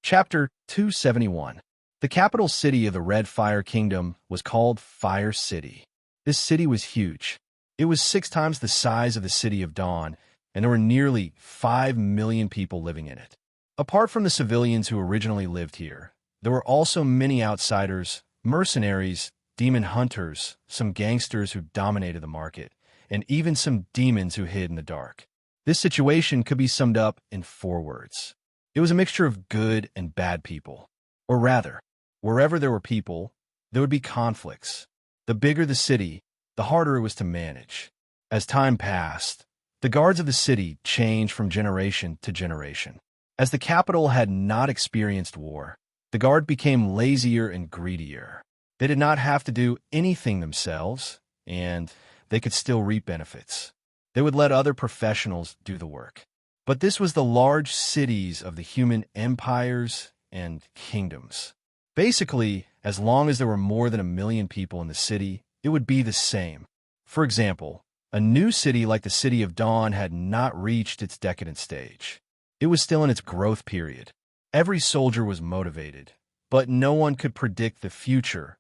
Chapter 271. The capital city of the Red Fire Kingdom was called Fire City. This city was huge. It was 6 times the size of the City of Dawn, and there were nearly 5 million people living in it. Apart from the civilians who originally lived here, there were also many outsiders, mercenaries, demon hunters, some gangsters who dominated the market, and even some demons who hid in the dark. This situation could be summed up in 4 words. It was a mixture of good and bad people. Or rather, wherever there were people, there would be conflicts. The bigger the city, the harder it was to manage. As time passed, the guards of the city changed from generation to generation. As the capital had not experienced war, the guard became lazier and greedier. They did not have to do anything themselves, and they could still reap benefits. They would let other professionals do the work. But this was the large cities of the human empires and kingdoms. Basically, as long as there were more than 1 million people in the city, it would be the same. For example, a new city like the City of Dawn had not reached its decadent stage. It was still in its growth period. Every soldier was motivated, but no one could predict the future.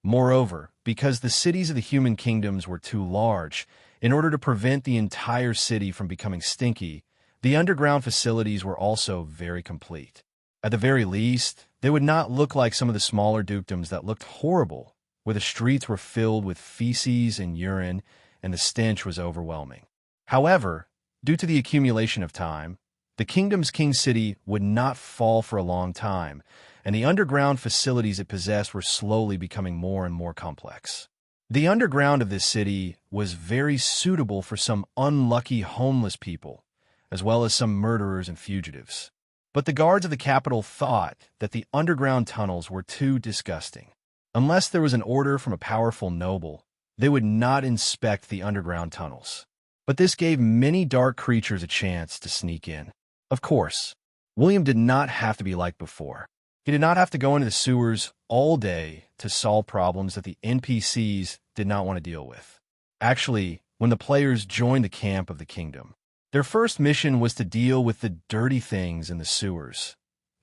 Moreover, because the cities of the human kingdoms were too large, in order to prevent the entire city from becoming stinky, the underground facilities were also very complete. At the very least, they would not look like some of the smaller dukedoms that looked horrible, where the streets were filled with feces and urine, and the stench was overwhelming. However, due to the accumulation of time, the kingdom's king city would not fall for a long time, and the underground facilities it possessed were slowly becoming more and more complex. The underground of this city was very suitable for some unlucky homeless people, as well as some murderers and fugitives. But the guards of the capital thought that the underground tunnels were too disgusting. Unless there was an order from a powerful noble, they would not inspect the underground tunnels. But this gave many dark creatures a chance to sneak in. Of course, William did not have to be like before. He did not have to go into the sewers all day to solve problems that the NPCs did not want to deal with. Actually, when the players joined the camp of the kingdom, their first mission was to deal with the dirty things in the sewers.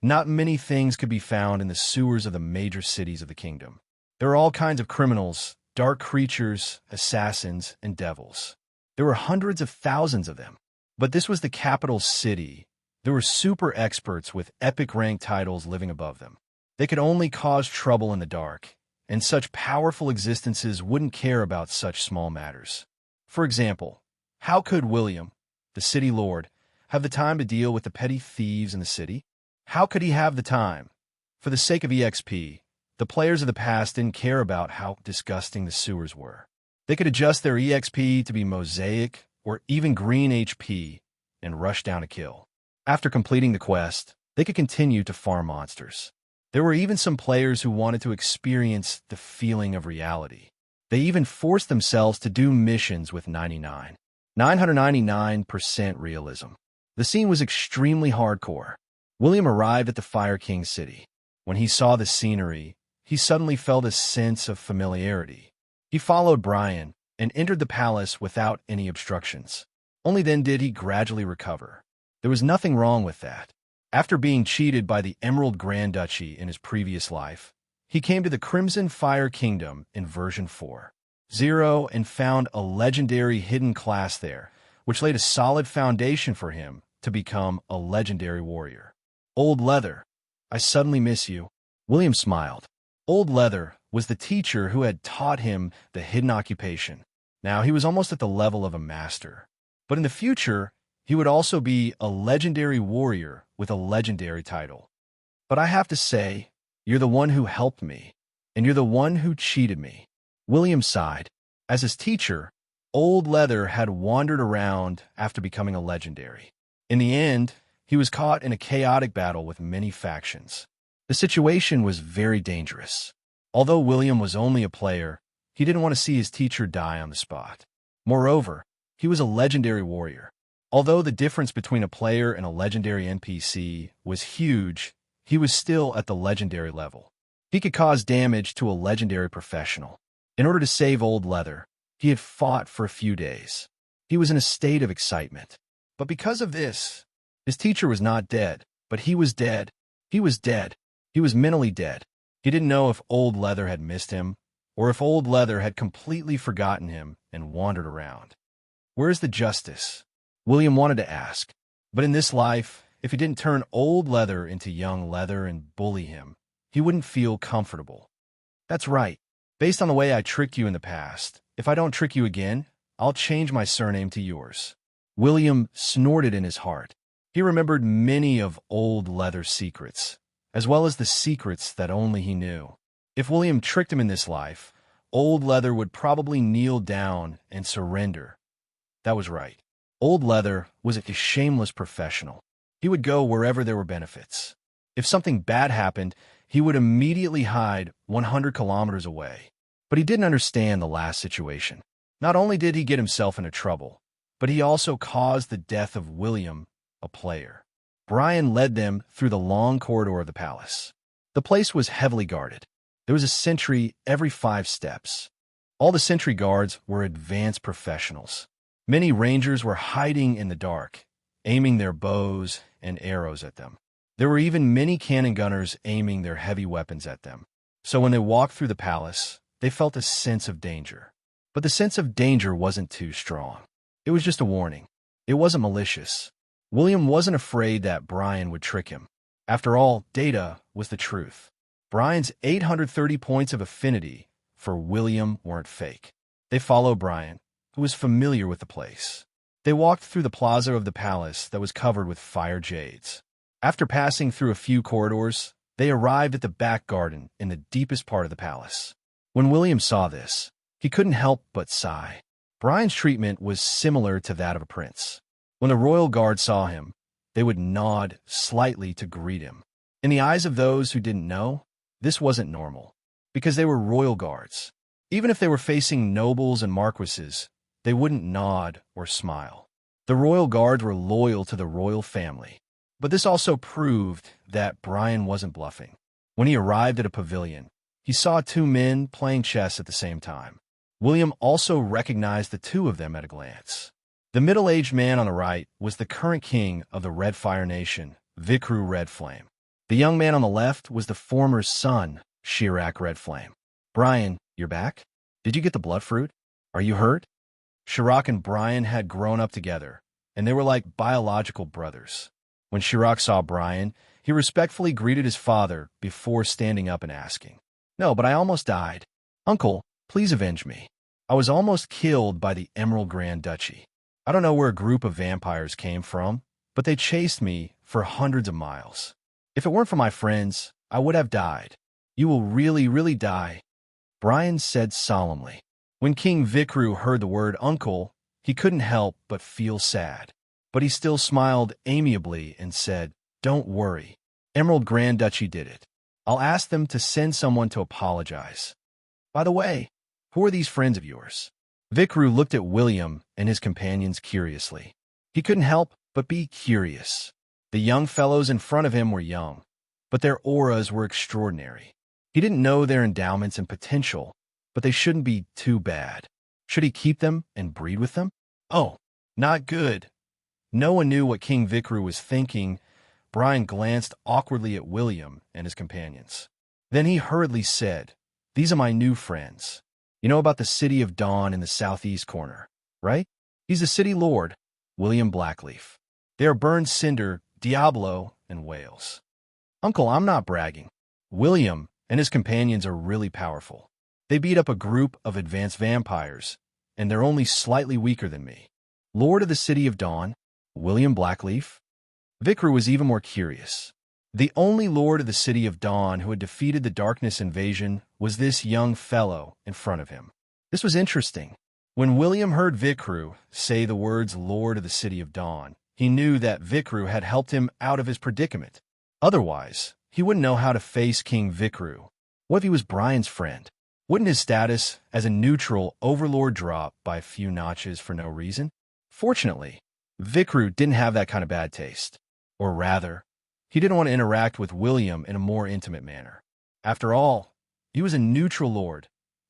Not many things could be found in the sewers of the major cities of the kingdom. There were all kinds of criminals, dark creatures, assassins, and devils. There were hundreds of thousands of them. But this was the capital city. There were super experts with epic rank titles living above them. They could only cause trouble in the dark, and such powerful existences wouldn't care about such small matters. For example, how could William, the city lord, have the time to deal with the petty thieves in the city? How could he have the time? For the sake of EXP, the players of the past didn't care about how disgusting the sewers were. They could adjust their EXP to be mosaic or even green HP and rush down a kill. After completing the quest, they could continue to farm monsters. There were even some players who wanted to experience the feeling of reality. They even forced themselves to do missions with 999% realism. The scene was extremely hardcore. William arrived at the Fire King city. When he saw the scenery, he suddenly felt a sense of familiarity. He followed Brian and entered the palace without any obstructions. Only then did he gradually recover. There was nothing wrong with that. After being cheated by the Emerald Grand Duchy in his previous life, he came to the Crimson Fire Kingdom in version 4.0 and found a legendary hidden class there, which laid a solid foundation for him to become a legendary warrior. Old Leather, I suddenly miss you. William smiled. Old Leather was the teacher who had taught him the hidden occupation. Now he was almost at the level of a master. But in the future, he would also be a legendary warrior with a legendary title. But I have to say, you're the one who helped me, and you're the one who cheated me. William sighed. As his teacher, Old Leather had wandered around after becoming a legendary. In the end, he was caught in a chaotic battle with many factions. The situation was very dangerous. Although William was only a player, he didn't want to see his teacher die on the spot. Moreover, he was a legendary warrior. Although the difference between a player and a legendary NPC was huge, he was still at the legendary level. He could cause damage to a legendary professional. In order to save Old Leather, he had fought for a few days. He was in a state of excitement. But because of this, his teacher was not dead, but he was dead. He was dead. He was mentally dead. He didn't know if old Leather had missed him, or if old Leather had completely forgotten him and wandered around. Where's the justice? William wanted to ask. But in this life, if he didn't turn old Leather into young Leather and bully him, he wouldn't feel comfortable. That's right. Based on the way I tricked you in the past, if I don't trick you again, I'll change my surname to yours. William snorted in his heart. He remembered many of old Leather's secrets, as well as the secrets that only he knew. If William tricked him in this life, old Leather would probably kneel down and surrender. That was right. Old Leather was a shameless professional. He would go wherever there were benefits. If something bad happened, he would immediately hide 100 kilometers away. But he didn't understand the last situation. Not only did he get himself into trouble, but he also caused the death of William, a player. Brian led them through the long corridor of the palace. The place was heavily guarded. There was a sentry every 5 steps. All the sentry guards were advanced professionals. Many rangers were hiding in the dark, aiming their bows and arrows at them. There were even many cannon gunners aiming their heavy weapons at them. So when they walked through the palace, they felt a sense of danger. But the sense of danger wasn't too strong. It was just a warning. It wasn't malicious. William wasn't afraid that Brian would trick him. After all, data was the truth. Brian's 830 points of affinity for William weren't fake. They followed Brian, who was familiar with the place. They walked through the plaza of the palace that was covered with fire jades. After passing through a few corridors, they arrived at the back garden in the deepest part of the palace. When William saw this, he couldn't help but sigh. Brian's treatment was similar to that of a prince. When the royal guard saw him, they would nod slightly to greet him. In the eyes of those who didn't know, this wasn't normal, because they were royal guards. Even if they were facing nobles and marquises, they wouldn't nod or smile. The royal guards were loyal to the royal family. But this also proved that Brian wasn't bluffing. When he arrived at a pavilion, he saw 2 men playing chess at the same time. William also recognized the 2 of them at a glance. The middle-aged man on the right was the current king of the Red Fire Nation, Vikru Red Flame. The young man on the left was the former son, Shirak Red Flame. Brian, you're back? Did you get the blood fruit? Are you hurt? Shirak and Brian had grown up together, and they were like biological brothers. When Shirak saw Brian, he respectfully greeted his father before standing up and asking, "No, but I almost died. Uncle, please avenge me. I was almost killed by the Emerald Grand Duchy. I don't know where a group of vampires came from, but they chased me for hundreds of miles. If it weren't for my friends, I would have died. You will really, really die," Brian said solemnly. When King Vikru heard the word uncle, he couldn't help but feel sad. But he still smiled amiably and said, "Don't worry. Emerald Grand Duchy did it. I'll ask them to send someone to apologize. By the way, who are these friends of yours?" Vikru looked at William and his companions curiously. He couldn't help but be curious. The young fellows in front of him were young, but their auras were extraordinary. He didn't know their endowments and potential, but they shouldn't be too bad. Should he keep them and breed with them? Oh, not good. No one knew what King Vikru was thinking. Brian glanced awkwardly at William and his companions. Then he hurriedly said, "These are my new friends. You know about the city of Dawn in the southeast corner, right? He's the city lord, William Blackleaf. They are Burned Cinder, Diablo, and Wales." "Uncle, I'm not bragging. William and his companions are really powerful. They beat up a group of advanced vampires, and they're only slightly weaker than me." "Lord of the city of Dawn, William Blackleaf?" Vikru was even more curious. The only lord of the city of Dawn who had defeated the darkness invasion was this young fellow in front of him. This was interesting. When William heard Vikru say the words Lord of the City of Dawn, he knew that Vikru had helped him out of his predicament. Otherwise, he wouldn't know how to face King Vikru. What if he was Brian's friend? Wouldn't his status as a neutral overlord drop by a few notches for no reason? Fortunately, Vikru didn't have that kind of bad taste. Or rather, he didn't want to interact with William in a more intimate manner. After all, he was a neutral lord.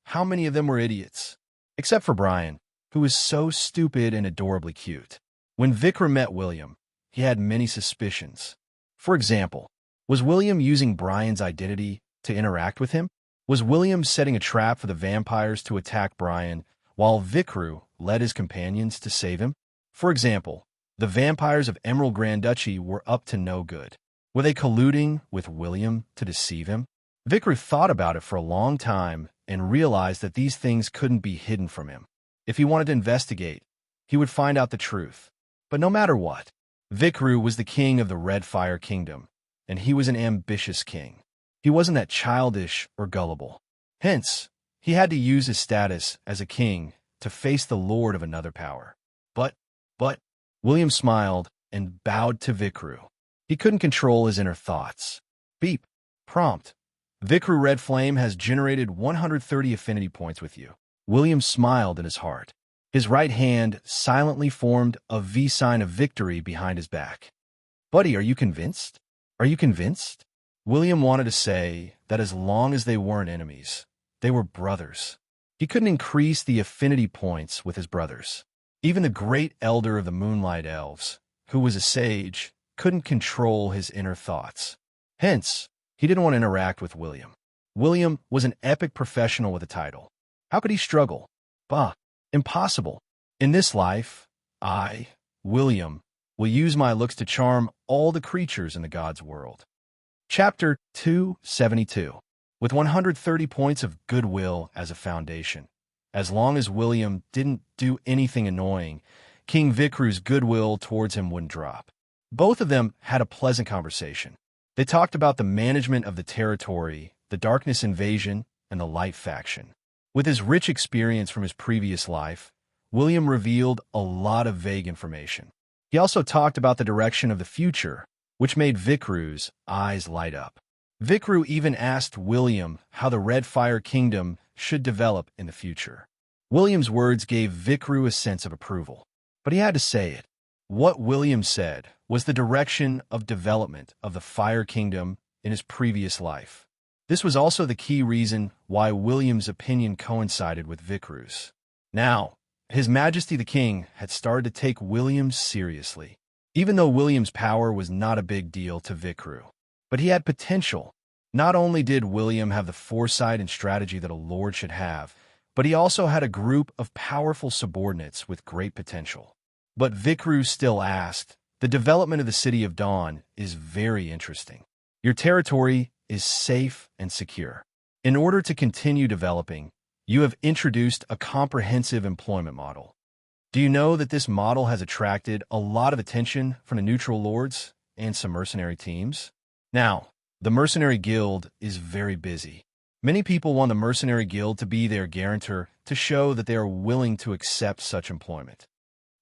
How many of them were idiots? Except for Brian, who was so stupid and adorably cute. When Vikru met William, he had many suspicions. For example, Was William using Brian's identity to interact with him? Was William setting a trap for the vampires to attack Brian, while Vikru led his companions to save him? For example, the vampires of Emerald Grand Duchy were up to no good. Were they colluding with William to deceive him? Vikru thought about it for a long time and realized that these things couldn't be hidden from him. If he wanted to investigate, he would find out the truth. But no matter what, Vikru was the king of the Red Fire Kingdom, and he was an ambitious king. He wasn't that childish or gullible. Hence, he had to use his status as a king to face the lord of another power. But, William smiled and bowed to Vikru. He couldn't control his inner thoughts. Beep. Prompt. Vikru Red Flame has generated 130 affinity points with you. William smiled in his heart. His right hand silently formed a V sign of victory behind his back. Buddy, are you convinced? Are you convinced? William wanted to say that as long as they weren't enemies, they were brothers. He couldn't increase the affinity points with his brothers. Even the great elder of the Moonlight Elves, who was a sage, couldn't control his inner thoughts. Hence, he didn't want to interact with William. William was an epic professional with a title. How could he struggle? Bah, impossible. In this life, I, William, will use my looks to charm all the creatures in the gods' world. Chapter 272. With 130 points of goodwill as a foundation. As long as William didn't do anything annoying, King Vikru's goodwill towards him wouldn't drop. Both of them had a pleasant conversation. They talked about the management of the territory, the darkness invasion, and the light faction. With his rich experience from his previous life, William revealed a lot of vague information. He also talked about the direction of the future, which made Vikru's eyes light up. Vikru even asked William how the Red Fire Kingdom should develop in the future. William's words gave Vikru a sense of approval, but he had to say it. What William said was the direction of development of the Fire Kingdom in his previous life. This was also the key reason why William's opinion coincided with Vikru's. Now, His Majesty the King had started to take William seriously, even though William's power was not a big deal to Vikru. But he had potential. Not only did William have the foresight and strategy that a lord should have, but he also had a group of powerful subordinates with great potential. But Vikru still asked, the development of the City of Dawn is very interesting. Your territory is safe and secure. In order to continue developing, you have introduced a comprehensive employment model. Do you know that this model has attracted a lot of attention from the neutral lords and some mercenary teams? Now, the Mercenary Guild is very busy. Many people want the Mercenary Guild to be their guarantor to show that they are willing to accept such employment.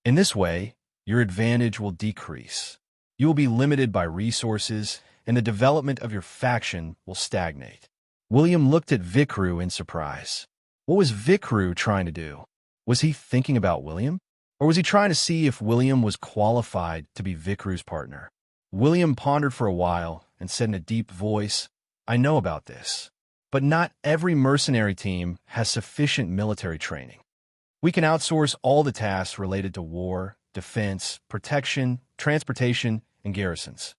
In this way, your advantage will decrease. You will be limited by resources, and the development of your faction will stagnate. William looked at Vikru in surprise. What was Vikru trying to do? Was he thinking about William? Or was he trying to see if William was qualified to be Vikru's partner? William pondered for a while and said in a deep voice, I know about this, but not every mercenary team has sufficient military training. We can outsource all the tasks related to war, defense, protection, transportation, and garrisons.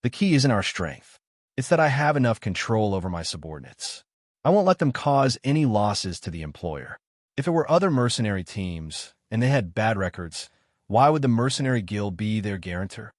The key isn't our strength. It's that I have enough control over my subordinates. I won't let them cause any losses to the employer. If it were other mercenary teams, and they had bad records, why would the Mercenary Guild be their guarantor?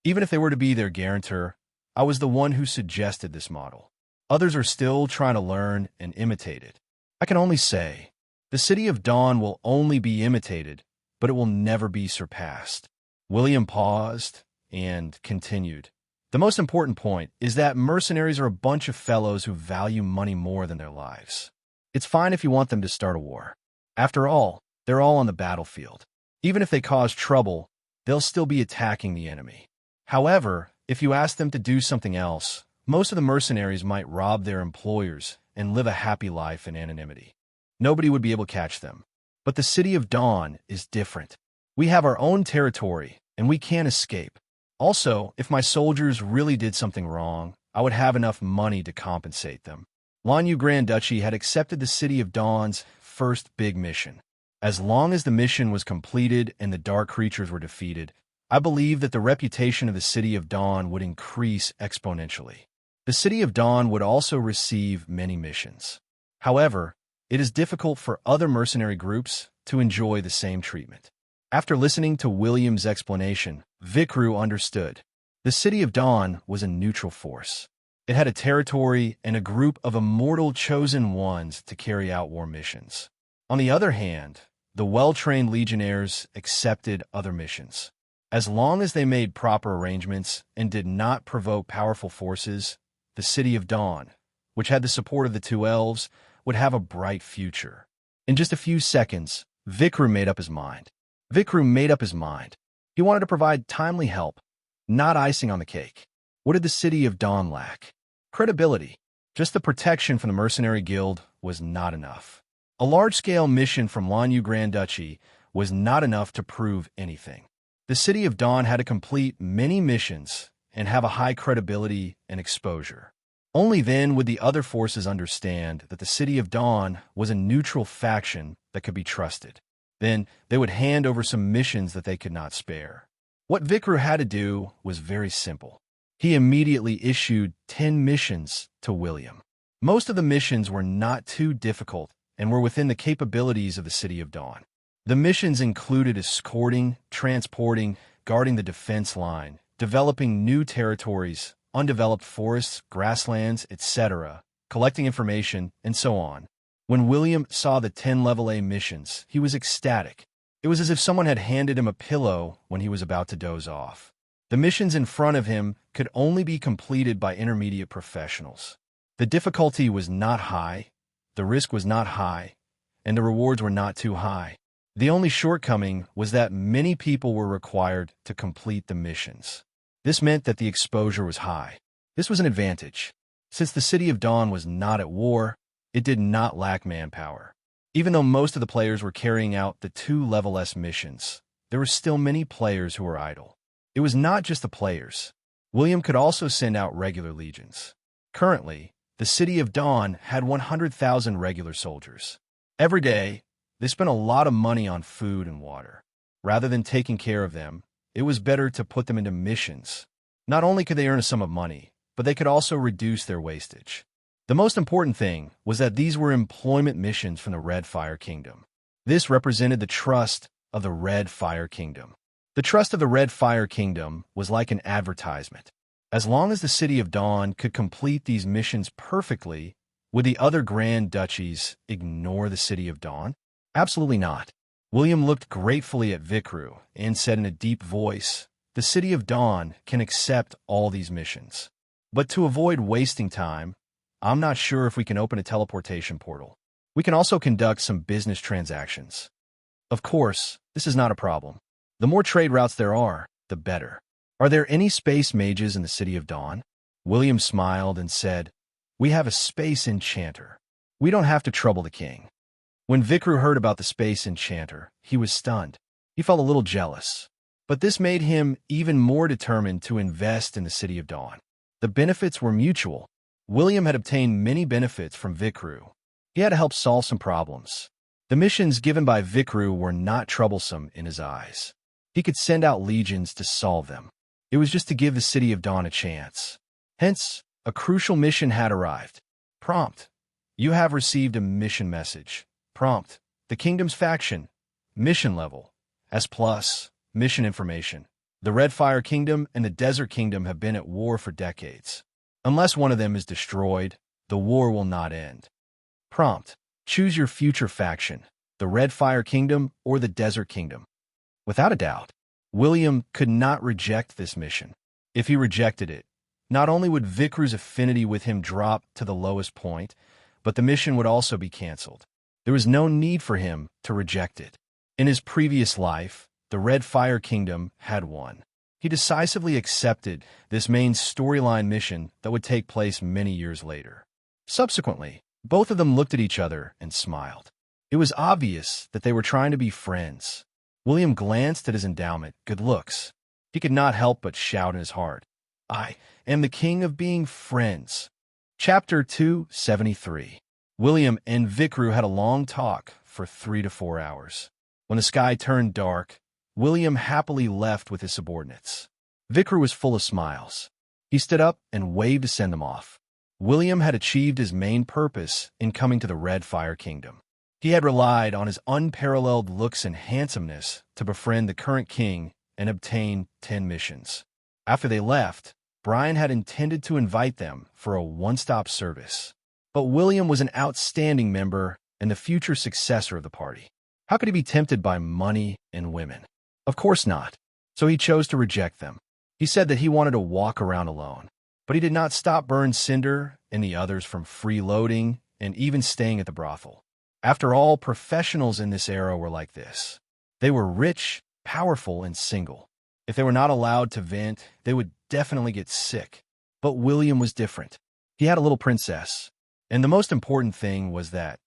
Even if they were to be their guarantor, I was the one who suggested this model. Others are still trying to learn and imitate it. I can only say, the City of Dawn will only be imitated, but it will never be surpassed. William paused and continued. The most important point is that mercenaries are a bunch of fellows who value money more than their lives. It's fine if you want them to start a war. After all, they're all on the battlefield. Even if they cause trouble, they'll still be attacking the enemy. However, if you ask them to do something else, most of the mercenaries might rob their employers and live a happy life in anonymity. Nobody would be able to catch them. But the City of Dawn is different. We have our own territory, and we can't escape. Also, if my soldiers really did something wrong, I would have enough money to compensate them. Lanyu Grand Duchy had accepted the City of Dawn's first big mission. As long as the mission was completed and the dark creatures were defeated, I believe that the reputation of the City of Dawn would increase exponentially. The City of Dawn would also receive many missions. However, it is difficult for other mercenary groups to enjoy the same treatment. After listening to William's explanation, Vikru understood. The City of Dawn was a neutral force. It had a territory and a group of immortal chosen ones to carry out war missions. On the other hand, the well-trained legionnaires accepted other missions. As long as they made proper arrangements and did not provoke powerful forces, the City of Dawn, which had the support of the two elves, would have a bright future. In just a few seconds, Vikru made up his mind. He wanted to provide timely help, not icing on the cake. What did the City of Dawn lack? Credibility. Just the protection from the Mercenary Guild was not enough. A large-scale mission from Lanyu Grand Duchy was not enough to prove anything. The City of Dawn had to complete many missions and have a high credibility and exposure. Only then would the other forces understand that the City of Dawn was a neutral faction that could be trusted. Then they would hand over some missions that they could not spare. What Vikru had to do was very simple. He immediately issued 10 missions to William. Most of the missions were not too difficult and were within the capabilities of the City of Dawn. The missions included escorting, transporting, guarding the defense line, developing new territories, undeveloped forests, grasslands, etc., collecting information, and so on. When William saw the 10 level A missions, he was ecstatic. It was as if someone had handed him a pillow when he was about to doze off. The missions in front of him could only be completed by intermediate professionals. The difficulty was not high, the risk was not high, and the rewards were not too high. The only shortcoming was that many people were required to complete the missions. This meant that the exposure was high. This was an advantage. Since the City of Dawn was not at war, it did not lack manpower. Even though most of the players were carrying out the 2 level S missions, there were still many players who were idle. It was not just the players. William could also send out regular legions. Currently, the City of Dawn had 100,000 regular soldiers. Every day, they spent a lot of money on food and water. Rather than taking care of them, it was better to put them into missions. Not only could they earn a sum of money, but they could also reduce their wastage. The most important thing was that these were employment missions from the Red Fire Kingdom. This represented the trust of the Red Fire Kingdom. The trust of the Red Fire Kingdom was like an advertisement. As long as the City of Dawn could complete these missions perfectly, would the other Grand Duchies ignore the City of Dawn? Absolutely not. William looked gratefully at Vikru and said in a deep voice, "The City of Dawn can accept all these missions. But to avoid wasting time, I'm not sure if we can open a teleportation portal. We can also conduct some business transactions. Of course, this is not a problem. The more trade routes there are, the better. Are there any space mages in the City of Dawn?" William smiled and said, "We have a space enchanter. We don't have to trouble the king." When Vikru heard about the space enchanter, he was stunned. He felt a little jealous. But this made him even more determined to invest in the City of Dawn. The benefits were mutual. William had obtained many benefits from Vikru. He had to help solve some problems. The missions given by Vikru were not troublesome in his eyes. He could send out legions to solve them. It was just to give the City of Dawn a chance. Hence, a crucial mission had arrived. Prompt: You have received a mission message. Prompt: The Kingdom's faction. Mission level: S+. Mission information: The Red Fire Kingdom and the Desert Kingdom have been at war for decades. Unless one of them is destroyed, the war will not end. Prompt: Choose your future faction, the Red Fire Kingdom or the Desert Kingdom. Without a doubt, William could not reject this mission. If he rejected it, not only would Vikru's affinity with him drop to the lowest point, but the mission would also be cancelled. There was no need for him to reject it. In his previous life, the Red Fire Kingdom had won. He decisively accepted this main storyline mission that would take place many years later. Subsequently, both of them looked at each other and smiled. It was obvious that they were trying to be friends. William glanced at his endowment, good looks. He could not help but shout in his heart, "I am the king of being friends." Chapter 273. William and Vikru had a long talk for 3 to 4 hours. When the sky turned dark, William happily left with his subordinates. Vicar was full of smiles. He stood up and waved to send them off. William had achieved his main purpose in coming to the Red Fire Kingdom. He had relied on his unparalleled looks and handsomeness to befriend the current king and obtain 10 missions. After they left, Brian had intended to invite them for a one-stop service. But William was an outstanding member and the future successor of the party. How could he be tempted by money and women? Of course not. So he chose to reject them. He said that he wanted to walk around alone. But he did not stop Burn Cinder and the others from freeloading and even staying at the brothel. After all, professionals in this era were like this. They were rich, powerful, and single. If they were not allowed to vent, they would definitely get sick. But William was different. He had a little princess. And the most important thing was that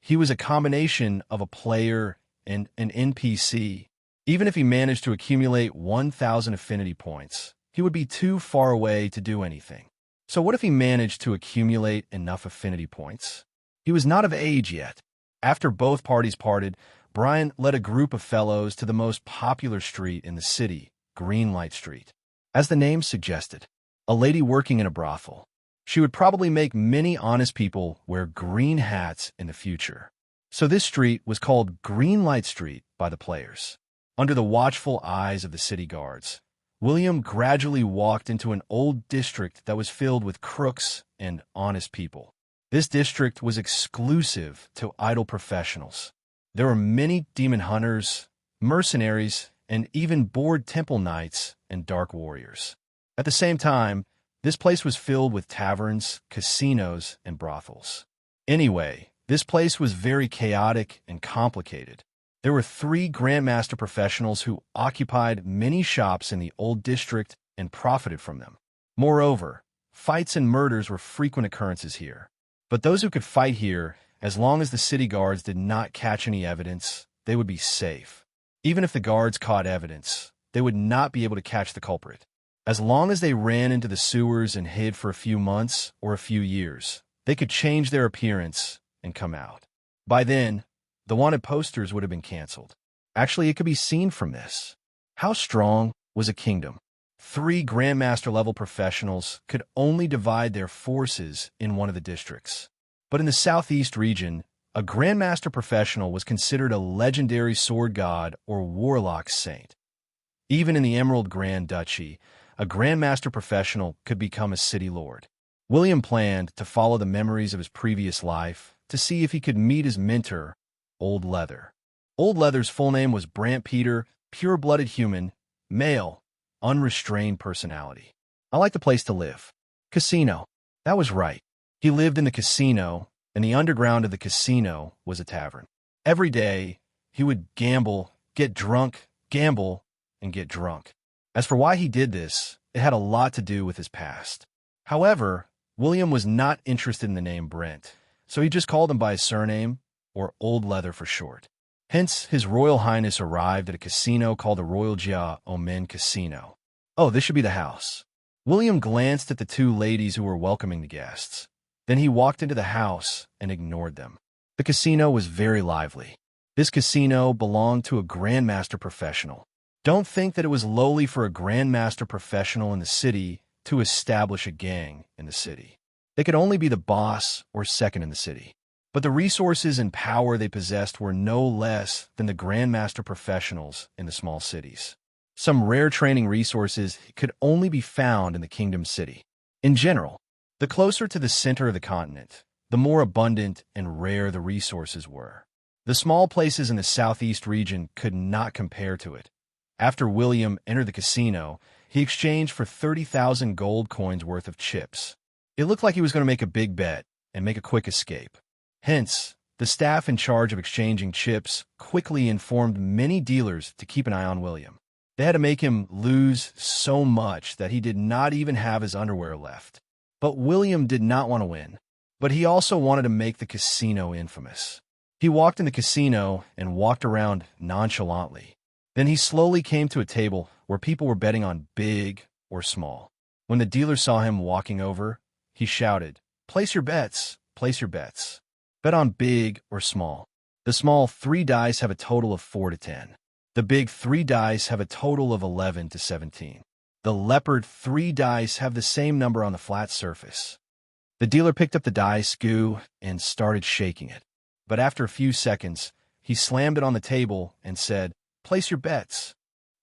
he was a combination of a player and an NPC. Even if he managed to accumulate 1,000 affinity points, he would be too far away to do anything. So what if he managed to accumulate enough affinity points? He was not of age yet. After both parties parted, Brian led a group of fellows to the most popular street in the city, Greenlight Street. As the name suggested, a lady working in a brothel. She would probably make many honest people wear green hats in the future. So this street was called Greenlight Street by the players. Under the watchful eyes of the city guards, William gradually walked into an old district that was filled with crooks and honest people. This district was exclusive to idle professionals. There were many demon hunters, mercenaries, and even bored temple knights and dark warriors. At the same time, this place was filled with taverns, casinos, and brothels. Anyway, this place was very chaotic and complicated. There were 3 Grandmaster professionals who occupied many shops in the old district and profited from them. Moreover, fights and murders were frequent occurrences here. But those who could fight here, as long as the city guards did not catch any evidence, they would be safe. Even if the guards caught evidence, they would not be able to catch the culprit. As long as they ran into the sewers and hid for a few months or a few years, they could change their appearance and come out. By then, the wanted posters would have been canceled. Actually, it could be seen from this. How strong was a kingdom? 3 Grandmaster-level professionals could only divide their forces in one of the districts. But in the southeast region, a Grandmaster professional was considered a legendary sword god or warlock saint. Even in the Emerald Grand Duchy, a Grandmaster professional could become a city lord. William planned to follow the memories of his previous life to see if he could meet his mentor, Old Leather. Old Leather's full name was Brant Peter, pure-blooded human, male, unrestrained personality. I like the place to live. Casino. That was right. He lived in the casino, and the underground of the casino was a tavern. Every day, he would gamble, get drunk, gamble, and get drunk. As for why he did this, it had a lot to do with his past. However, William was not interested in the name Brent, so he just called him by his surname, or Old Leather for short. Hence, His Royal Highness arrived at a casino called the Royal Jia Omen Casino. Oh, this should be the house. William glanced at the 2 ladies who were welcoming the guests. Then he walked into the house and ignored them. The casino was very lively. This casino belonged to a Grandmaster professional. Don't think that it was lowly for a Grandmaster professional in the city to establish a gang in the city. They could only be the boss or second in the city. But the resources and power they possessed were no less than the Grandmaster professionals in the small cities. Some rare training resources could only be found in the Kingdom City. In general, the closer to the center of the continent, the more abundant and rare the resources were. The small places in the southeast region could not compare to it. After William entered the casino, he exchanged for 30,000 gold coins worth of chips. It looked like he was going to make a big bet and make a quick escape. Hence, the staff in charge of exchanging chips quickly informed many dealers to keep an eye on William. They had to make him lose so much that he did not even have his underwear left. But William did not want to win. But he also wanted to make the casino infamous. He walked in the casino and walked around nonchalantly. Then he slowly came to a table where people were betting on big or small. When the dealer saw him walking over, he shouted, "Place your bets, place your bets. Bet on big or small. The small 3 dice have a total of 4 to 10. The big 3 dice have a total of 11 to 17. The leopard 3 dice have the same number on the flat surface. The dealer picked up the dice goo and started shaking it. But after a few seconds, he slammed it on the table and said, "Place your bets."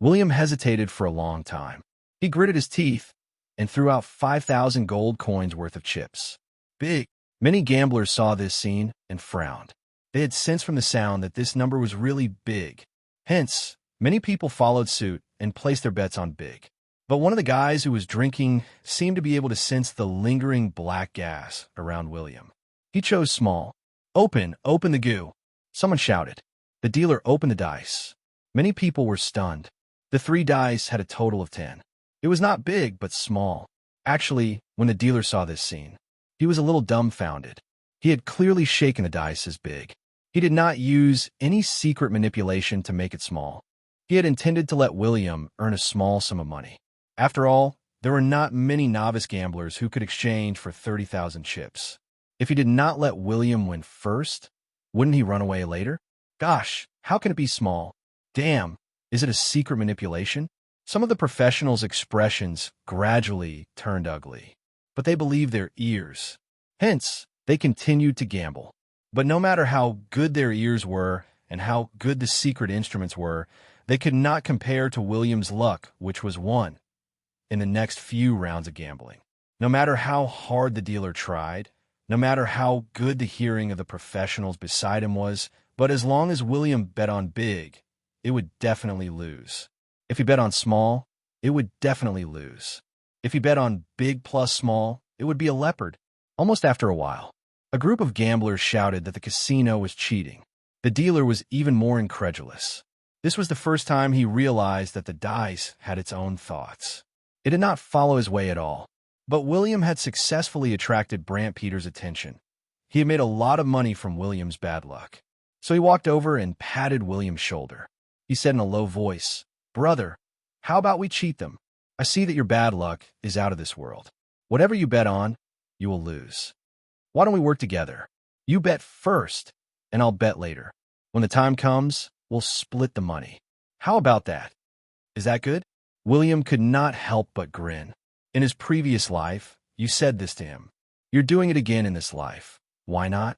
William hesitated for a long time. He gritted his teeth and threw out 5,000 gold coins worth of chips. Big. Many gamblers saw this scene and frowned. They had sensed from the sound that this number was really big. Hence, many people followed suit and placed their bets on big. But one of the guys who was drinking seemed to be able to sense the lingering black gas around William. He chose small. Open the goo." Someone shouted. The dealer opened the dice. Many people were stunned. The 3 dice had a total of 10. It was not big, but small. Actually, when the dealer saw this scene, he was a little dumbfounded. He had clearly shaken the dice as big. He did not use any secret manipulation to make it small. He had intended to let William earn a small sum of money. After all, there were not many novice gamblers who could exchange for 30,000 chips. If he did not let William win first, wouldn't he run away later? Gosh, how can it be small? Damn, is it a secret manipulation? Some of the professionals' expressions gradually turned ugly, but they believed their ears. Hence, they continued to gamble. But no matter how good their ears were and how good the secret instruments were, they could not compare to William's luck, which was won in the next few rounds of gambling. No matter how hard the dealer tried, no matter how good the hearing of the professionals beside him was, but as long as William bet on big, it would definitely lose. If he bet on small, it would definitely lose. If he bet on big plus small, it would be a leopard. Almost after a while, a group of gamblers shouted that the casino was cheating. The dealer was even more incredulous. This was the first time he realized that the dice had its own thoughts. It did not follow his way at all. But William had successfully attracted Brant Peter's attention. He had made a lot of money from William's bad luck. So he walked over and patted William's shoulder. He said in a low voice, "Brother, how about we cheat them? I see that your bad luck is out of this world. Whatever you bet on, you will lose. Why don't we work together? You bet first, and I'll bet later. When the time comes, we'll split the money. How about that? Is that good?" William could not help but grin. In his previous life, you said this to him. You're doing it again in this life. Why not?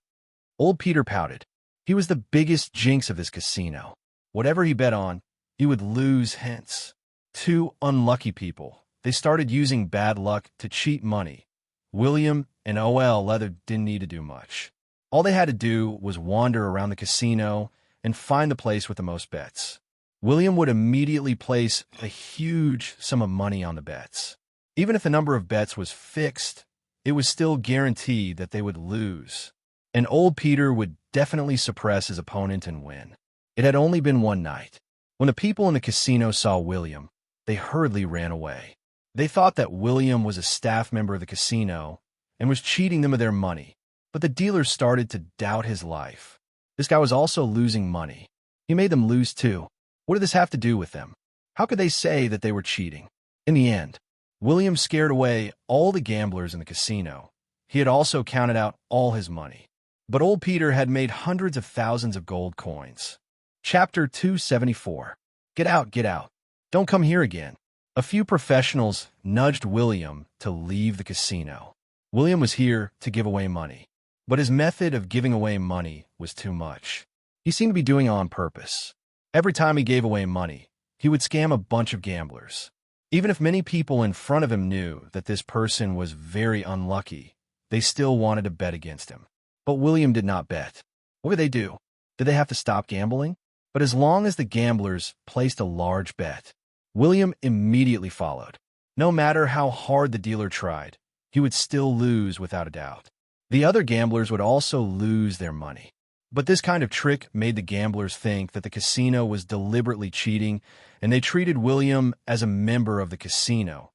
Old Peter pouted. He was the biggest jinx of this casino. Whatever he bet on, he would lose. Hence, 2 unlucky people. They started using bad luck to cheat money. William and O.L. Leather didn't need to do much. All they had to do was wander around the casino and find the place with the most bets. William would immediately place a huge sum of money on the bets. Even if the number of bets was fixed, it was still guaranteed that they would lose. And old Peter would definitely suppress his opponent and win. It had only been one night. When the people in the casino saw William, they hurriedly ran away. They thought that William was a staff member of the casino and was cheating them of their money. But the dealers started to doubt his life. This guy was also losing money. He made them lose too. What did this have to do with them? How could they say that they were cheating? In the end, William scared away all the gamblers in the casino. He had also counted out all his money. But old Peter had made hundreds of thousands of gold coins. Chapter 274. Get out, get out. Don't come here again. A few professionals nudged William to leave the casino. William was here to give away money. But his method of giving away money was too much. He seemed to be doing it on purpose. Every time he gave away money, he would scam a bunch of gamblers. Even if many people in front of him knew that this person was very unlucky, they still wanted to bet against him. But William did not bet. What would they do? Did they have to stop gambling? But as long as the gamblers placed a large bet, William immediately followed. No matter how hard the dealer tried, he would still lose without a doubt. The other gamblers would also lose their money. But this kind of trick made the gamblers think that the casino was deliberately cheating, and they treated William as a member of the casino.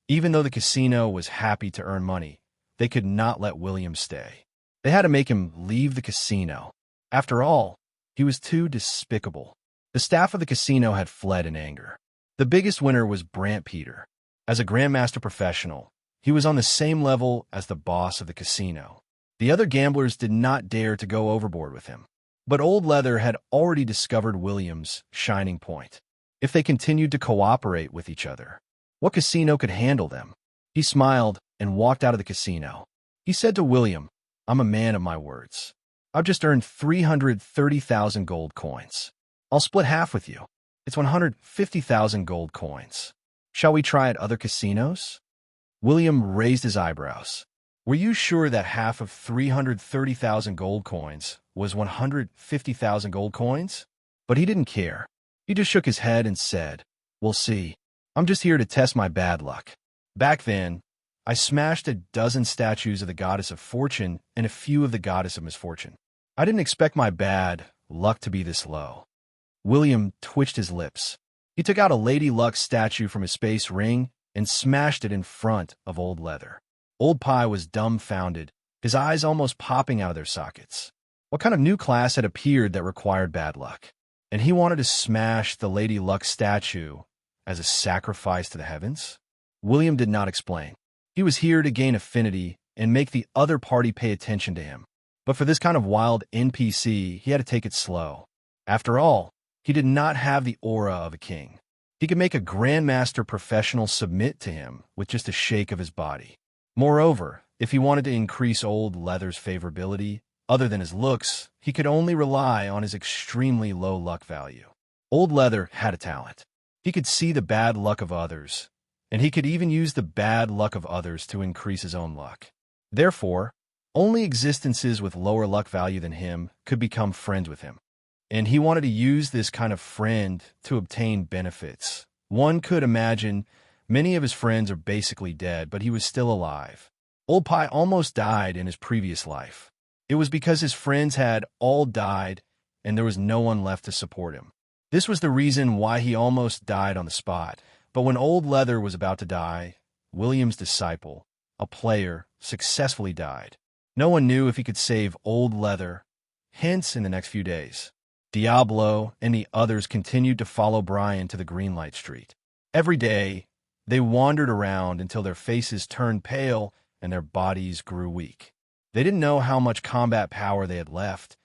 Even though the casino was happy to earn money, they could not let William stay. They had to make him leave the casino. After all, he was too despicable. The staff of the casino had fled in anger. The biggest winner was Brant Peter. As a grandmaster professional, he was on the same level as the boss of the casino. The other gamblers did not dare to go overboard with him. But Old Leather had already discovered William's shining point. If they continued to cooperate with each other, what casino could handle them? He smiled and walked out of the casino. He said to William, "I'm a man of my words. I've just earned 330,000 gold coins. I'll split half with you. It's 150,000 gold coins. Shall we try at other casinos?" William raised his eyebrows. "Were you sure that half of 330,000 gold coins was 150,000 gold coins?" But he didn't care. He just shook his head and said, "We'll see. I'm just here to test my bad luck. Back then, I smashed a dozen statues of the goddess of fortune and a few of the goddess of misfortune. I didn't expect my bad luck to be this low." William twitched his lips. He took out a Lady Luck statue from his space ring and smashed it in front of Old Leather. Old Pie was dumbfounded, his eyes almost popping out of their sockets. What kind of new class had appeared that required bad luck? And he wanted to smash the Lady Luck statue as a sacrifice to the heavens? William did not explain. He was here to gain affinity and make the other party pay attention to him. But for this kind of wild NPC, he had to take it slow. After all, he did not have the aura of a king. He could make a grandmaster professional submit to him with just a shake of his body. Moreover, if he wanted to increase Old Leather's favorability, other than his looks, he could only rely on his extremely low luck value. Old Leather had a talent. He could see the bad luck of others, and he could even use the bad luck of others to increase his own luck. Therefore, only existences with lower luck value than him could become friends with him. And he wanted to use this kind of friend to obtain benefits. One could imagine many of his friends are basically dead, but he was still alive. Old Pie almost died in his previous life. It was because his friends had all died and there was no one left to support him. This was the reason why he almost died on the spot. But when Old Leather was about to die, William's disciple, a player, successfully died. No one knew if he could save Old Leather, hence in the next few days. Diablo and the others continued to follow Brian to the green light street. Every day, they wandered around until their faces turned pale and their bodies grew weak. They didn't know how much combat power they had left,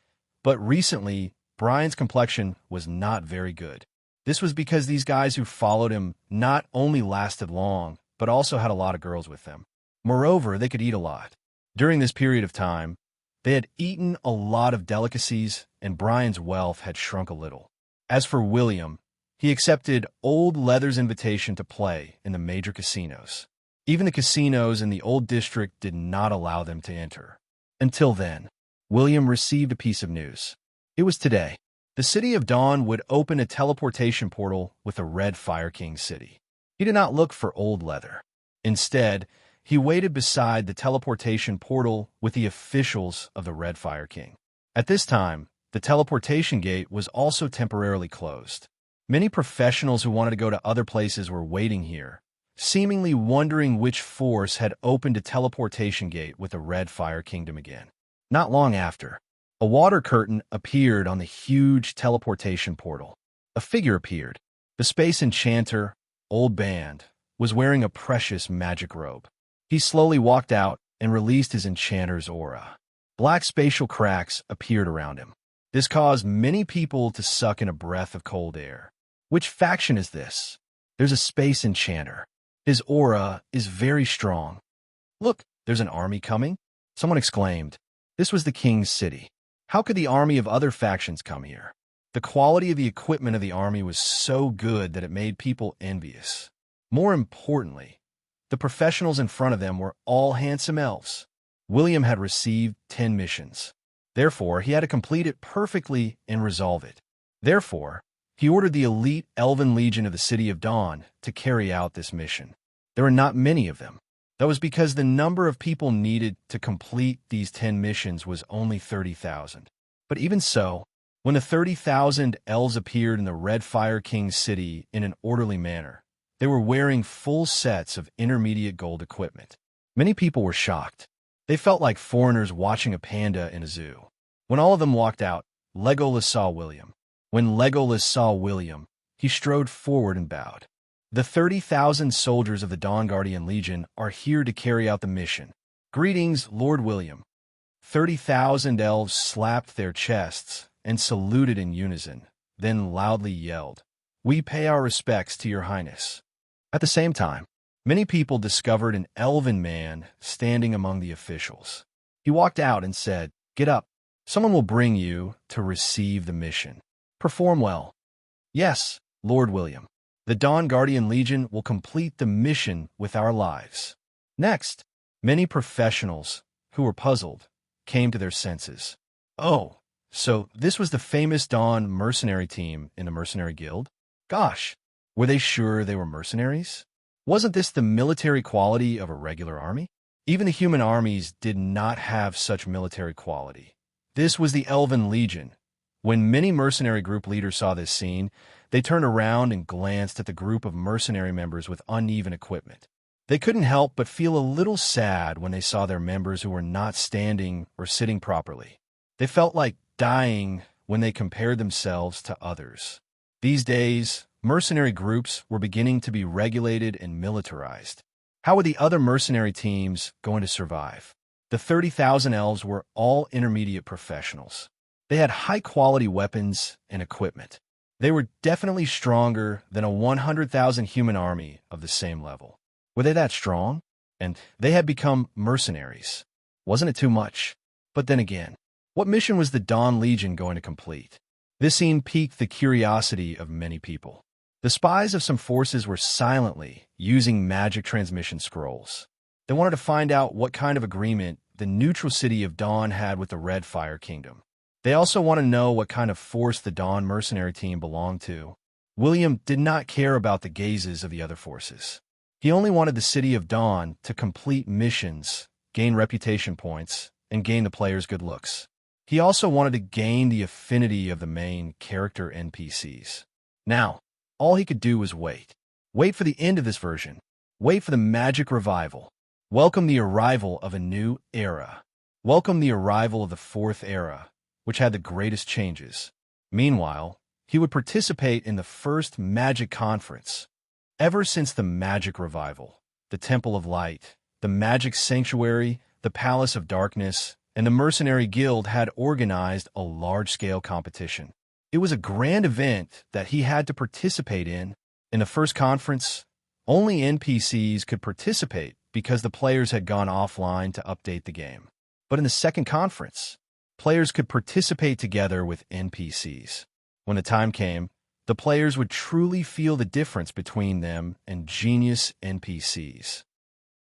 but recently, Brian's complexion was not very good. This was because these guys who followed him not only lasted long, but also had a lot of girls with them. Moreover, they could eat a lot. During this period of time, they had eaten a lot of delicacies, and Brian's wealth had shrunk a little. As for William, he accepted Old Leather's invitation to play in the major casinos. Even the casinos in the old district did not allow them to enter. Until then, William received a piece of news. It was today. The city of Dawn would open a teleportation portal with the Red Fire King city. He did not look for Old Leather. Instead, he waited beside the teleportation portal with the officials of the Red Fire King. At this time, the teleportation gate was also temporarily closed. Many professionals who wanted to go to other places were waiting here, seemingly wondering which force had opened a teleportation gate with the Red Fire Kingdom again. Not long after, a water curtain appeared on the huge teleportation portal. A figure appeared. The space enchanter, Old Band, was wearing a precious magic robe. He slowly walked out and released his enchanter's aura. Black spatial cracks appeared around him. This caused many people to suck in a breath of cold air. Which faction is this? There's a space enchanter. His aura is very strong. Look, there's an army coming. Someone exclaimed. This was the king's city. How could the army of other factions come here? The quality of the equipment of the army was so good that it made people envious. More importantly, the professionals in front of them were all handsome elves. William had received 10 missions. Therefore, he had to complete it perfectly and resolve it. Therefore, he ordered the elite Elven Legion of the City of Dawn to carry out this mission. There were not many of them. That was because the number of people needed to complete these 10 missions was only 30,000. But even so, when the 30,000 elves appeared in the Red Fire King's city in an orderly manner, they were wearing full sets of intermediate gold equipment. Many people were shocked. They felt like foreigners watching a panda in a zoo. When all of them walked out, Legolas saw William. When Legolas saw William, he strode forward and bowed. The 30,000 soldiers of the Dawn Guardian Legion are here to carry out the mission. Greetings, Lord William. 30,000 elves slapped their chests and saluted in unison, then loudly yelled, "We pay our respects to your highness." At the same time, many people discovered an elven man standing among the officials. He walked out and said, "Get up. Someone will bring you to receive the mission. Perform well." "Yes, Lord William. The Dawn Guardian Legion will complete the mission with our lives." Next, many professionals, who were puzzled, came to their senses. "Oh, so this was the famous Dawn mercenary team in the Mercenary Guild? Gosh, were they sure they were mercenaries? Wasn't this the military quality of a regular army?" Even the human armies did not have such military quality. This was the Elven Legion. When many mercenary group leaders saw this scene, they turned around and glanced at the group of mercenary members with uneven equipment. They couldn't help but feel a little sad when they saw their members who were not standing or sitting properly. They felt like dying when they compared themselves to others. These days, mercenary groups were beginning to be regulated and militarized. How were the other mercenary teams going to survive? The 30,000 elves were all intermediate professionals. They had high-quality weapons and equipment. They were definitely stronger than a 100,000 human army of the same level. Were they that strong? And they had become mercenaries. Wasn't it too much? But then again, what mission was the Dawn Legion going to complete? This scene piqued the curiosity of many people. The spies of some forces were silently using magic transmission scrolls. They wanted to find out what kind of agreement the neutral city of Dawn had with the Red Fire Kingdom. They also want to know what kind of force the Dawn mercenary team belonged to. William did not care about the gazes of the other forces. He only wanted the city of Dawn to complete missions, gain reputation points, and gain the players' good looks. He also wanted to gain the affinity of the main character NPCs. Now, all he could do was wait. Wait for the end of this version. Wait for the magic revival. Welcome the arrival of a new era. Welcome the arrival of the fourth era, which had the greatest changes. Meanwhile, he would participate in the first magic conference. Ever since the magic revival, the Temple of Light, the Magic Sanctuary, the Palace of Darkness, and the Mercenary Guild had organized a large-scale competition. It was a grand event that he had to participate in. In the first conference, only NPCs could participate because the players had gone offline to update the game. But in the second conference, players could participate together with NPCs. When the time came, the players would truly feel the difference between them and genius NPCs.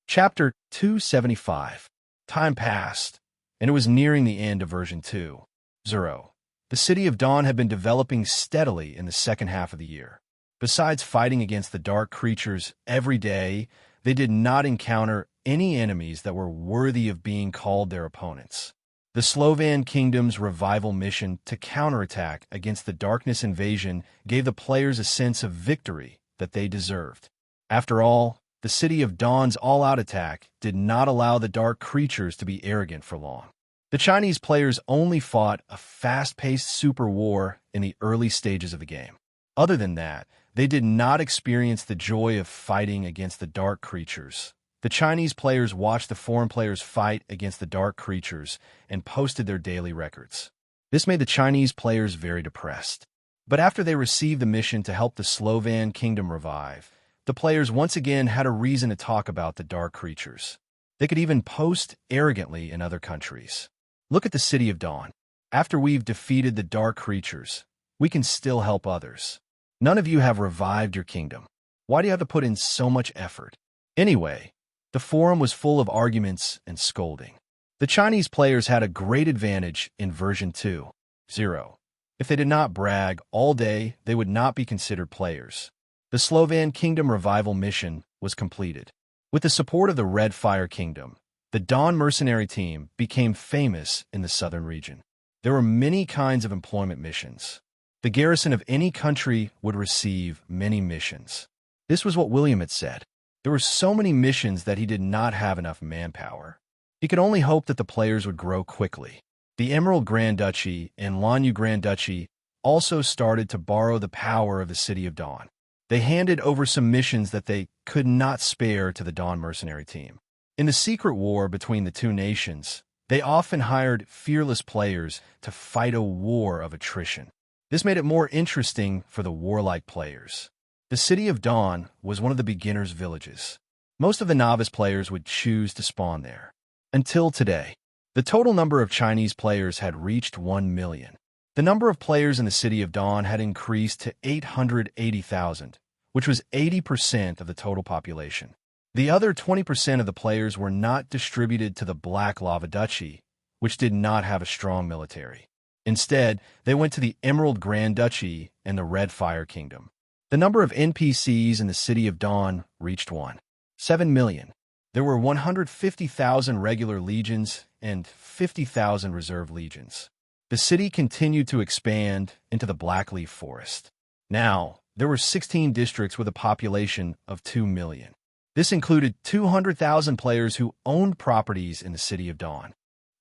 Chapter 275. Time passed, and it was nearing the end of version 2.0. The City of Dawn had been developing steadily in the second half of the year. Besides fighting against the dark creatures every day, they did not encounter any enemies that were worthy of being called their opponents. The Slovan Kingdom's revival mission to counterattack against the darkness invasion gave the players a sense of victory that they deserved. After all, the City of Dawn's all-out attack did not allow the dark creatures to be arrogant for long. The Chinese players only fought a fast-paced super war in the early stages of the game. Other than that, they did not experience the joy of fighting against the dark creatures. The Chinese players watched the foreign players fight against the dark creatures and posted their daily records. This made the Chinese players very depressed. But after they received the mission to help the Slovan Kingdom revive, the players once again had a reason to talk about the dark creatures. They could even post arrogantly in other countries. Look at the City of Dawn. After we've defeated the dark creatures, we can still help others. None of you have revived your kingdom. Why do you have to put in so much effort? Anyway, the forum was full of arguments and scolding. The Chinese players had a great advantage in version 2.0. If they did not brag all day, they would not be considered players. The Slovan Kingdom revival mission was completed. With the support of the Red Fire Kingdom, the Dawn mercenary team became famous in the southern region. There were many kinds of employment missions. The garrison of any country would receive many missions. This was what William had said. There were so many missions that he did not have enough manpower. He could only hope that the players would grow quickly. The Emerald Grand Duchy and Lanyu Grand Duchy also started to borrow the power of the City of Dawn. They handed over some missions that they could not spare to the Dawn mercenary team. In the secret war between the two nations, They often hired fearless players to fight a war of attrition. This made it more interesting for the warlike players. The City of Dawn was one of the beginners' villages. Most of the novice players would choose to spawn there. Until today, the total number of Chinese players had reached 1 million. The number of players in the City of Dawn had increased to 880,000, which was 80% of the total population. The other 20% of the players were not distributed to the Black Lava Duchy, which did not have a strong military. Instead, they went to the Emerald Grand Duchy and the Red Fire Kingdom. The number of NPCs in the City of Dawn reached 1.7 million. There were 150,000 regular legions and 50,000 reserve legions. The city continued to expand into the Blackleaf Forest. Now, there were 16 districts with a population of 2 million. This included 200,000 players who owned properties in the City of Dawn.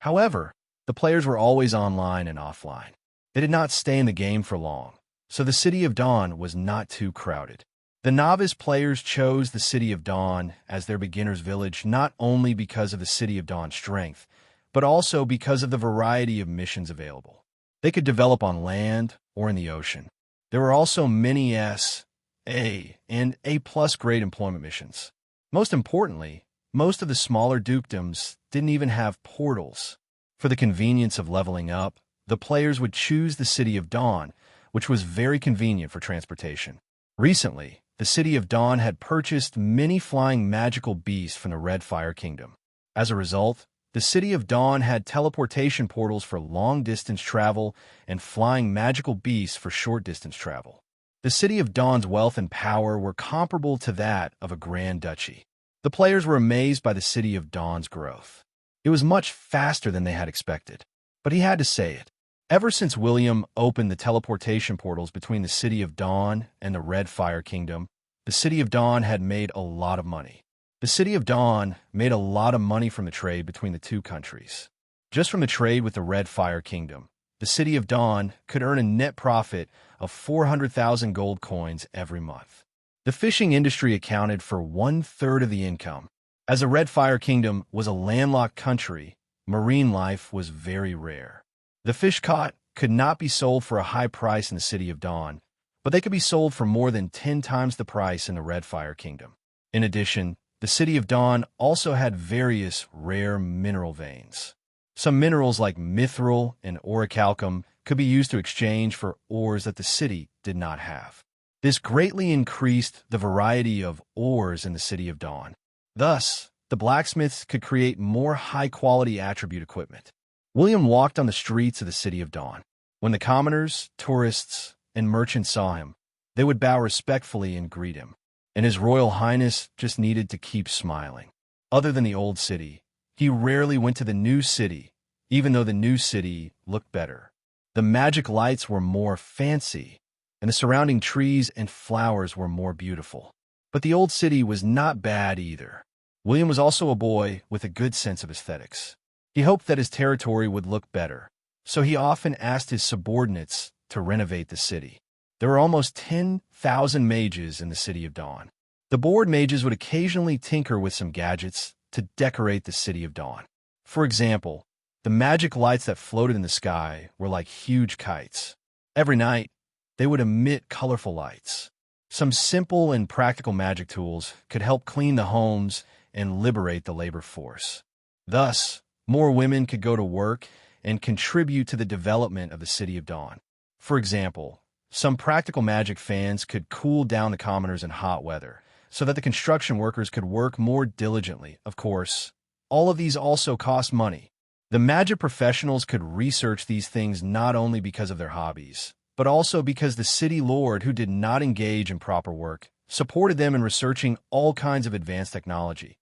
However, the players were always online and offline. They did not stay in the game for long, so the City of Dawn was not too crowded. The novice players chose the City of Dawn as their beginner's village not only because of the City of Dawn's strength, but also because of the variety of missions available. They could develop on land or in the ocean. There were also many S, A, and A+ grade employment missions. Most importantly, most of the smaller dukedoms didn't even have portals. For the convenience of leveling up, the players would choose the City of Dawn, which was very convenient for transportation. Recently, the City of Dawn had purchased many flying magical beasts from the Red Fire Kingdom. As a result, the City of Dawn had teleportation portals for long-distance travel and flying magical beasts for short-distance travel. The City of Dawn's wealth and power were comparable to that of a Grand Duchy. The players were amazed by the City of Dawn's growth. It was much faster than they had expected. But he had to say it. Ever since William opened the teleportation portals between the City of Dawn and the Red Fire Kingdom, the City of Dawn had made a lot of money. The City of Dawn made a lot of money from the trade between the two countries. Just from the trade with the Red Fire Kingdom, the City of Dawn could earn a net profit of 400,000 gold coins every month. The fishing industry accounted for 1/3 of the income. As the Red Fire Kingdom was a landlocked country, marine life was very rare. The fish caught could not be sold for a high price in the City of Dawn, but they could be sold for more than 10 times the price in the Red Fire Kingdom. In addition, the City of Dawn also had various rare mineral veins. Some minerals like mithril and orichalcum could be used to exchange for ores that the city did not have. This greatly increased the variety of ores in the City of Dawn. Thus, the blacksmiths could create more high-quality attribute equipment. William walked on the streets of the City of Dawn. When the commoners, tourists, and merchants saw him, they would bow respectfully and greet him. And His Royal Highness just needed to keep smiling. Other than the old city, he rarely went to the new city, even though the new city looked better. The magic lights were more fancy, and the surrounding trees and flowers were more beautiful. But the old city was not bad either. William was also a boy with a good sense of aesthetics. He hoped that his territory would look better, so he often asked his subordinates to renovate the city. There were almost 10,000 mages in the City of Dawn. The board mages would occasionally tinker with some gadgets to decorate the City of Dawn. For example, the magic lights that floated in the sky were like huge kites. Every night, they would emit colorful lights. Some simple and practical magic tools could help clean the homes and liberate the labor force. Thus, more women could go to work and contribute to the development of the City of Dawn. For example, some practical magic fans could cool down the commoners in hot weather, so that the construction workers could work more diligently. Of course, all of these also cost money. The magic professionals could research these things not only because of their hobbies, but also because the city lord who did not engage in proper work supported them in researching all kinds of advanced technology.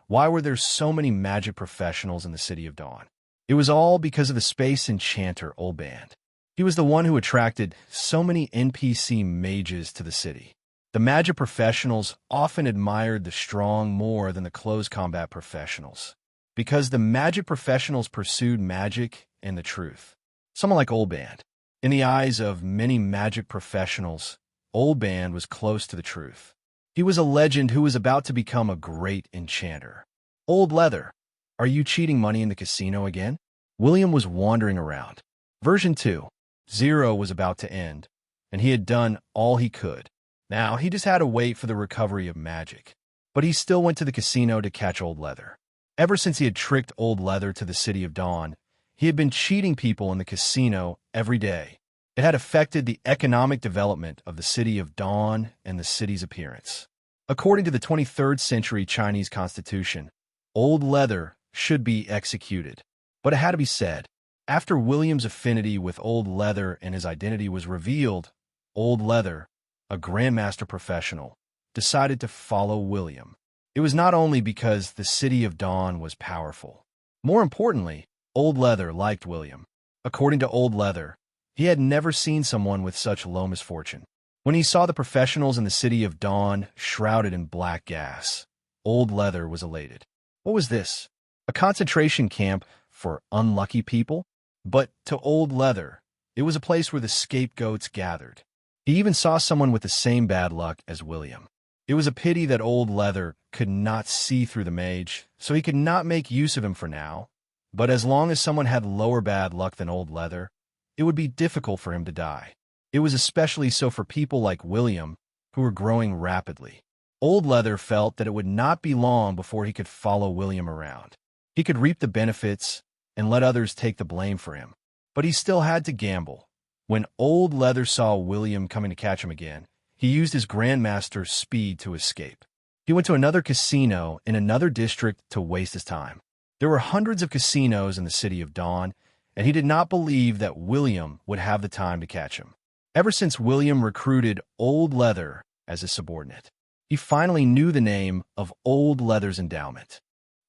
Why were there so many magic professionals in the City of Dawn? It was all because of the space enchanter Olband. He was the one who attracted so many NPC mages to the city. The magic professionals often admired the strong more than the close combat professionals, because the magic professionals pursued magic and the truth. Someone like Olband. In the eyes of many magic professionals, Olband was close to the truth. He was a legend who was about to become a great enchanter. Old leather. Are you cheating money in the casino again? William was wandering around. Version 2.0 was about to end, and he had done all he could. Now, he just had to wait for the recovery of magic. But he still went to the casino to catch Old Leather. Ever since he had tricked Old Leather to the City of Dawn, he had been cheating people in the casino every day. It had affected the economic development of the City of Dawn and the city's appearance. According to the 23rd century Chinese constitution, Old Leather should be executed. But it had to be said, after William's affinity with Old Leather and his identity was revealed, Old Leather, a grandmaster professional, decided to follow William. It was not only because the City of Dawn was powerful. More importantly, Old Leather liked William. According to Old Leather, he had never seen someone with such low misfortune. When he saw the professionals in the City of Dawn shrouded in black gas, Old Leather was elated. What was this? A concentration camp for unlucky people? But to Old Leather, it was a place where the scapegoats gathered. He even saw someone with the same bad luck as William. It was a pity that Old Leather could not see through the mage, so he could not make use of him for now. But as long as someone had lower bad luck than Old Leather, it would be difficult for him to die. It was especially so for people like William, who were growing rapidly. Old Leather felt that it would not be long before he could follow William around. He could reap the benefits and let others take the blame for him. But he still had to gamble. When Old Leather saw William coming to catch him again, he used his grandmaster's speed to escape. He went to another casino in another district to waste his time. There were hundreds of casinos in the City of Dawn, and he did not believe that William would have the time to catch him. Ever since William recruited Old Leather as his subordinate, he finally knew the name of Old Leather's endowment.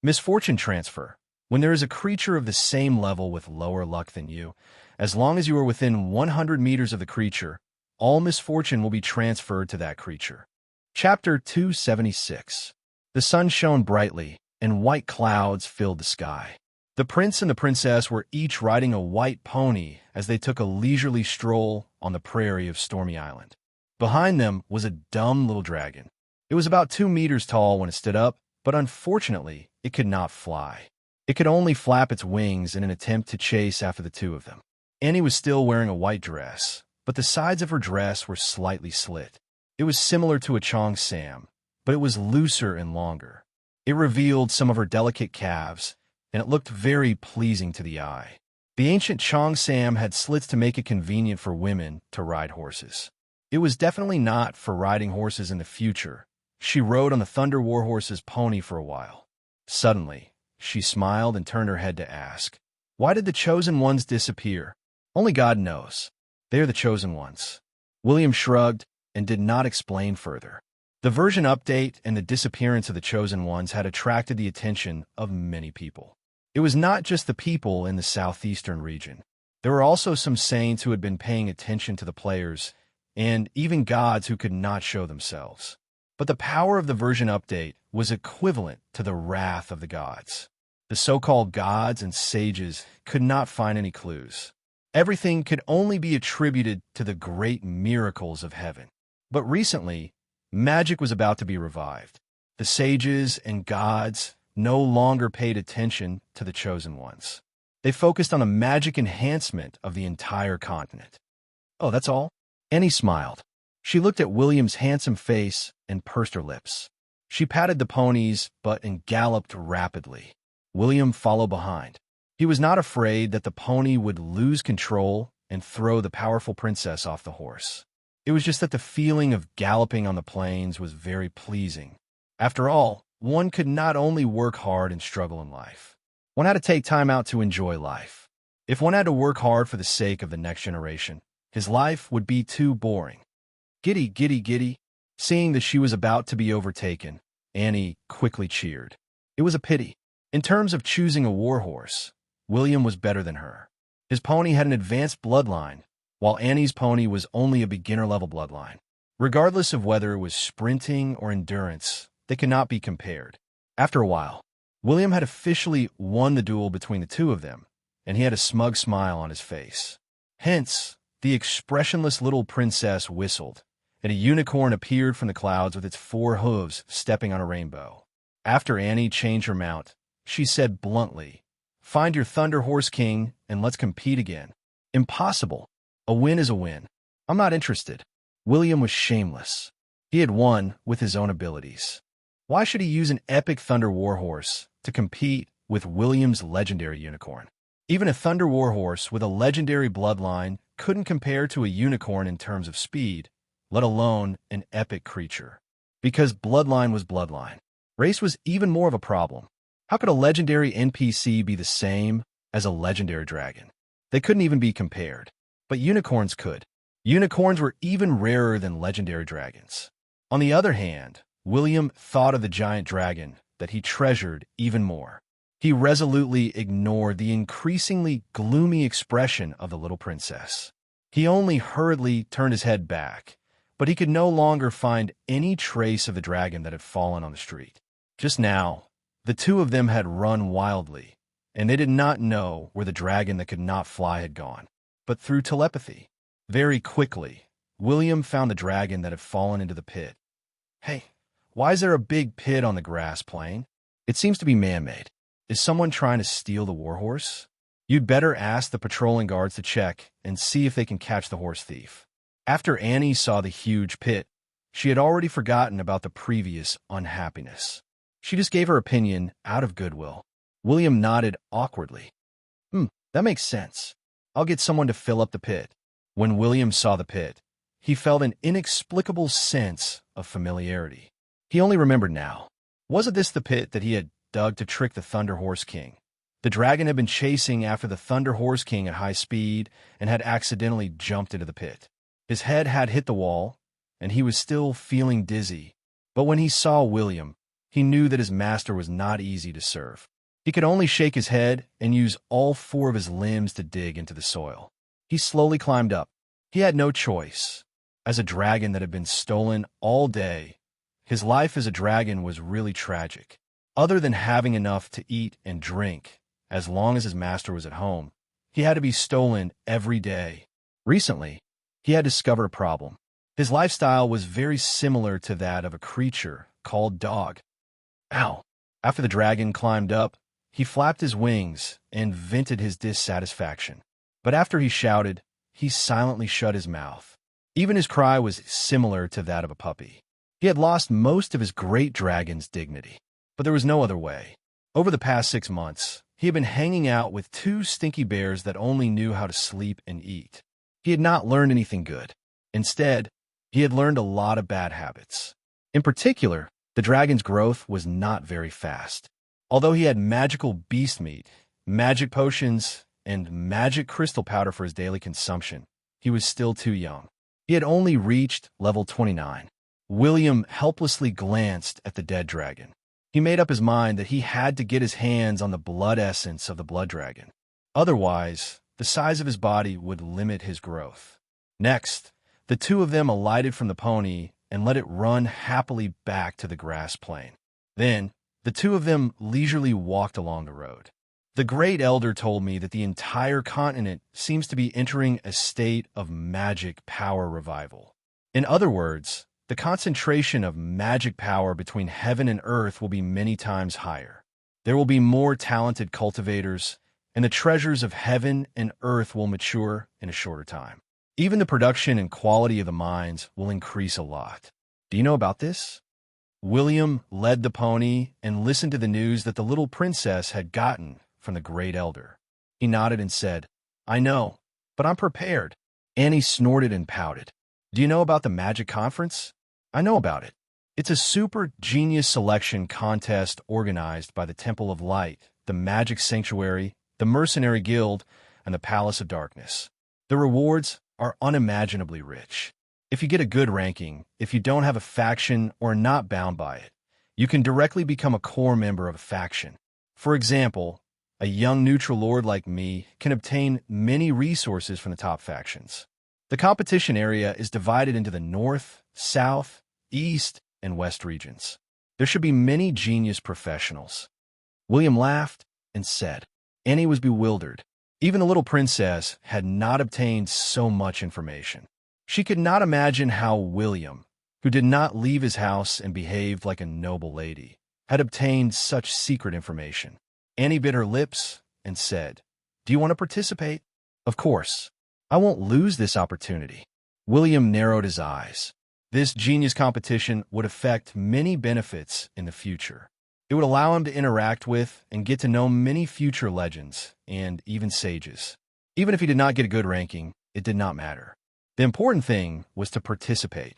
Misfortune transfer. When there is a creature of the same level with lower luck than you, as long as you are within 100 meters of the creature, all misfortune will be transferred to that creature. Chapter 276. The sun shone brightly, and white clouds filled the sky. The prince and the princess were each riding a white pony as they took a leisurely stroll on the prairie of Stormy Island. Behind them was a dumb little dragon. It was about 2 meters tall when it stood up, but unfortunately, it could not fly. It could only flap its wings in an attempt to chase after the two of them. Annie was still wearing a white dress, but the sides of her dress were slightly slit. It was similar to a cheongsam, but it was looser and longer. It revealed some of her delicate calves, and it looked very pleasing to the eye. The ancient cheongsam had slits to make it convenient for women to ride horses. It was definitely not for riding horses in the future. She rode on the Thunder Warhorse's pony for a while. Suddenly, she smiled and turned her head to ask, "Why did the Chosen Ones disappear?" "Only God knows. They are the Chosen Ones." William shrugged and did not explain further. The version update and the disappearance of the Chosen Ones had attracted the attention of many people. It was not just the people in the southeastern region. There were also some saints who had been paying attention to the players, and even gods who could not show themselves. But the power of the version update was equivalent to the wrath of the gods. The so-called gods and sages could not find any clues. Everything could only be attributed to the great miracles of heaven. But recently, magic was about to be revived. The sages and gods no longer paid attention to the Chosen Ones. They focused on a magic enhancement of the entire continent. "Oh, that's all?" Annie smiled. She looked at William's handsome face and pursed her lips. She patted the ponies, and galloped rapidly. William followed behind. He was not afraid that the pony would lose control and throw the powerful princess off the horse. It was just that the feeling of galloping on the plains was very pleasing. After all, one could not only work hard and struggle in life. One had to take time out to enjoy life. If one had to work hard for the sake of the next generation, his life would be too boring. "Giddy, giddy, giddy." Seeing that she was about to be overtaken, Annie quickly cheered. It was a pity. In terms of choosing a warhorse, William was better than her. His pony had an advanced bloodline, while Annie's pony was only a beginner-level bloodline. Regardless of whether it was sprinting or endurance, they could not be compared. After a while, William had officially won the duel between the two of them, and he had a smug smile on his face. Hence, the expressionless little princess whistled, and a unicorn appeared from the clouds with its 4 hooves stepping on a rainbow. After Annie changed her mount, she said bluntly. "Find your Thunder Horse King and let's compete again." "Impossible. A win is a win. I'm not interested." William was shameless. He had won with his own abilities. Why should he use an epic Thunder Warhorse to compete with William's legendary unicorn? Even a Thunder Warhorse with a legendary bloodline couldn't compare to a unicorn in terms of speed, let alone an epic creature. Because bloodline was bloodline. Race was even more of a problem. How could a legendary NPC be the same as a legendary dragon? They couldn't even be compared. But unicorns could. Unicorns were even rarer than legendary dragons. On the other hand, William thought of the giant dragon that he treasured even more. He resolutely ignored the increasingly gloomy expression of the little princess. He only hurriedly turned his head back, but he could no longer find any trace of the dragon that had fallen on the street. Just now, the two of them had run wildly, and they did not know where the dragon that could not fly had gone. But through telepathy, very quickly, William found the dragon that had fallen into the pit. "Hey, why is there a big pit on the grass plain? It seems to be man-made. Is someone trying to steal the warhorse? You'd better ask the patrolling guards to check and see if they can catch the horse thief." After Annie saw the huge pit, she had already forgotten about the previous unhappiness. She just gave her opinion out of goodwill. William nodded awkwardly. That makes sense. I'll get someone to fill up the pit." When William saw the pit, he felt an inexplicable sense of familiarity. He only remembered now. Wasn't this the pit that he had dug to trick the Thunder Horse King? The dragon had been chasing after the Thunder Horse King at high speed and had accidentally jumped into the pit. His head had hit the wall, and he was still feeling dizzy. But when he saw William, he knew that his master was not easy to serve. He could only shake his head and use all four of his limbs to dig into the soil. He slowly climbed up. He had no choice. As a dragon that had been stolen all day, his life as a dragon was really tragic. Other than having enough to eat and drink, as long as his master was at home, he had to be stolen every day. Recently, he had discovered a problem. His lifestyle was very similar to that of a creature called dog. Ow! After the dragon climbed up, he flapped his wings and vented his dissatisfaction. But after he shouted, he silently shut his mouth. Even his cry was similar to that of a puppy. He had lost most of his great dragon's dignity, but there was no other way. Over the past 6 months, he had been hanging out with 2 stinky bears that only knew how to sleep and eat. He had not learned anything good. Instead, he had learned a lot of bad habits. In particular, the dragon's growth was not very fast. Although he had magical beast meat, magic potions, and magic crystal powder for his daily consumption, he was still too young. He had only reached level 29. William helplessly glanced at the dead dragon. He made up his mind that he had to get his hands on the blood essence of the blood dragon. Otherwise, the size of his body would limit his growth. Next, the two of them alighted from the pony and let it run happily back to the grass plain. Then, the two of them leisurely walked along the road. The Great Elder told me that the entire continent seems to be entering a state of magic power revival. In other words, the concentration of magic power between heaven and earth will be many times higher. There will be more talented cultivators, and the treasures of heaven and earth will mature in a shorter time. Even the production and quality of the mines will increase a lot. Do you know about this? William led the pony and listened to the news that the little princess had gotten from the Great Elder. He nodded and said, "I know, but I'm prepared." Annie snorted and pouted. "Do you know about the Magic Conference?" "I know about it. It's a super genius selection contest organized by the Temple of Light, the Magic Sanctuary, the Mercenary Guild, and the Palace of Darkness. The rewards are unimaginably rich. If you get a good ranking, if you don't have a faction or are not bound by it, you can directly become a core member of a faction. For example, a young neutral lord like me can obtain many resources from the top factions. The competition area is divided into the North, South, East, and West regions. There should be many genius professionals." William laughed and said. Annie was bewildered. Even the little princess had not obtained so much information. She could not imagine how William, who did not leave his house and behaved like a noble lady, had obtained such secret information. Annie bit her lips and said, "Do you want to participate?" "Of course. I won't lose this opportunity." William narrowed his eyes. This genius competition would affect many benefits in the future. It would allow him to interact with and get to know many future legends and even sages. Even if he did not get a good ranking, it did not matter. The important thing was to participate.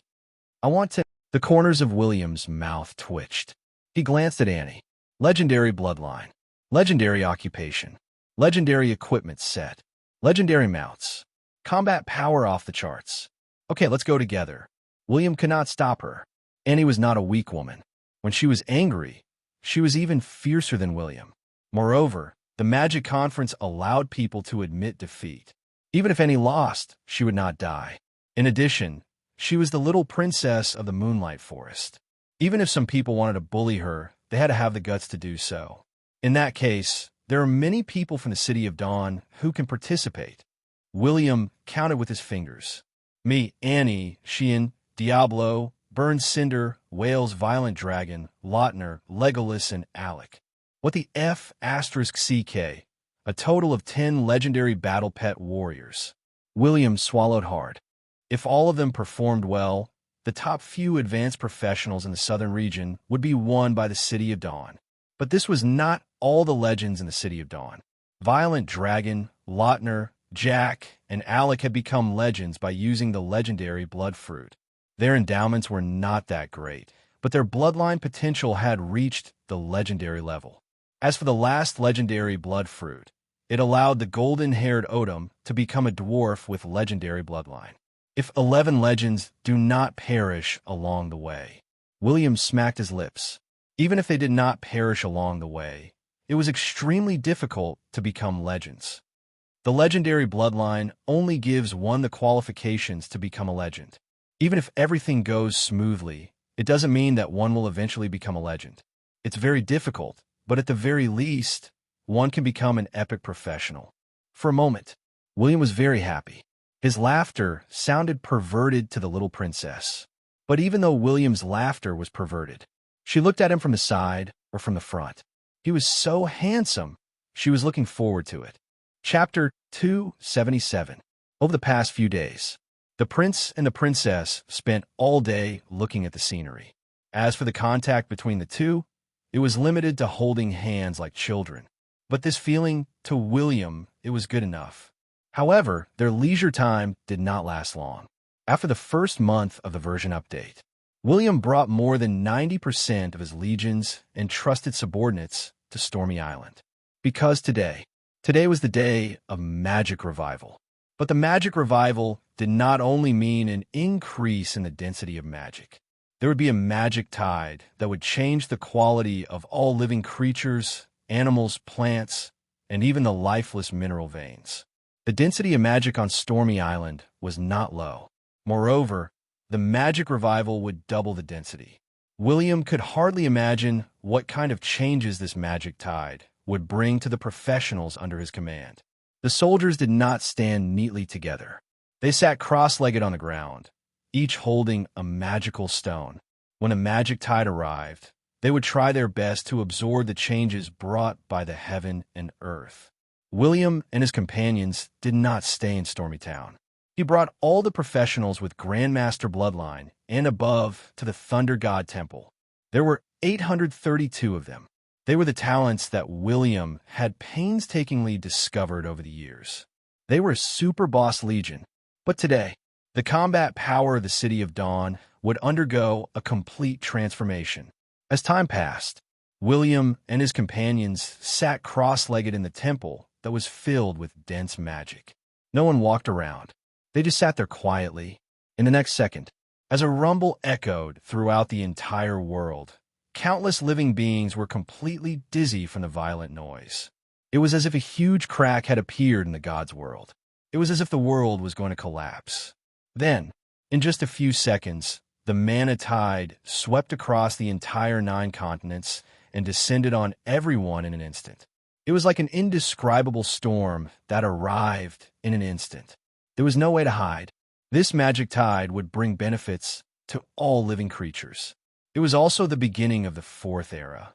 "I want to—" The corners of William's mouth twitched. He glanced at Annie. Legendary bloodline. Legendary occupation. Legendary equipment set. Legendary mounts. Combat power off the charts. "Okay, let's go together." William could not stop her. Annie was not a weak woman. When she was angry, she was even fiercer than William. Moreover, the Magic Conference allowed people to admit defeat. Even if Annie lost, she would not die. In addition, she was the little princess of the Moonlight Forest. Even if some people wanted to bully her, they had to have the guts to do so. In that case, there are many people from the City of Dawn who can participate. William counted with his fingers. Me, Annie, Sheehan, Diablo, Burn Cinder, Wales Violent Dragon, Lautner, Legolas, and Alec. What the F***CK? A total of 10 legendary battle pet warriors. William swallowed hard. If all of them performed well, the top few advanced professionals in the southern region would be won by the City of Dawn. But this was not all the legends in the City of Dawn. Violent Dragon, Lautner, Jack, and Alec had become legends by using the legendary Blood Fruit. Their endowments were not that great, but their bloodline potential had reached the legendary level. As for the last legendary Blood Fruit, it allowed the golden-haired Odom to become a dwarf with legendary bloodline. If 11 legends do not perish along the way. William smacked his lips. Even if they did not perish along the way, it was extremely difficult to become legends. The legendary bloodline only gives one the qualifications to become a legend. Even if everything goes smoothly, it doesn't mean that one will eventually become a legend. It's very difficult, but at the very least, one can become an epic professional. For a moment, William was very happy. His laughter sounded perverted to the little princess. But even though William's laughter was perverted, she looked at him from the side or from the front. He was so handsome, she was looking forward to it. Chapter 277. Over the past few days, the prince and the princess spent all day looking at the scenery. As for the contact between the two, it was limited to holding hands like children. But this feeling, to William, it was good enough. However, their leisure time did not last long. After the first month of the version update, William brought more than 90% of his legions and trusted subordinates to Stormy Island. Because today was the day of magic revival. But the magic revival did not only mean an increase in the density of magic. There would be a magic tide that would change the quality of all living creatures, animals, plants, and even the lifeless mineral veins. The density of magic on Stormy Island was not low. Moreover, the magic revival would double the density. William could hardly imagine what kind of changes this magic tide would bring to the professionals under his command. The soldiers did not stand neatly together. They sat cross-legged on the ground, each holding a magical stone. When a magic tide arrived, they would try their best to absorb the changes brought by the heaven and earth. William and his companions did not stay in Stormy Town. He brought all the professionals with Grandmaster Bloodline and above to the Thunder God Temple. There were 832 of them. They were the talents that William had painstakingly discovered over the years. They were a super boss legion. But today, the combat power of the City of Dawn would undergo a complete transformation. As time passed, William and his companions sat cross-legged in the temple that was filled with dense magic. No one walked around. They just sat there quietly. In the next second, as a rumble echoed throughout the entire world, countless living beings were completely dizzy from the violent noise. It was as if a huge crack had appeared in the gods' world. It was as if the world was going to collapse. Then, in just a few seconds, the mana tide swept across the entire 9 continents and descended on everyone in an instant. It was like an indescribable storm that arrived in an instant. There was no way to hide. This magic tide would bring benefits to all living creatures. It was also the beginning of the 4th era.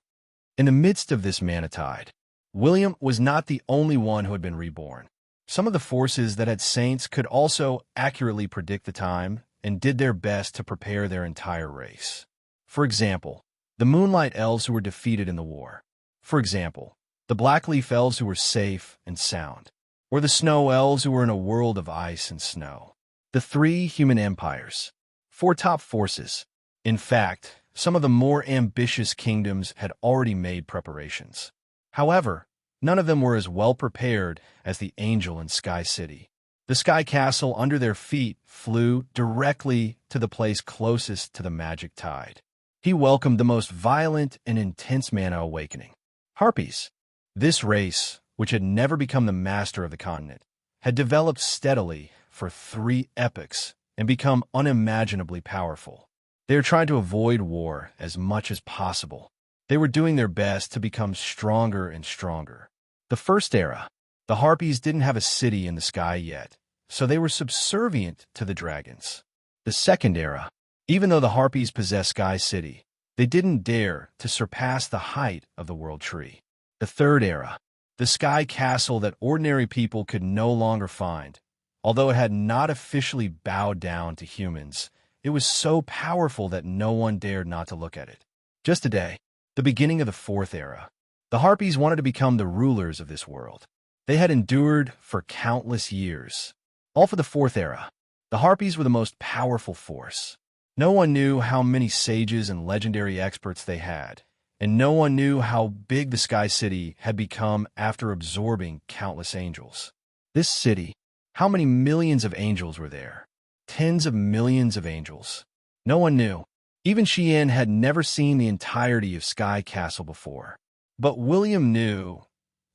In the midst of this mana tide, William was not the only one who had been reborn. Some of the forces that had saints could also accurately predict the time and did their best to prepare their entire race. For example, the Moonlight Elves who were defeated in the war. For example, the Blackleaf Elves who were safe and sound. Or the Snow Elves who were in a world of ice and snow. The three human empires. Four top forces. In fact, some of the more ambitious kingdoms had already made preparations. However, none of them were as well prepared as the Angel and Sky City. The Sky Castle under their feet flew directly to the place closest to the magic tide. He welcomed the most violent and intense mana awakening. Harpies. This race, which had never become the master of the continent, had developed steadily for 3 epochs and become unimaginably powerful. They were trying to avoid war as much as possible. They were doing their best to become stronger and stronger. The first era, the Harpies didn't have a city in the sky yet, so they were subservient to the dragons. The second era, even though the Harpies possessed Sky City, they didn't dare to surpass the height of the World Tree. The third era, the Sky Castle that ordinary people could no longer find. Although it had not officially bowed down to humans, it was so powerful that no one dared not to look at it. Just today, the beginning of the fourth era, the Harpies wanted to become the rulers of this world. They had endured for countless years. All for the fourth era, the Harpies were the most powerful force. No one knew how many sages and legendary experts they had, and no one knew how big the Sky City had become after absorbing countless angels. This city, how many millions of angels were there? Tens of millions of angels. No one knew. Even Xian had never seen the entirety of Sky Castle before. But William knew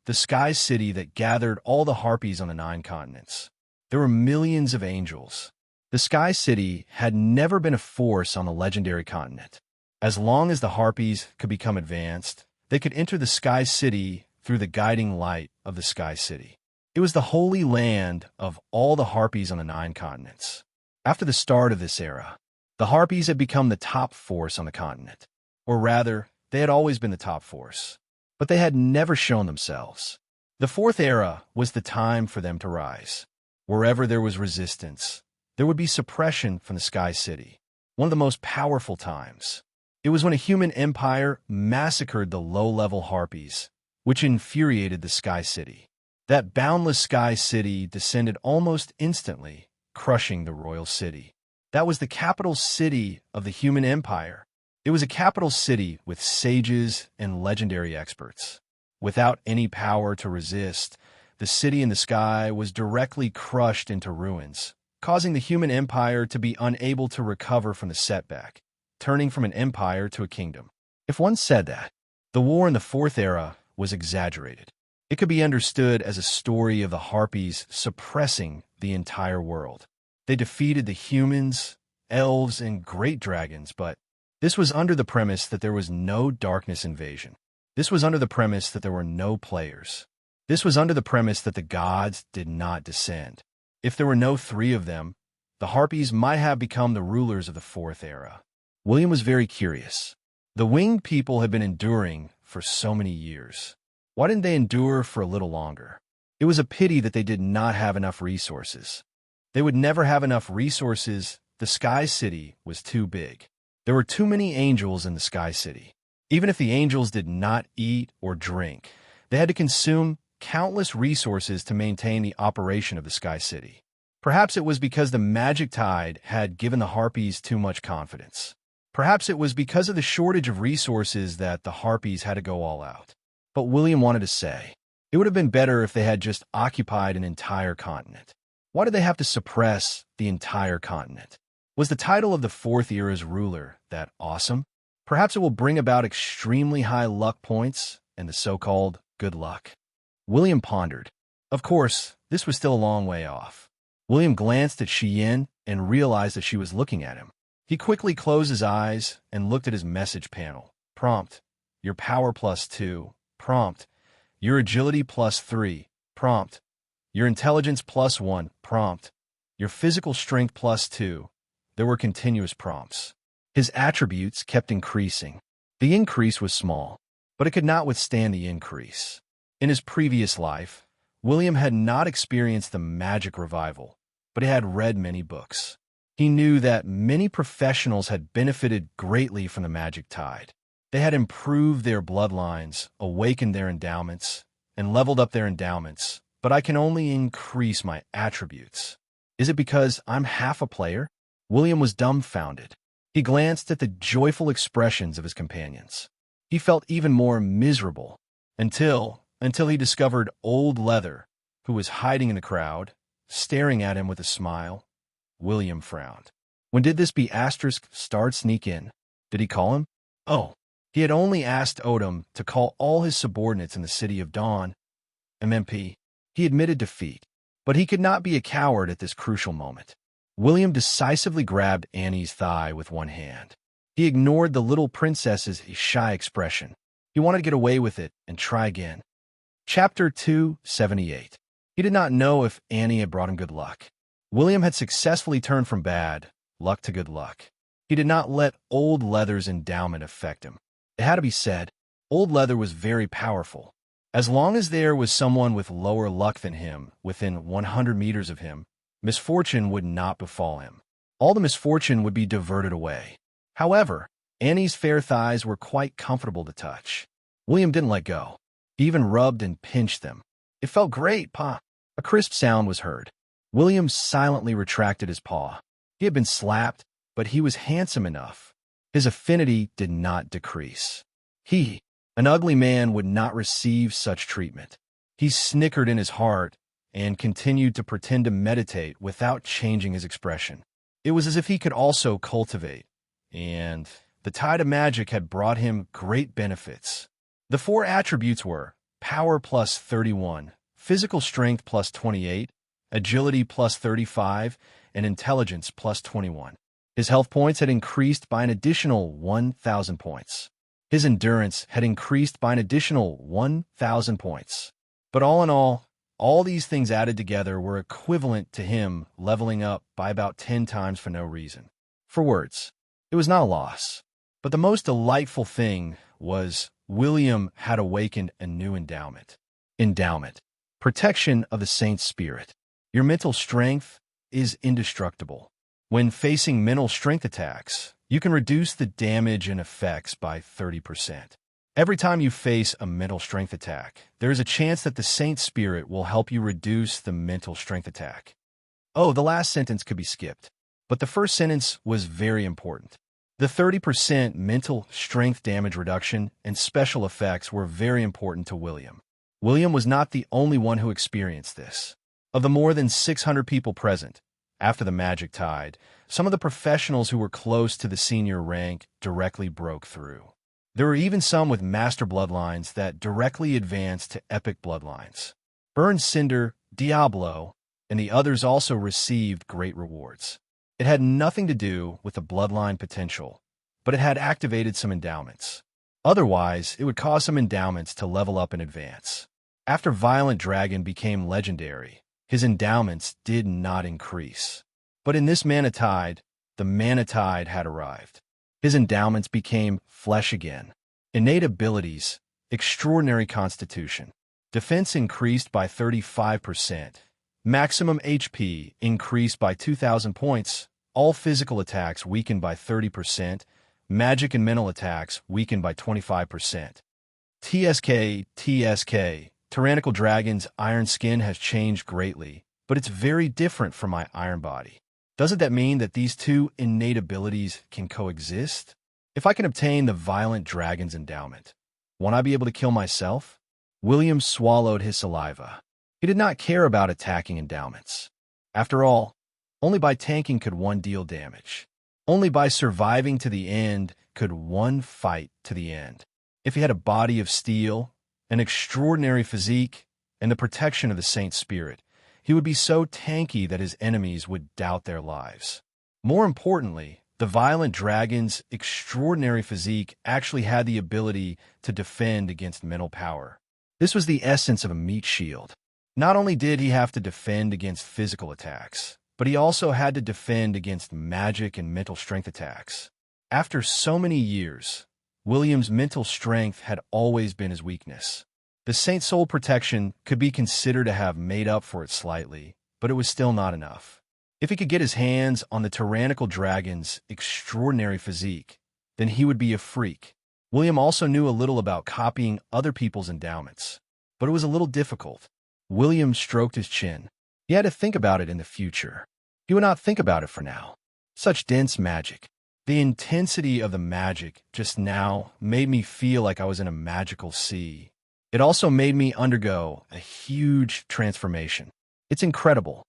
the Sky City that gathered all the Harpies on the 9 continents. There were millions of angels. The Sky City had never been a force on the legendary continent. As long as the Harpies could become advanced, they could enter the Sky City through the guiding light of the Sky City. It was the holy land of all the Harpies on the 9 continents. After the start of this era, the Harpies had become the top force on the continent. Or rather, they had always been the top force. But they had never shown themselves. The fourth era was the time for them to rise. Wherever there was resistance, there would be suppression from the Sky City. One of the most powerful times. It was when a human empire massacred the low-level Harpies, which infuriated the Sky City. That boundless Sky City descended almost instantly, crushing the royal city. That was the capital city of the human empire. It was a capital city with sages and legendary experts. Without any power to resist, the city in the sky was directly crushed into ruins, causing the human empire to be unable to recover from the setback, turning from an empire to a kingdom. If one said that the war in the fourth era was exaggerated, it could be understood as a story of the Harpies suppressing the entire world. They defeated the humans, elves, and great dragons, but this was under the premise that there was no darkness invasion. This was under the premise that there were no players. This was under the premise that the gods did not descend. If there were no 3 of them, the Harpies might have become the rulers of the fourth era. William was very curious. The winged people had been enduring for so many years. Why didn't they endure for a little longer? It was a pity that they did not have enough resources. They would never have enough resources. The Sky City was too big. There were too many angels in the Sky City. Even if the angels did not eat or drink, they had to consume countless resources to maintain the operation of the Sky City. Perhaps it was because the magic tide had given the Harpies too much confidence. Perhaps it was because of the shortage of resources that the Harpies had to go all out. But William wanted to say, it would have been better if they had just occupied an entire continent. Why did they have to suppress the entire continent? Was the title of the fourth era's ruler that awesome? Perhaps it will bring about extremely high luck points and the so-called good luck. William pondered. Of course, this was still a long way off. William glanced at Xian and realized that she was looking at him. He quickly closed his eyes and looked at his message panel. Prompt, your power +2. Prompt, your agility +3. Prompt, your intelligence +1. Prompt, your physical strength +2. There were continuous prompts. His attributes kept increasing. The increase was small, but it could not withstand the increase. In his previous life, William had not experienced the magic revival, but he had read many books. He knew that many professionals had benefited greatly from the magic tide. They had improved their bloodlines, awakened their endowments, and leveled up their endowments, but I can only increase my attributes. Is it because I'm half a player? William was dumbfounded. He glanced at the joyful expressions of his companions. He felt even more miserable until he discovered Old Leather, who was hiding in the crowd, staring at him with a smile. William frowned. When did this be asterisk starred sneak in? Did he call him? Oh, he had only asked Odom to call all his subordinates in the city of Dawn. MMP. He admitted defeat, but he could not be a coward at this crucial moment. William decisively grabbed Annie's thigh with one hand. He ignored the little princess's shy expression. He wanted to get away with it and try again. Chapter 278. He did not know if Annie had brought him good luck. William had successfully turned from bad luck to good luck. He did not let Old Leather's endowment affect him. It had to be said, Old Leather was very powerful. As long as there was someone with lower luck than him within 100 meters of him, misfortune would not befall him. All the misfortune would be diverted away. However, Annie's fair thighs were quite comfortable to touch. William didn't let go. He even rubbed and pinched them. It felt great, Pa. A crisp sound was heard. William silently retracted his paw. He had been slapped, but he was handsome enough. His affinity did not decrease. He, an ugly man, would not receive such treatment. He snickered in his heart and continued to pretend to meditate without changing his expression. It was as if he could also cultivate, and the tide of magic had brought him great benefits. The 4 attributes were power plus 31, physical strength plus 28, agility plus 35, and intelligence plus 21. His health points had increased by an additional 1,000 points. His endurance had increased by an additional 1,000 points. But all in all these things added together were equivalent to him leveling up by about 10 times for no reason. For words, it was not a loss. But the most delightful thing was William had awakened a new endowment. Endowment. Protection of the saint's spirit. Your mental strength is indestructible. When facing mental strength attacks, you can reduce the damage and effects by 30%. Every time you face a mental strength attack, there is a chance that the saint's spirit will help you reduce the mental strength attack. Oh, the last sentence could be skipped, but the first sentence was very important. The 30% mental strength damage reduction and special effects were very important to William. William was not the only one who experienced this. Of the more than 600 people present, after the magic tide, some of the professionals who were close to the senior rank directly broke through. There were even some with master bloodlines that directly advanced to epic bloodlines. Burn Cinder, Diablo, and the others also received great rewards. It had nothing to do with the bloodline potential, but it had activated some endowments. Otherwise, it would cause some endowments to level up in advance. After Violent Dragon became legendary, his endowments did not increase. But in this mana tide, the mana tide had arrived. His endowments became flesh again. Innate abilities, extraordinary constitution. Defense increased by 35%. Maximum HP increased by 2,000 points. All physical attacks weakened by 30%. Magic and mental attacks weakened by 25%. TSK. Tyrannical Dragon's iron skin has changed greatly, but it's very different from my iron body. Doesn't that mean that these two innate abilities can coexist? If I can obtain the Violent Dragon's endowment, won't I be able to kill myself? William swallowed his saliva. He did not care about attacking endowments. After all, only by tanking could one deal damage. Only by surviving to the end could one fight to the end. If he had a body of steel, an extraordinary physique, and the protection of the saint's spirit, he would be so tanky that his enemies would doubt their lives. More importantly, the Violent Dragon's extraordinary physique actually had the ability to defend against mental power. This was the essence of a meat shield. Not only did he have to defend against physical attacks, but he also had to defend against magic and mental strength attacks. After so many years, William's mental strength had always been his weakness. The Saint Soul protection could be considered to have made up for it slightly, but it was still not enough. If he could get his hands on the tyrannical dragon's extraordinary physique, then he would be a freak. William also knew a little about copying other people's endowments, but it was a little difficult. William stroked his chin. He had to think about it in the future. He would not think about it for now. Such dense magic. The intensity of the magic just now made me feel like I was in a magical sea. It also made me undergo a huge transformation. It's incredible.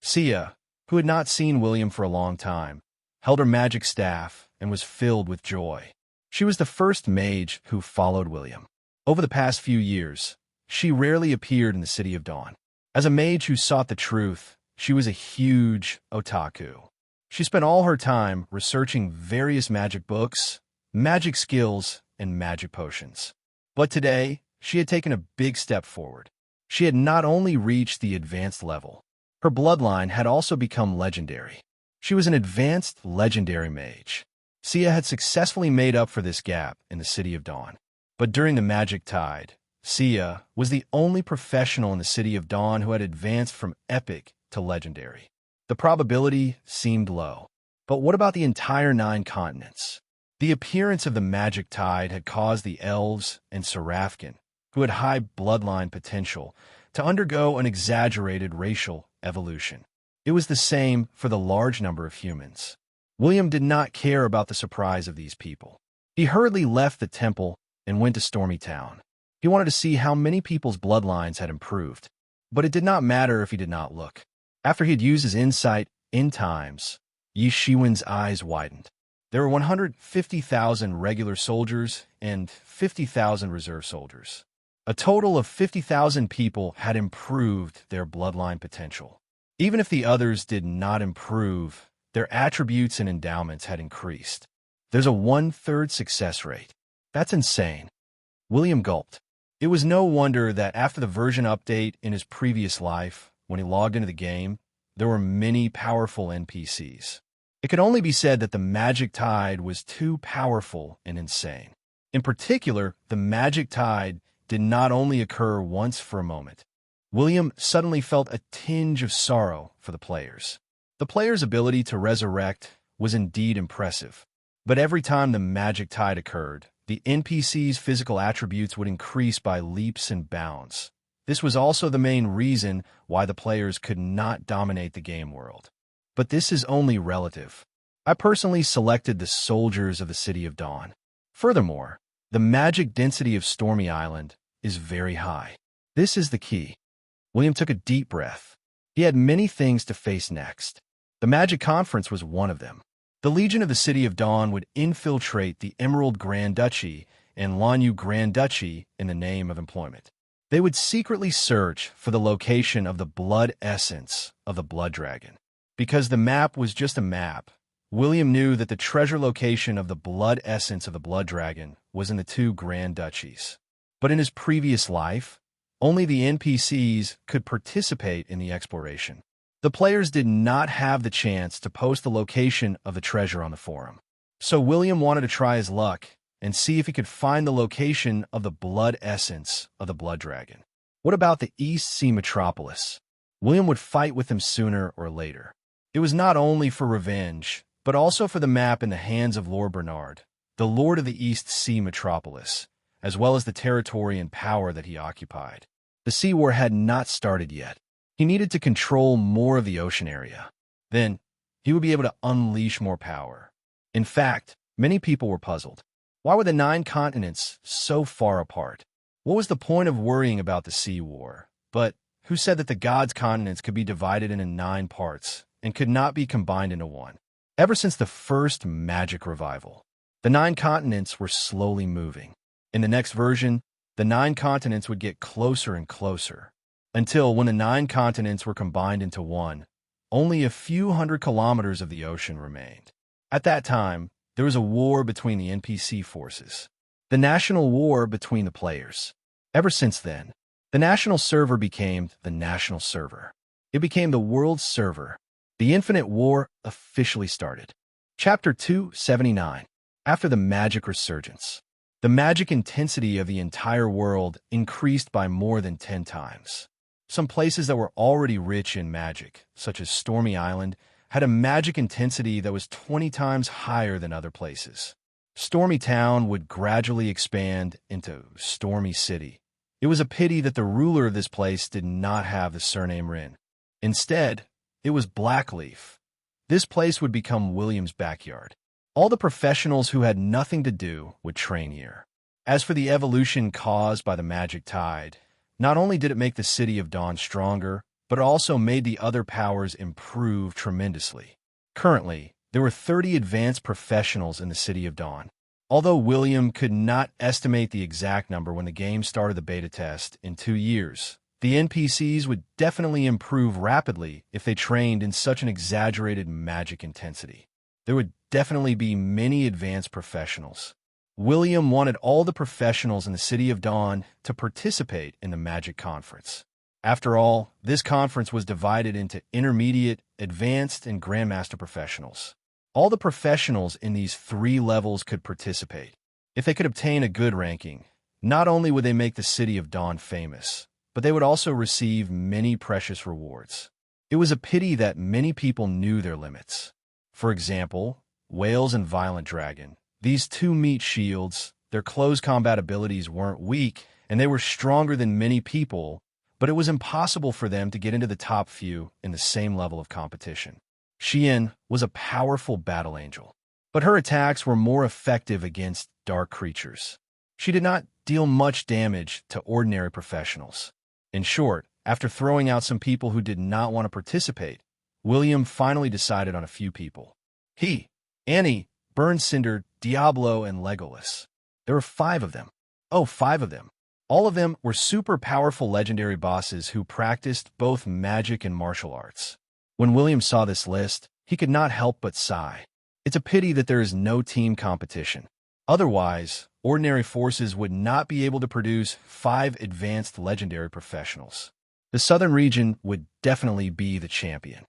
Sia, who had not seen William for a long time, held her magic staff and was filled with joy. She was the first mage who followed William. Over the past few years, she rarely appeared in the City of Dawn. As a mage who sought the truth, she was a huge otaku. She spent all her time researching various magic books, magic skills, and magic potions. But today, she had taken a big step forward. She had not only reached the advanced level, her bloodline had also become legendary. She was an advanced legendary mage. Sia had successfully made up for this gap in the City of Dawn. But during the Magic Tide, Sia was the only professional in the City of Dawn who had advanced from epic to legendary. The probability seemed low. But what about the entire 9 continents? The appearance of the Magic Tide had caused the elves and Serafkin, who had high bloodline potential, to undergo an exaggerated racial evolution. It was the same for the large number of humans. William did not care about the surprise of these people. He hurriedly left the temple and went to Stormy Town. He wanted to see how many people's bloodlines had improved, but it did not matter if he did not look. After he had used his insight in times, Yi Shiwen's eyes widened. There were 150,000 regular soldiers and 50,000 reserve soldiers. A total of 50,000 people had improved their bloodline potential. Even if the others did not improve, their attributes and endowments had increased. There's a 1/3 success rate. That's insane. William gulped. It was no wonder that after the version update in his previous life, when he logged into the game, there were many powerful NPCs. It could only be said that the Magic Tide was too powerful and insane. In particular, the Magic Tide did not only occur once for a moment. William suddenly felt a tinge of sorrow for the players. The players' ability to resurrect was indeed impressive, but every time the Magic Tide occurred, the NPC's physical attributes would increase by leaps and bounds. This was also the main reason why the players could not dominate the game world. But this is only relative. I personally selected the soldiers of the City of Dawn. Furthermore, the magic density of Stormy Island is very high. This is the key. William took a deep breath. He had many things to face next. The Magic Conference was one of them. The Legion of the City of Dawn would infiltrate the Emerald Grand Duchy and Lanyu Grand Duchy in the name of employment. They would secretly search for the location of the blood essence of the Blood Dragon. Because the map was just a map, William knew that the treasure location of the blood essence of the Blood Dragon was in the 2 Grand Duchies. But in his previous life, only the NPCs could participate in the exploration. The players did not have the chance to post the location of the treasure on the forum. So William wanted to try his luck and see if he could find the location of the blood essence of the Blood Dragon. What about the East Sea Metropolis? William would fight with them sooner or later. It was not only for revenge, but also for the map in the hands of Lord Bernard, the Lord of the East Sea Metropolis, as well as the territory and power that he occupied. The Sea War had not started yet. He needed to control more of the ocean area. Then, he would be able to unleash more power. In fact, many people were puzzled. Why were the 9 continents so far apart? What was the point of worrying about the Sea War? But who said that the gods' continents could be divided into 9 parts and could not be combined into one? Ever since the first magic revival, the 9 continents were slowly moving. In the next version, the 9 continents would get closer and closer, until when the 9 continents were combined into one, only a few hundred kilometers of the ocean remained. At that time, there was a war between the NPC forces, the national war between the players. Ever since then, the national server became the national server. It became the world server. The Infinite War officially started. Chapter 279. After the Magic Resurgence. The magic intensity of the entire world increased by more than 10 times. Some places that were already rich in magic, such as Stormy Island, had a magic intensity that was 20 times higher than other places. Stormy Town would gradually expand into Stormy City. It was a pity that the ruler of this place did not have the surname Wren. Instead, it was Blackleaf. This place would become William's backyard. All the professionals who had nothing to do would train here. As for the evolution caused by the magic tide, not only did it make the City of Dawn stronger, but it also made the other powers improve tremendously. Currently, there were 30 advanced professionals in the City of Dawn. Although William could not estimate the exact number when the game started the beta test in 2 years, the NPCs would definitely improve rapidly if they trained in such an exaggerated magic intensity. There would definitely be many advanced professionals. William wanted all the professionals in the City of Dawn to participate in the Magic Conference. After all, this conference was divided into intermediate, advanced, and grandmaster professionals. All the professionals in these 3 levels could participate. If they could obtain a good ranking, not only would they make the City of Dawn famous, but they would also receive many precious rewards. It was a pity that many people knew their limits. For example, Whales and Violent Dragon. These 2 meat shields, their close combat abilities weren't weak, and they were stronger than many people, but it was impossible for them to get into the top few in the same level of competition. Xian was a powerful battle angel, but her attacks were more effective against dark creatures. She did not deal much damage to ordinary professionals. In short, after throwing out some people who did not want to participate, William finally decided on a few people. He, Annie, Burncinder, Diablo, and Legolas. There were 5 of them. Oh, 5 of them. All of them were super powerful legendary bosses who practiced both magic and martial arts. When William saw this list, he could not help but sigh. It's a pity that there is no team competition. Otherwise, ordinary forces would not be able to produce 5 advanced legendary professionals. The Southern region would definitely be the champion.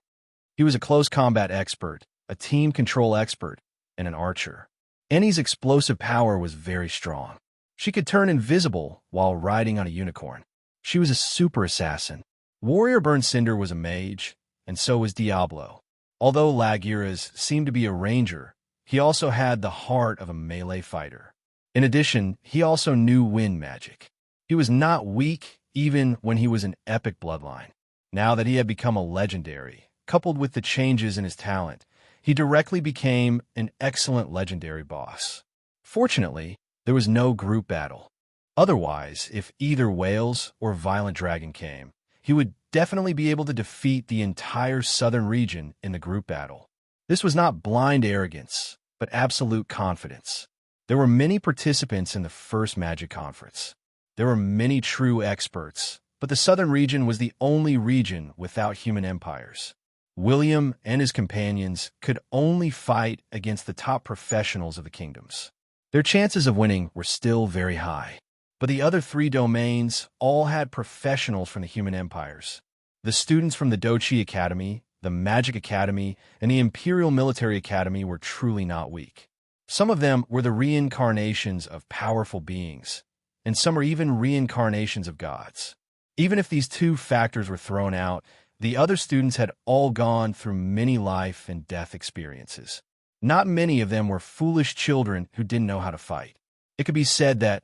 He was a close combat expert, a team control expert, and an archer. Annie's explosive power was very strong. She could turn invisible while riding on a unicorn. She was a super assassin. Warrior Burncinder was a mage, and so was Diablo. Although Lagiras seemed to be a ranger, he also had the heart of a melee fighter. In addition, he also knew wind magic. He was not weak even when he was an epic bloodline. Now that he had become a legendary, coupled with the changes in his talent, he directly became an excellent legendary boss. Fortunately, there was no group battle. Otherwise, if either Whales or Violent Dragon came, he would definitely be able to defeat the entire southern region in the group battle. This was not blind arrogance, but absolute confidence. There were many participants in the first Magic Conference. There were many true experts, but the southern region was the only region without human empires. William and his companions could only fight against the top professionals of the kingdoms. Their chances of winning were still very high, but the other 3 domains all had professionals from the human empires. The students from the Dochi Academy, the Magic Academy, and the Imperial Military Academy were truly not weak. Some of them were the reincarnations of powerful beings, and some are even reincarnations of gods. Even if these 2 factors were thrown out, the other students had all gone through many life and death experiences. Not many of them were foolish children who didn't know how to fight. It could be said that,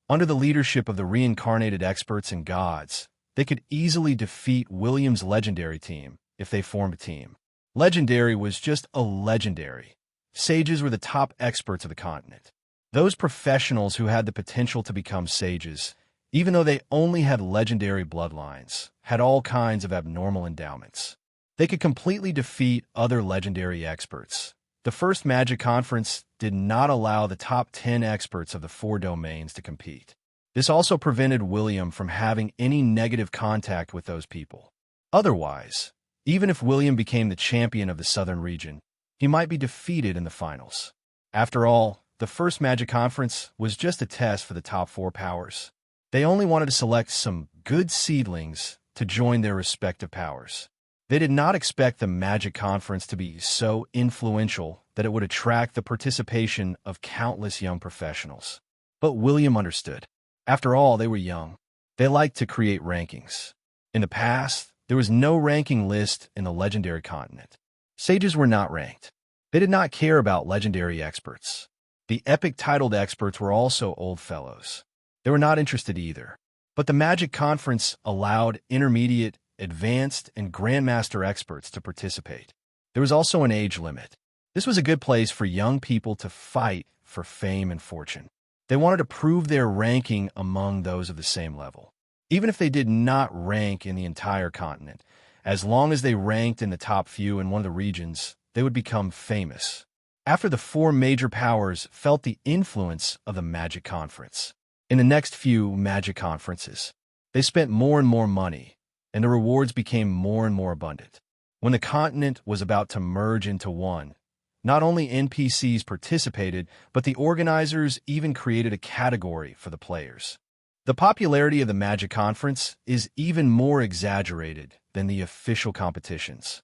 under the leadership of the reincarnated experts and gods, they could easily defeat William's legendary team if they formed a team. Legendary was just a legendary. Sages were the top experts of the continent. Those professionals who had the potential to become sages, even though they only had legendary bloodlines, had all kinds of abnormal endowments. They could completely defeat other legendary experts. The first Magic Conference did not allow the top 10 experts of the 4 domains to compete. This also prevented William from having any negative contact with those people. Otherwise, even if William became the champion of the southern region, he might be defeated in the finals. After all, the first Magic Conference was just a test for the top 4 powers. They only wanted to select some good seedlings to join their respective powers. They did not expect the Magic Conference to be so influential that it would attract the participation of countless young professionals. But William understood. After all, they were young. They liked to create rankings. In the past, there was no ranking list in the legendary continent. Sages were not ranked. They did not care about legendary experts. The epic-titled experts were also old fellows. They were not interested either. But the Magic Conference allowed intermediate, advanced, and grandmaster experts to participate. There was also an age limit. This was a good place for young people to fight for fame and fortune. They wanted to prove their ranking among those of the same level. Even if they did not rank in the entire continent, as long as they ranked in the top few in one of the regions, they would become famous. After the four major powers felt the influence of the Magic Conference. In the next few Magic Conferences, they spent more and more money, and the rewards became more and more abundant. When the continent was about to merge into one, not only NPCs participated, but the organizers even created a category for the players. The popularity of the Magic Conference is even more exaggerated than the official competitions.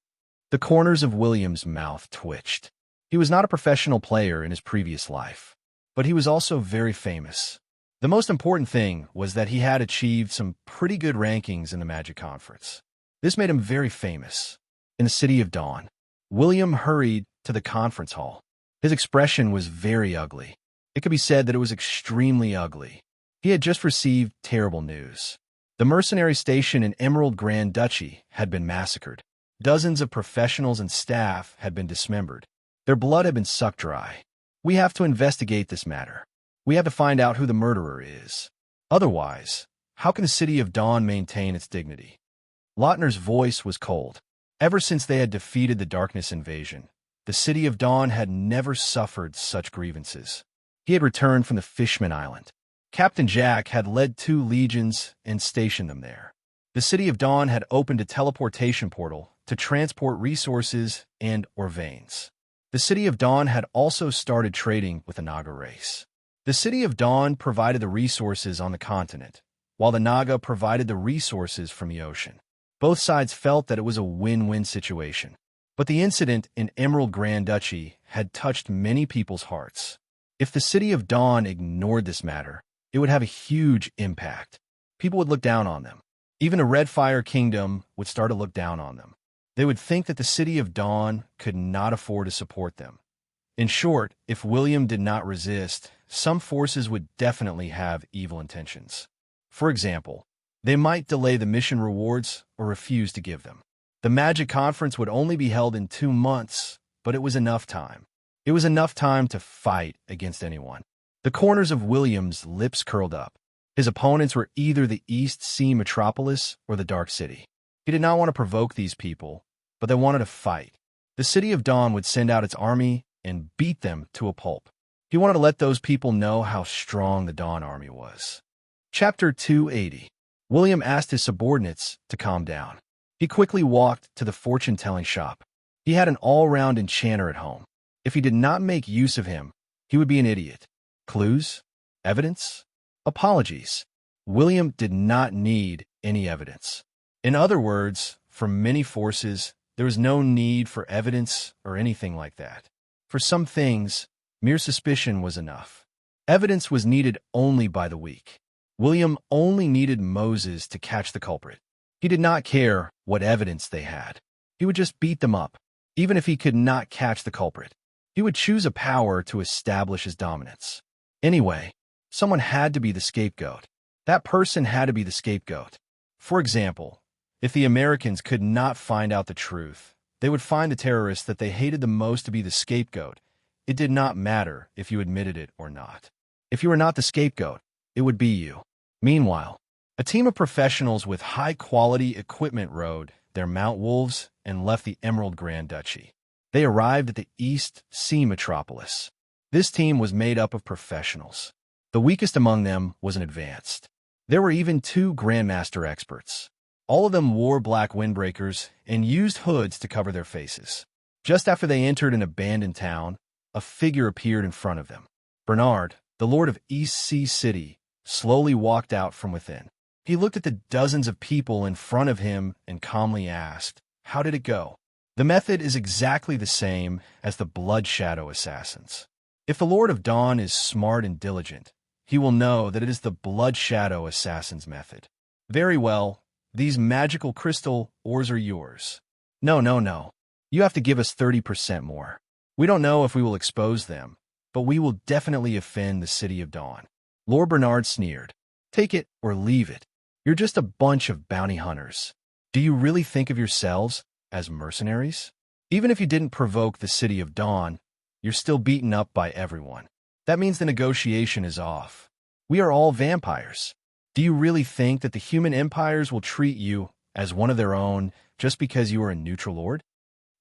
The corners of William's mouth twitched. He was not a professional player in his previous life, but he was also very famous. The most important thing was that he had achieved some pretty good rankings in the Magic Conference. This made him very famous. In the City of Dawn, William hurried to the conference hall. His expression was very ugly. It could be said that it was extremely ugly. He had just received terrible news. The mercenary station in Emerald Grand Duchy had been massacred. Dozens of professionals and staff had been dismembered. Their blood had been sucked dry. We have to investigate this matter. We have to find out who the murderer is. Otherwise, how can the City of Dawn maintain its dignity? Lautner's voice was cold. Ever since they had defeated the Darkness Invasion, the City of Dawn had never suffered such grievances. He had returned from the Fishman Island. Captain Jack had led 2 legions and stationed them there. The City of Dawn had opened a teleportation portal to transport resources and/or veins. The City of Dawn had also started trading with the Naga race. The City of Dawn provided the resources on the continent, while the Naga provided the resources from the ocean. Both sides felt that it was a win-win situation. But the incident in Emerald Grand Duchy had touched many people's hearts. If the City of Dawn ignored this matter, it would have a huge impact. People would look down on them. Even the Red Fire Kingdom would start to look down on them. They would think that the City of Dawn could not afford to support them. In short, if William did not resist, some forces would definitely have evil intentions. For example, they might delay the mission rewards or refuse to give them. The Magic Conference would only be held in 2 months, but it was enough time. It was enough time to fight against anyone. The corners of William's lips curled up. His opponents were either the East Sea Metropolis or the Dark City. He did not want to provoke these people, but they wanted to fight. The City of Dawn would send out its army and beat them to a pulp. He wanted to let those people know how strong the Dawn Army was. Chapter 280. William asked his subordinates to calm down. He quickly walked to the fortune-telling shop. He had an all-round enchanter at home. If he did not make use of him, he would be an idiot. Clues? Evidence? Apologies. William did not need any evidence. In other words, for many forces, there was no need for evidence or anything like that. For some things, mere suspicion was enough. Evidence was needed only by the weak. William only needed Moses to catch the culprit. He did not care what evidence they had. He would just beat them up, even if he could not catch the culprit. He would choose a power to establish his dominance. Anyway, someone had to be the scapegoat. That person had to be the scapegoat. For example, if the Americans could not find out the truth, they would find the terrorist that they hated the most to be the scapegoat. It did not matter if you admitted it or not. If you were not the scapegoat, it would be you. Meanwhile, a team of professionals with high-quality equipment rode their Mount Wolves and left the Emerald Grand Duchy. They arrived at the East Sea Metropolis. This team was made up of professionals. The weakest among them was an advanced. There were even 2 Grandmaster experts. All of them wore black windbreakers and used hoods to cover their faces. Just after they entered an abandoned town, a figure appeared in front of them. Bernard, the Lord of East Sea City, slowly walked out from within. He looked at the dozens of people in front of him and calmly asked, "How did it go?" The method is exactly the same as the Blood Shadow assassins. If the Lord of Dawn is smart and diligent, he will know that it is the blood shadow assassin's method. Very well, these magical crystal ores are yours. No, no, no. You have to give us 30% more. We don't know if we will expose them, but we will definitely offend the City of Dawn. Lord Bernard sneered. Take it or leave it. You're just a bunch of bounty hunters. Do you really think of yourselves as mercenaries? Even if you didn't provoke the City of Dawn, you're still beaten up by everyone. That means the negotiation is off. We are all vampires. Do you really think that the human empires will treat you as one of their own just because you are a neutral lord?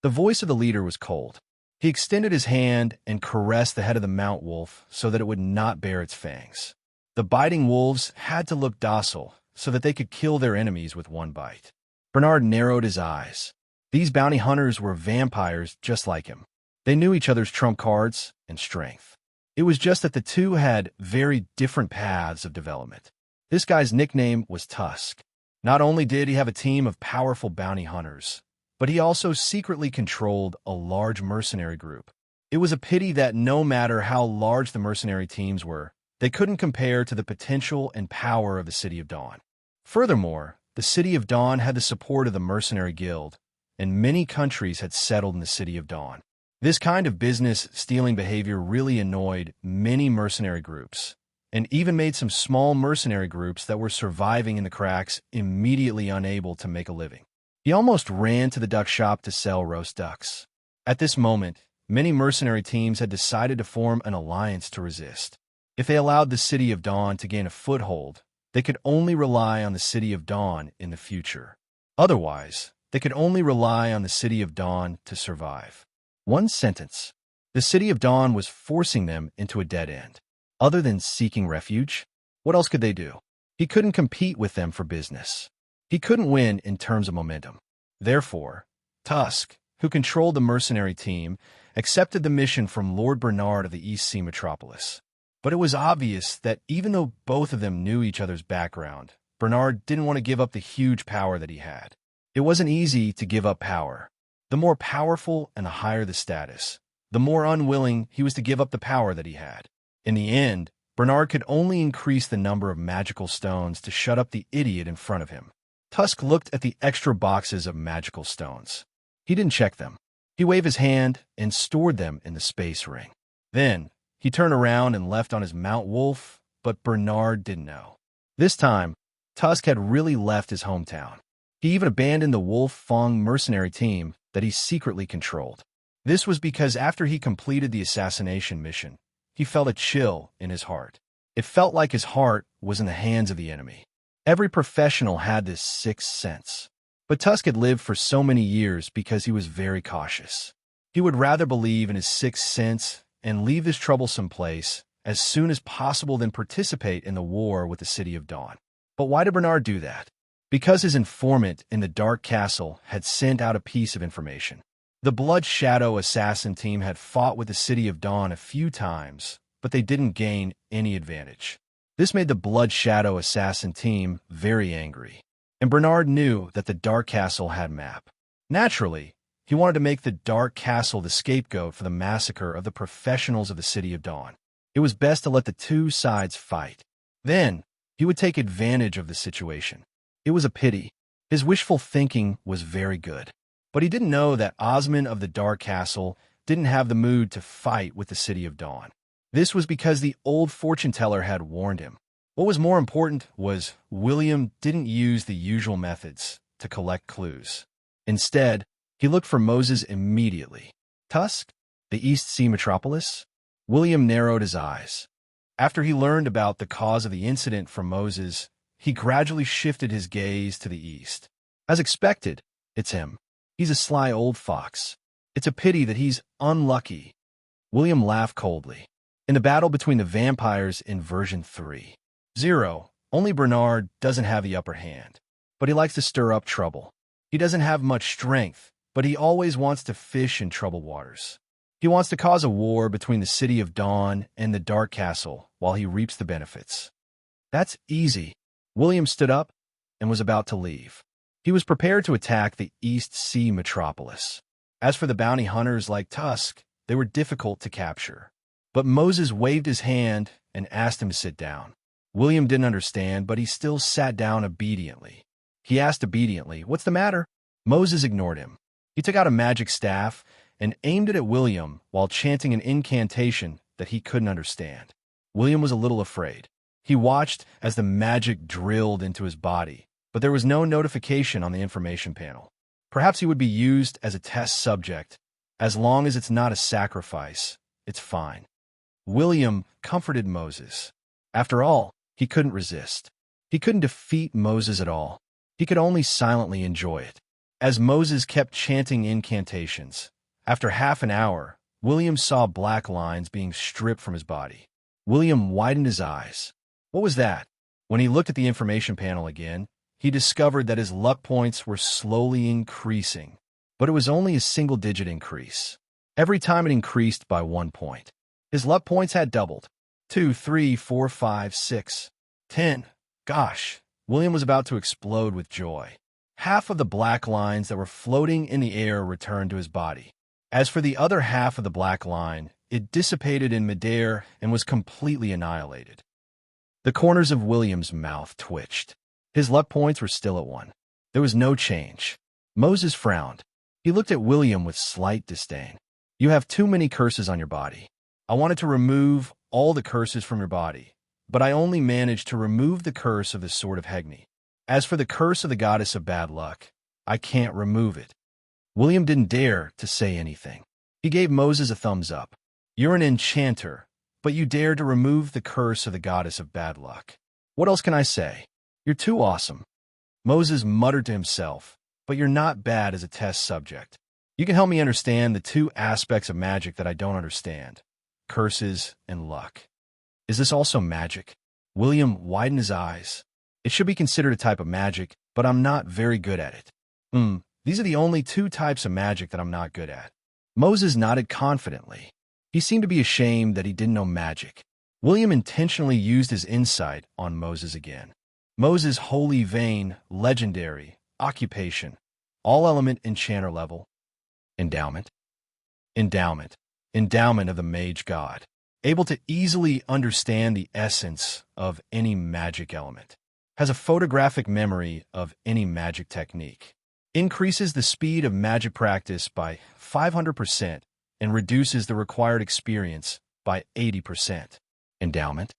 The voice of the leader was cold. He extended his hand and caressed the head of the Mount Wolf so that it would not bare its fangs. The biting wolves had to look docile so that they could kill their enemies with one bite. Bernard narrowed his eyes. These bounty hunters were vampires just like him. They knew each other's trump cards and strength. It was just that the two had very different paths of development. This guy's nickname was Tusk. Not only did he have a team of powerful bounty hunters, but he also secretly controlled a large mercenary group. It was a pity that no matter how large the mercenary teams were, they couldn't compare to the potential and power of the City of Dawn. Furthermore, the City of Dawn had the support of the Mercenary Guild, and many countries had settled in the City of Dawn. This kind of business-stealing behavior really annoyed many mercenary groups, and even made some small mercenary groups that were surviving in the cracks immediately unable to make a living. He almost ran to the duck shop to sell roast ducks. At this moment, many mercenary teams had decided to form an alliance to resist. If they allowed the City of Dawn to gain a foothold, they could only rely on the City of Dawn in the future. Otherwise, they could only rely on the City of Dawn to survive. One sentence. The City of Dawn was forcing them into a dead end. Other than seeking refuge, what else could they do? He couldn't compete with them for business. He couldn't win in terms of momentum. Therefore, Tusk, who controlled the mercenary team, accepted the mission from Lord Bernard of the East Sea Metropolis. But it was obvious that even though both of them knew each other's background, Bernard didn't want to give up the huge power that he had. It wasn't easy to give up power. The more powerful and the higher the status, the more unwilling he was to give up the power that he had. In the end, Bernard could only increase the number of magical stones to shut up the idiot in front of him. Tusk looked at the extra boxes of magical stones. He didn't check them. He waved his hand and stored them in the space ring. Then, he turned around and left on his Mount Wolf, but Bernard didn't know. This time, Tusk had really left his hometown. He even abandoned the Wolf Fong mercenary team that he secretly controlled. This was because after he completed the assassination mission, he felt a chill in his heart. It felt like his heart was in the hands of the enemy. Every professional had this sixth sense. But Tusk had lived for so many years because he was very cautious. He would rather believe in his sixth sense and leave this troublesome place as soon as possible than participate in the war with the City of Dawn. But why did Bernard do that? Because his informant in the Dark Castle had sent out a piece of information. The Blood Shadow assassin team had fought with the City of Dawn a few times, but they didn't gain any advantage. This made the Blood Shadow assassin team very angry, and Bernard knew that the Dark Castle had a map. Naturally, he wanted to make the Dark Castle the scapegoat for the massacre of the professionals of the City of Dawn. It was best to let the two sides fight. Then, he would take advantage of the situation. It was a pity. His wishful thinking was very good. But he didn't know that Osmond of the Dark Castle didn't have the mood to fight with the City of Dawn. This was because the old fortune teller had warned him. What was more important was William didn't use the usual methods to collect clues. Instead, he looked for Moses immediately. Tusk? The East Sea Metropolis? William narrowed his eyes. After he learned about the cause of the incident from Moses, he gradually shifted his gaze to the east. As expected, it's him. He's a sly old fox. It's a pity that he's unlucky. William laughed coldly. In the battle between the vampires in version 3.0, only Bernard doesn't have the upper hand, but he likes to stir up trouble. He doesn't have much strength, but he always wants to fish in troubled waters. He wants to cause a war between the City of Dawn and the Dark Castle while he reaps the benefits. That's easy. William stood up and was about to leave. He was prepared to attack the East Sea Metropolis. As for the bounty hunters like Tusk, they were difficult to capture. But Moses waved his hand and asked him to sit down. William didn't understand, but he still sat down obediently. He asked obediently, "What's the matter?" Moses ignored him. He took out a magic staff and aimed it at William while chanting an incantation that he couldn't understand. William was a little afraid. He watched as the magic drilled into his body, but there was no notification on the information panel. Perhaps he would be used as a test subject. As long as it's not a sacrifice, it's fine. William comforted Moses. After all, he couldn't resist. He couldn't defeat Moses at all. He could only silently enjoy it. As Moses kept chanting incantations, after half an hour, William saw black lines being stripped from his body. William widened his eyes. What was that? When he looked at the information panel again, he discovered that his luck points were slowly increasing, but it was only a single-digit increase. Every time it increased by 1 point. His luck points had doubled. 2, 3, 4, 5, 6, 10. Gosh, William was about to explode with joy. Half of the black lines that were floating in the air returned to his body. As for the other half of the black line, it dissipated in midair and was completely annihilated. The corners of William's mouth twitched. His luck points were still at 1. There was no change. Moses frowned. He looked at William with slight disdain. "You have too many curses on your body. I wanted to remove all the curses from your body, but I only managed to remove the curse of the sword of Hegni. As for the curse of the goddess of bad luck, I can't remove it." William didn't dare to say anything. He gave Moses a thumbs up. "You're an enchanter, but you dare to remove the curse of the goddess of bad luck. What else can I say? You're too awesome." Moses muttered to himself, "But you're not bad as a test subject. You can help me understand the two aspects of magic that I don't understand: curses and luck. Is this also magic?" William widened his eyes. "It should be considered a type of magic, but I'm not very good at it." These are the only two types of magic that I'm not good at." Moses nodded confidently. He seemed to be ashamed that he didn't know magic. William intentionally used his insight on Moses again. Moses' holy vein, legendary, occupation, all-element enchanter level, endowment. Endowment of the mage god. Able to easily understand the essence of any magic element. Has a photographic memory of any magic technique. Increases the speed of magic practice by 500% and reduces the required experience by 80%. Endowment.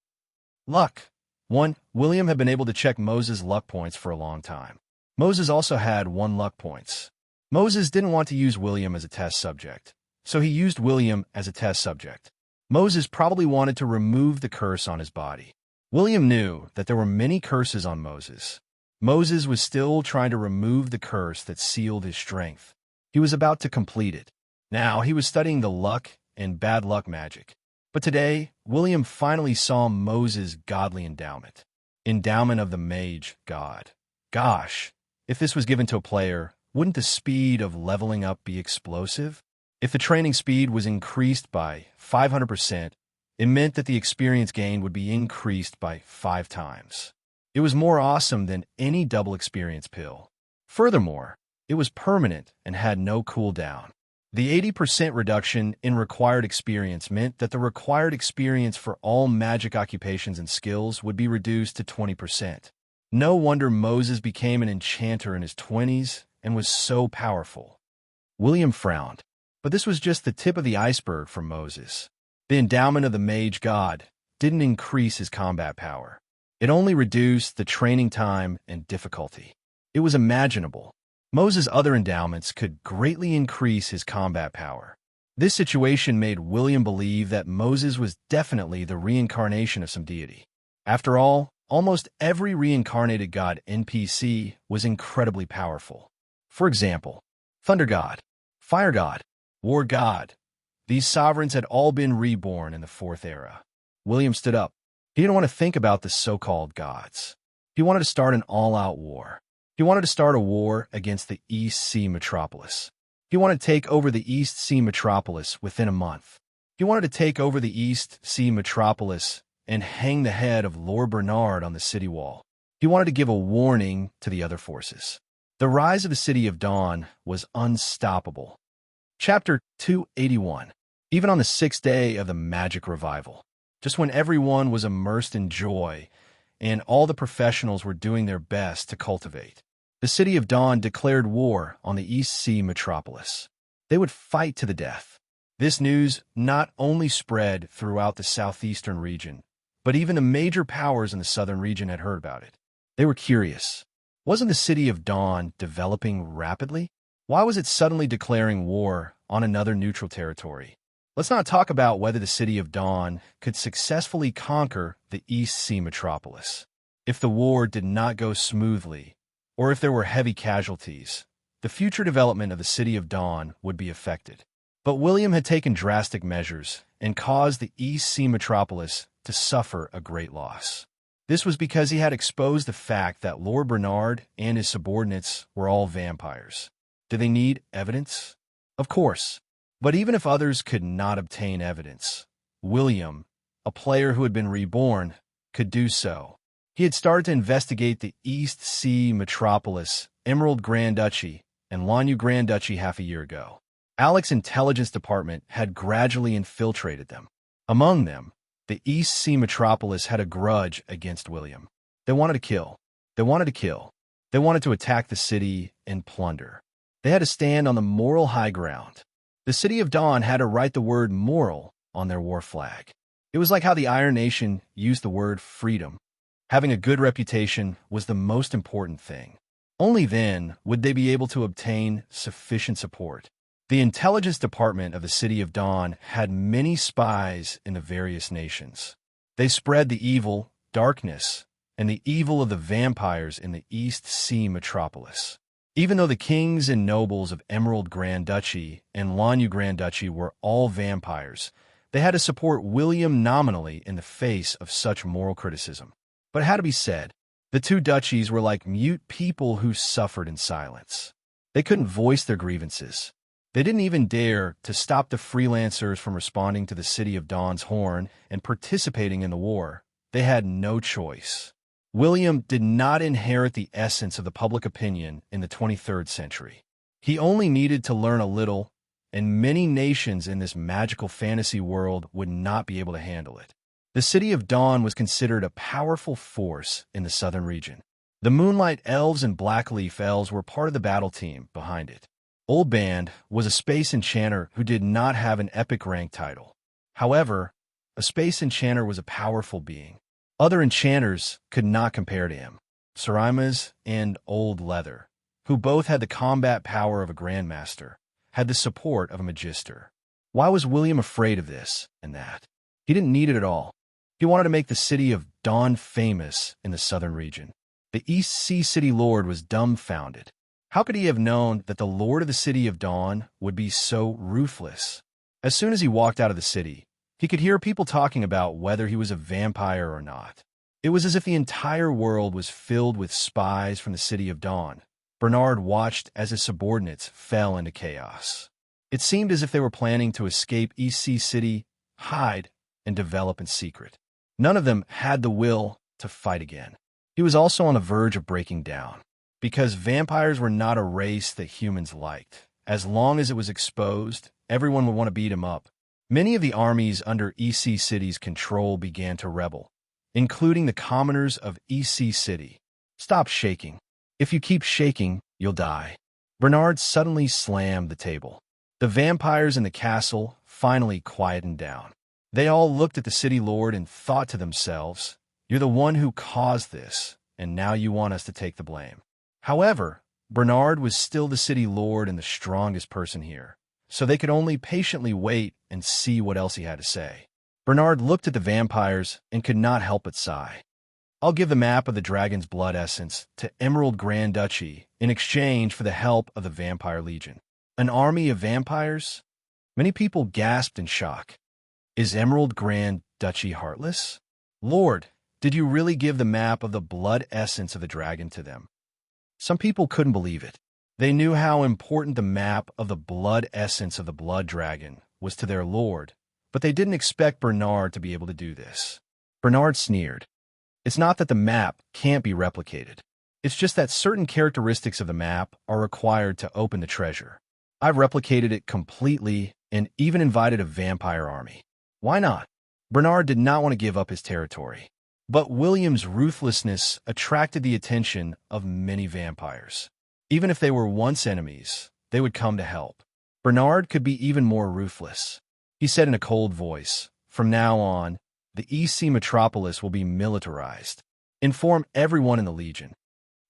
Luck. 1. William had been able to check Moses' luck points for a long time. Moses also had 1 luck points. Moses didn't want to use William as a test subject, so he used William as a test subject. Moses probably wanted to remove the curse on his body. William knew that there were many curses on Moses. Moses was still trying to remove the curse that sealed his strength. He was about to complete it. Now he was studying the luck and bad luck magic. But today, William finally saw Moses' godly endowment. Endowment of the mage god. Gosh, if this was given to a player, wouldn't the speed of leveling up be explosive? If the training speed was increased by 500%, it meant that the experience gain would be increased by 5 times. It was more awesome than any double experience pill. Furthermore, it was permanent and had no cooldown. The 80% reduction in required experience meant that the required experience for all magic occupations and skills would be reduced to 20%. No wonder Moses became an enchanter in his 20s and was so powerful. William frowned, but this was just the tip of the iceberg for Moses. The endowment of the mage god didn't increase his combat power. It only reduced the training time and difficulty. It was imaginable. Moses' other endowments could greatly increase his combat power. This situation made William believe that Moses was definitely the reincarnation of some deity. After all, almost every reincarnated god NPC was incredibly powerful. For example, Thunder God, Fire God, War God. These sovereigns had all been reborn in the 4th era. William stood up. He didn't want to think about the so-called gods. He wanted to start an all-out war. He wanted to start a war against the East Sea Metropolis. He wanted to take over the East Sea Metropolis within a month. He wanted to take over the East Sea Metropolis and hang the head of Lord Bernard on the city wall. He wanted to give a warning to the other forces. The rise of the City of Dawn was unstoppable. Chapter 281. Even on the 6th day of the Magic Revival. just when everyone was immersed in joy and all the professionals were doing their best to cultivate. The City of Dawn declared war on the East Sea metropolis. They would fight to the death. This news not only spread throughout the southeastern region, but even the major powers in the southern region had heard about it. They were curious. Wasn't the City of Dawn developing rapidly? Why was it suddenly declaring war on another neutral territory? Let's not talk about whether the City of Dawn could successfully conquer the East Sea metropolis. If the war did not go smoothly, or if there were heavy casualties, the future development of the City of Dawn would be affected. But William had taken drastic measures and caused the East Sea metropolis to suffer a great loss. This was because he had exposed the fact that Lord Bernard and his subordinates were all vampires. Did they need evidence? Of course. But even if others could not obtain evidence, William, a player who had been reborn, could do so. He had started to investigate the East Sea metropolis, Emerald Grand Duchy, and Lanyu Grand Duchy half a year ago. Alec's intelligence department had gradually infiltrated them. Among them, the East Sea metropolis had a grudge against William. They wanted to kill. They wanted to kill. They wanted to attack the city and plunder. They had to stand on the moral high ground. The City of Dawn had to write the word moral on their war flag. It was like how the Iron Nation used the word freedom. Having a good reputation was the most important thing. Only then would they be able to obtain sufficient support. The intelligence department of the City of Dawn had many spies in the various nations. They spread the evil, darkness, and the evil of the vampires in the East Sea metropolis. Even though the kings and nobles of Emerald Grand Duchy and Lanyu Grand Duchy were all vampires, they had to support William nominally in the face of such moral criticism. But it had to be said, the two duchies were like mute people who suffered in silence. They couldn't voice their grievances. They didn't even dare to stop the freelancers from responding to the City of Dawn's horn and participating in the war. They had no choice. William did not inherit the essence of the public opinion in the 23rd century. He only needed to learn a little, and many nations in this magical fantasy world would not be able to handle it. The City of Dawn was considered a powerful force in the southern region. The Moonlight Elves and Blackleaf Elves were part of the battle team behind it. Old Band was a space enchanter who did not have an epic rank title. However, a space enchanter was a powerful being. Other enchanters could not compare to him. Sarimas and Old Leather, who both had the combat power of a grandmaster, had the support of a magister. Why was William afraid of this and that? He didn't need it at all. He wanted to make the City of Dawn famous in the southern region. The East Sea City Lord was dumbfounded. How could he have known that the Lord of the City of Dawn would be so ruthless? As soon as he walked out of the city, he could hear people talking about whether he was a vampire or not. It was as if the entire world was filled with spies from the City of Dawn. Bernard watched as his subordinates fell into chaos. It seemed as if they were planning to escape East Sea City, hide, and develop in secret. None of them had the will to fight again. He was also on the verge of breaking down, because vampires were not a race that humans liked. As long as it was exposed, everyone would want to beat him up. Many of the armies under EC City's control began to rebel, including the commoners of EC City. Stop shaking. If you keep shaking, you'll die. Bernard suddenly slammed the table. The vampires in the castle finally quietened down. They all looked at the city lord and thought to themselves, "You're the one who caused this, and now you want us to take the blame." However, Bernard was still the city lord and the strongest person here, so they could only patiently wait and see what else he had to say. Bernard looked at the vampires and could not help but sigh. "I'll give the map of the dragon's blood essence to Emerald Grand Duchy in exchange for the help of the Vampire Legion." An army of vampires? Many people gasped in shock. Is Emerald Grand Duchy heartless? Lord, did you really give the map of the blood essence of the dragon to them? Some people couldn't believe it. They knew how important the map of the blood essence of the blood dragon was to their lord, but they didn't expect Bernard to be able to do this. Bernard sneered. It's not that the map can't be replicated. It's just that certain characteristics of the map are required to open the treasure. I've replicated it completely and even invited a vampire army. Why not? Bernard did not want to give up his territory, but William's ruthlessness attracted the attention of many vampires. Even if they were once enemies, they would come to help. Bernard could be even more ruthless. He said in a cold voice, "From now on, the EC metropolis will be militarized. Inform everyone in the Legion.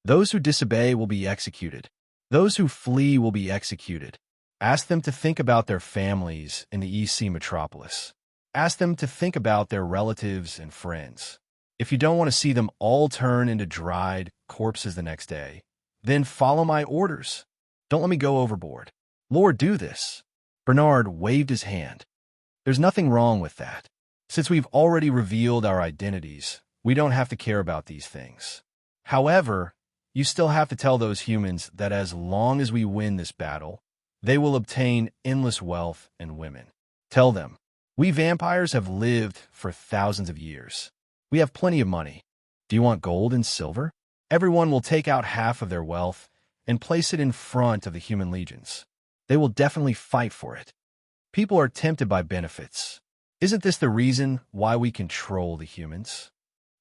Those who disobey will be executed. Those who flee will be executed. Ask them to think about their families in the EC metropolis. Ask them to think about their relatives and friends. If you don't want to see them all turn into dried corpses the next day, then follow my orders. Don't let me go overboard. Lord, do this." Bernard waved his hand. "There's nothing wrong with that. Since we've already revealed our identities, we don't have to care about these things. However, you still have to tell those humans that as long as we win this battle, they will obtain endless wealth and women. Tell them, we vampires have lived for thousands of years. We have plenty of money. Do you want gold and silver? Everyone will take out half of their wealth and place it in front of the human legions. They will definitely fight for it. People are tempted by benefits. Isn't this the reason why we control the humans?"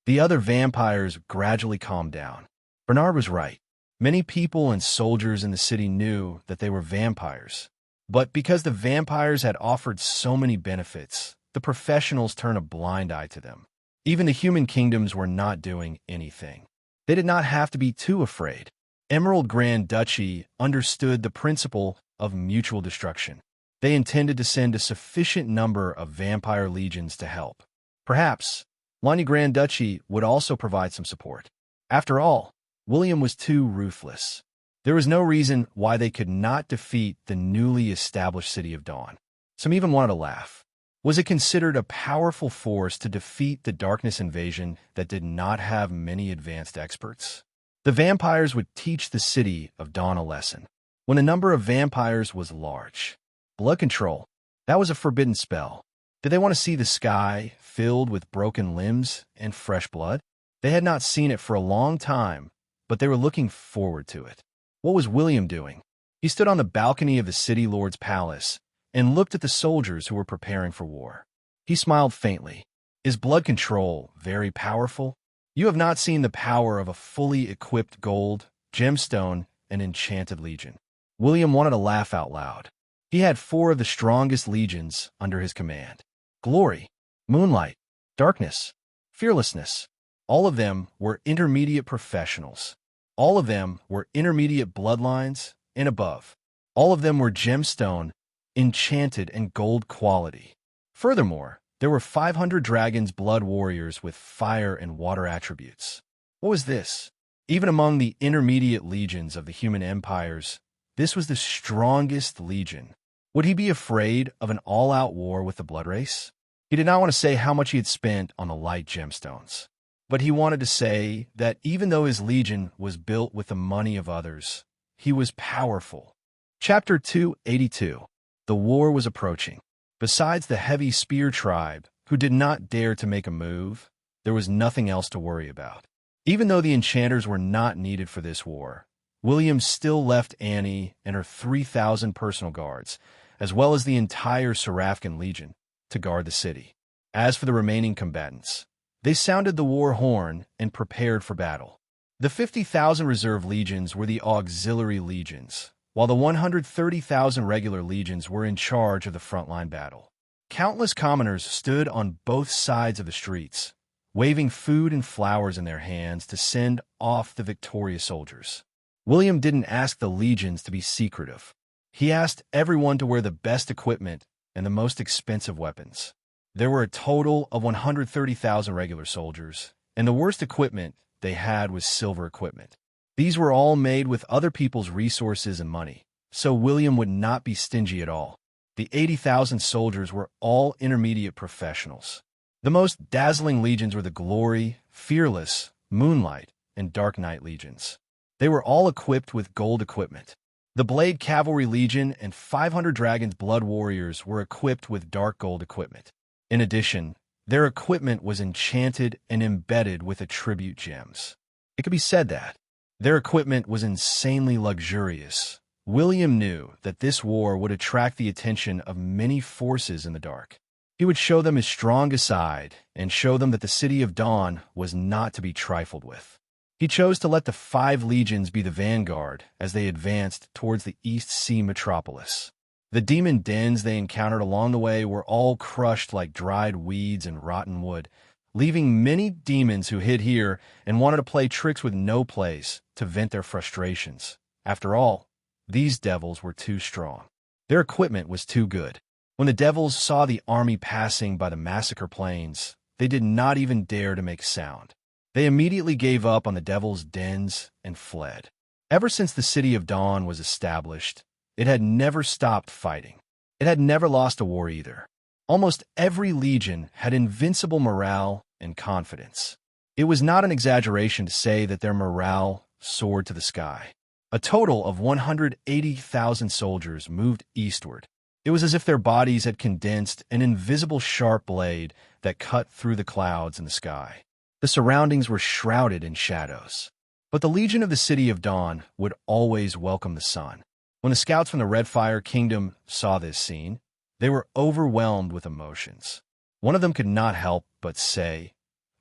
The other vampires gradually calmed down. Bernard was right. Many people and soldiers in the city knew that they were vampires. But because the vampires had offered so many benefits, the professionals turned a blind eye to them. Even the human kingdoms were not doing anything. They did not have to be too afraid. Emerald Grand Duchy understood the principle of mutual destruction. They intended to send a sufficient number of vampire legions to help. Perhaps Lonnie Grand Duchy would also provide some support. After all, William was too ruthless. There was no reason why they could not defeat the newly established City of Dawn. Some even wanted to laugh. Was it considered a powerful force to defeat the darkness invasion that did not have many advanced experts? The vampires would teach the City of Dawn a lesson. When the number of vampires was large, blood control, that was a forbidden spell. Did they want to see the sky filled with broken limbs and fresh blood? They had not seen it for a long time, but they were looking forward to it. What was William doing? He stood on the balcony of the city lord's palace and looked at the soldiers who were preparing for war. He smiled faintly. Is blood control very powerful? You have not seen the power of a fully equipped gold, gemstone, and enchanted legion. William wanted to laugh out loud. He had 4 of the strongest legions under his command. Glory, moonlight, darkness, fearlessness. All of them were intermediate professionals. All of them were intermediate bloodlines and above. All of them were gemstone, enchanted, and gold quality. Furthermore, there were 500 dragons blood warriors with fire and water attributes. What was this? Even among the intermediate legions of the human empires, this was the strongest legion. Would he be afraid of an all-out war with the blood race? He did not want to say how much he had spent on the light gemstones. But he wanted to say that even though his legion was built with the money of others, he was powerful. Chapter 282. The war was approaching. Besides the heavy spear tribe, who did not dare to make a move, there was nothing else to worry about. Even though the enchanters were not needed for this war, William still left Annie and her 3,000 personal guards, as well as the entire Seraphican Legion, to guard the city. As for the remaining combatants, they sounded the war horn and prepared for battle. The 50,000 reserve legions were the auxiliary legions, while the 130,000 regular legions were in charge of the frontline battle. Countless commoners stood on both sides of the streets, waving food and flowers in their hands to send off the victorious soldiers. William didn't ask the legions to be secretive. He asked everyone to wear the best equipment and the most expensive weapons. There were a total of 130,000 regular soldiers, and the worst equipment they had was silver equipment. These were all made with other people's resources and money, so William would not be stingy at all. The 80,000 soldiers were all intermediate professionals. The most dazzling legions were the Glory, Fearless, Moonlight, and Dark Knight legions. They were all equipped with gold equipment. The Blade Cavalry Legion and 500 Dragons Blood Warriors were equipped with dark gold equipment. In addition, their equipment was enchanted and embedded with attribute gems. It could be said that their equipment was insanely luxurious. William knew that this war would attract the attention of many forces in the dark. He would show them his strongest side and show them that the city of Dawn was not to be trifled with. He chose to let the 5 legions be the vanguard as they advanced towards the East Sea metropolis. The demon dens they encountered along the way were all crushed like dried weeds and rotten wood, leaving many demons who hid here and wanted to play tricks with no place to vent their frustrations. After all, these devils were too strong. Their equipment was too good. When the devils saw the army passing by the massacre plains, they did not even dare to make sound. They immediately gave up on the devil's dens and fled. Ever since the City of Dawn was established, it had never stopped fighting. It had never lost a war either. Almost every legion had invincible morale and confidence. It was not an exaggeration to say that their morale soared to the sky. A total of 180,000 soldiers moved eastward. It was as if their bodies had condensed an invisible sharp blade that cut through the clouds in the sky. The surroundings were shrouded in shadows. But the Legion of the City of Dawn would always welcome the sun. When the scouts from the Red Fire Kingdom saw this scene, they were overwhelmed with emotions. One of them could not help but say,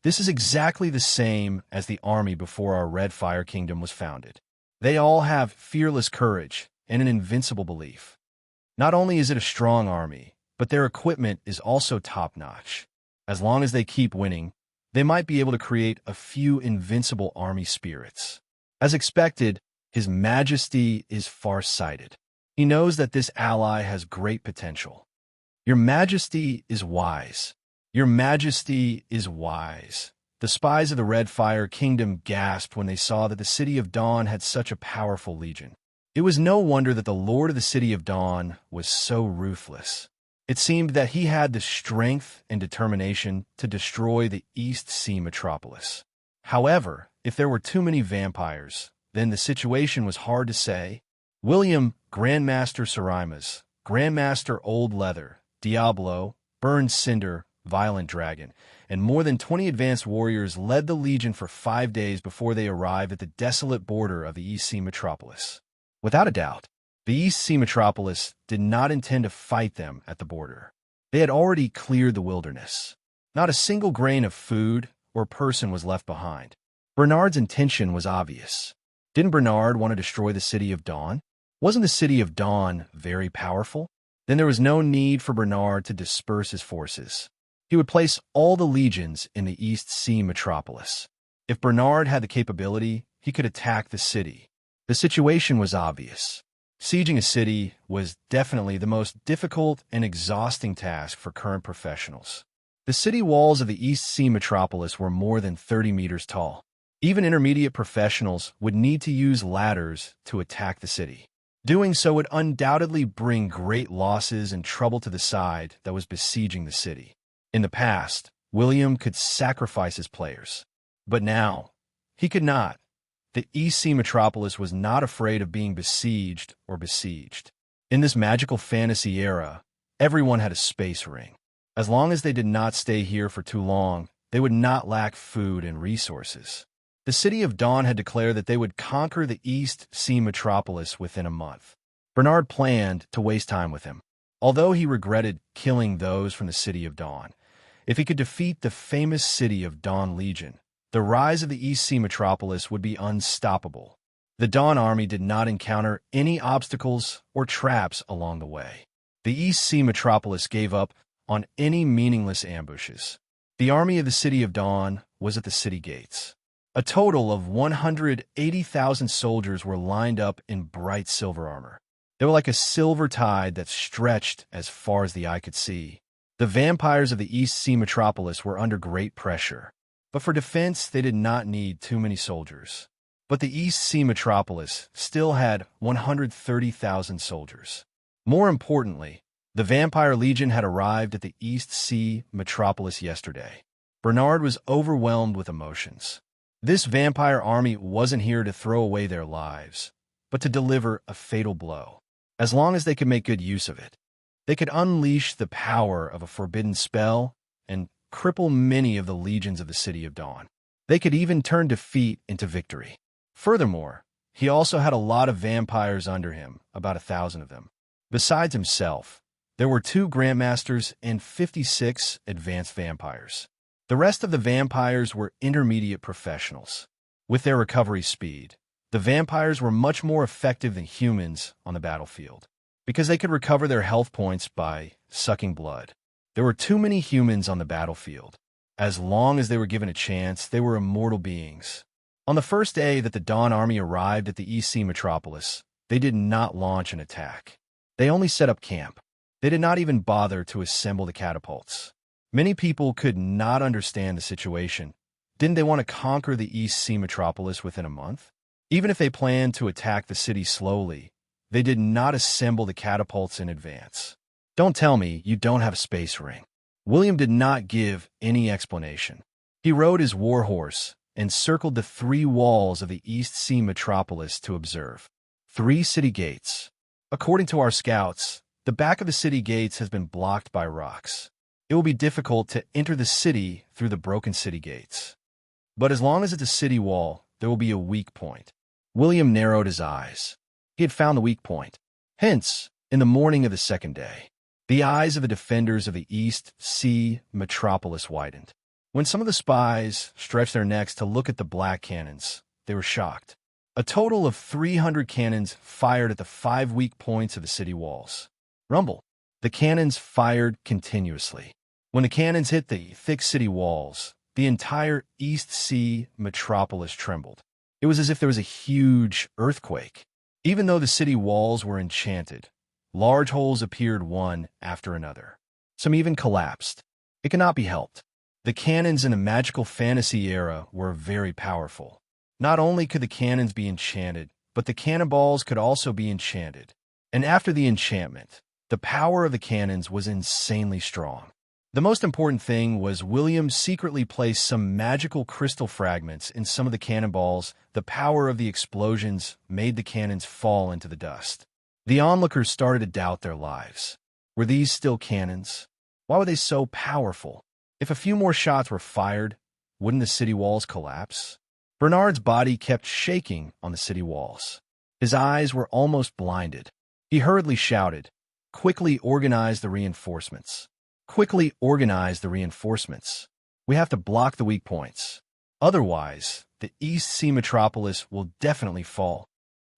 "This is exactly the same as the army before our Red Fire Kingdom was founded. They all have fearless courage and an invincible belief. Not only is it a strong army, but their equipment is also top-notch. As long as they keep winning, they might be able to create a few invincible army spirits." As expected, His Majesty is far-sighted. He knows that this ally has great potential. "Your Majesty is wise. Your Majesty is wise." The spies of the Red Fire Kingdom gasped when they saw that the City of Dawn had such a powerful legion. It was no wonder that the Lord of the City of Dawn was so ruthless. It seemed that he had the strength and determination to destroy the East Sea metropolis. However, if there were too many vampires, then the situation was hard to say. William, Grandmaster Sarimas, Grandmaster Old Leather, Diablo, Burned Cinder, Violent Dragon, and more than 20 advanced warriors led the Legion for 5 days before they arrived at the desolate border of the East Sea metropolis. Without a doubt, the East Sea metropolis did not intend to fight them at the border. They had already cleared the wilderness. Not a single grain of food or person was left behind. Bernard's intention was obvious. Didn't Bernard want to destroy the City of Dawn? Wasn't the City of Dawn very powerful? Then there was no need for Bernard to disperse his forces. He would place all the legions in the East Sea metropolis. If Bernard had the capability, he could attack the city. The situation was obvious. Sieging a city was definitely the most difficult and exhausting task for current professionals. The city walls of the East Sea metropolis were more than 30 meters tall. Even intermediate professionals would need to use ladders to attack the city. Doing so would undoubtedly bring great losses and trouble to the side that was besieging the city. In the past, William could sacrifice his players. But now, he could not. The East Sea metropolis was not afraid of being besieged or besieged. In this magical fantasy era, everyone had a space ring. As long as they did not stay here for too long, they would not lack food and resources. The City of Dawn had declared that they would conquer the East Sea metropolis within a month. Bernard planned to waste time with him. Although he regretted killing those from the City of Dawn, if he could defeat the famous City of Dawn Legion, the rise of the East Sea metropolis would be unstoppable. The Dawn army did not encounter any obstacles or traps along the way. The East Sea metropolis gave up on any meaningless ambushes. The army of the City of Dawn was at the city gates. A total of 180,000 soldiers were lined up in bright silver armor. They were like a silver tide that stretched as far as the eye could see. The vampires of the East Sea metropolis were under great pressure. But for defense, they did not need too many soldiers. But the East Sea metropolis still had 130,000 soldiers. More importantly, the Vampire Legion had arrived at the East Sea metropolis yesterday. Bernard was overwhelmed with emotions. This vampire army wasn't here to throw away their lives, but to deliver a fatal blow. As long as they could make good use of it, they could unleash the power of a forbidden spell and cripple many of the legions of the City of Dawn. They could even turn defeat into victory. Furthermore, he also had a lot of vampires under him, about 1,000 of them. Besides himself, There were 2 grandmasters and 56 advanced vampires. The rest of the vampires were intermediate professionals. With their recovery speed, the vampires were much more effective than humans on the battlefield, because they could recover their health points by sucking blood. There were too many humans on the battlefield. As long as they were given a chance, they were immortal beings. On the first day that the Dawn Army arrived at the East Sea metropolis, they did not launch an attack. They only set up camp. They did not even bother to assemble the catapults. Many people could not understand the situation. Didn't they want to conquer the East Sea metropolis within a month? Even if they planned to attack the city slowly, they did not assemble the catapults in advance. Don't tell me you don't have a space ring. William did not give any explanation. He rode his warhorse and circled the 3 walls of the East Sea metropolis to observe. 3 city gates. According to our scouts, the back of the city gates has been blocked by rocks. It will be difficult to enter the city through the broken city gates. But as long as it's a city wall, there will be a weak point. William narrowed his eyes. He had found the weak point. Hence, in the morning of the second day, the eyes of the defenders of the East Sea metropolis widened. When some of the spies stretched their necks to look at the black cannons, they were shocked. A total of 300 cannons fired at the 5 weak points of the city walls. Rumble. The cannons fired continuously. When the cannons hit the thick city walls, the entire East Sea metropolis trembled. It was as if there was a huge earthquake. Even though the city walls were enchanted, large holes appeared one after another. Some even collapsed. It cannot be helped. The cannons in the magical fantasy era were very powerful. Not only could the cannons be enchanted, but the cannonballs could also be enchanted. And after the enchantment, the power of the cannons was insanely strong. The most important thing was William secretly placed some magical crystal fragments in some of the cannonballs. The power of the explosions made the cannons fall into the dust. The onlookers started to doubt their lives. Were these still cannons? Why were they so powerful? If a few more shots were fired, wouldn't the city walls collapse? Bernard's body kept shaking on the city walls. His eyes were almost blinded. He hurriedly shouted, "Quickly organize the reinforcements. Quickly organize the reinforcements. We have to block the weak points. Otherwise, the East Sea metropolis will definitely fall."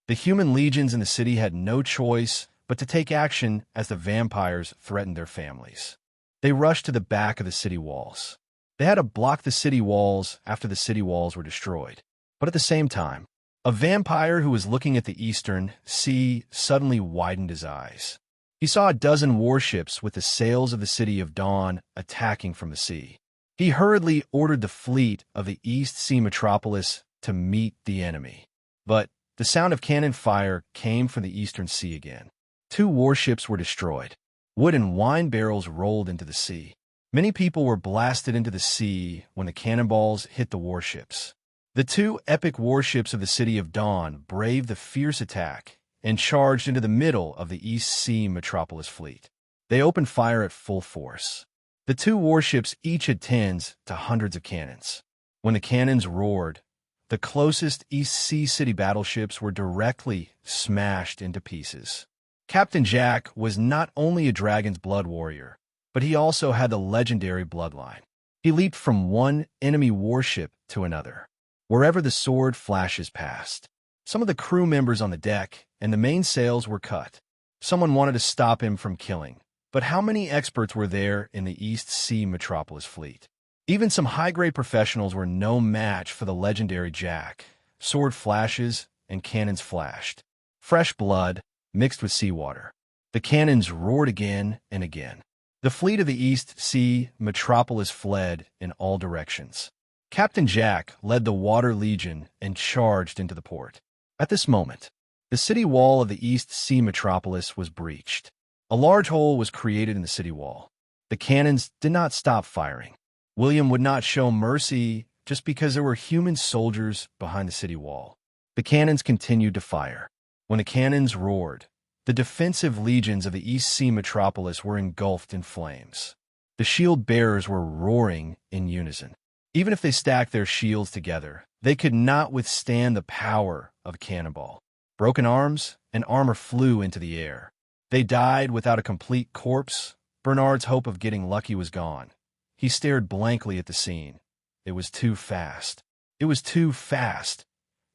The human legions in the city had no choice but to take action as the vampires threatened their families. They rushed to the back of the city walls. They had to block the city walls after the city walls were destroyed. But at the same time, a vampire who was looking at the eastern sea suddenly widened his eyes. He saw a dozen warships with the sails of the City of Dawn attacking from the sea. He hurriedly ordered the fleet of the East Sea metropolis to meet the enemy. But the sound of cannon fire came from the eastern sea again. 2 warships were destroyed. Wood and wine barrels rolled into the sea. Many people were blasted into the sea when the cannonballs hit the warships. The 2 epic warships of the City of Dawn braved the fierce attack and charged into the middle of the East Sea metropolis fleet. They opened fire at full force. The 2 warships each had tens to hundreds of cannons. When the cannons roared, the closest East Sea city battleships were directly smashed into pieces. Captain Jack was not only a dragon's blood warrior, but he also had the legendary bloodline. He leaped from one enemy warship to another, wherever the sword flashes past. Some of the crew members on the deck and the mainsails were cut. Someone wanted to stop him from killing, but how many experts were there in the East Sea metropolis fleet? Even some high-grade professionals were no match for the legendary Jack. Sword flashes and cannons flashed. Fresh blood mixed with seawater. The cannons roared again and again. The fleet of the East Sea metropolis fled in all directions. Captain Jack led the Water Legion and charged into the port. At this moment, the city wall of the East Sea metropolis was breached. A large hole was created in the city wall. The cannons did not stop firing. William would not show mercy just because there were human soldiers behind the city wall. The cannons continued to fire. When the cannons roared, the defensive legions of the East Sea metropolis were engulfed in flames. The shield bearers were roaring in unison. Even if they stacked their shields together, they could not withstand the power of a cannonball. Broken arms and armor flew into the air. They died without a complete corpse. Bernard's hope of getting lucky was gone. He stared blankly at the scene. It was too fast. It was too fast.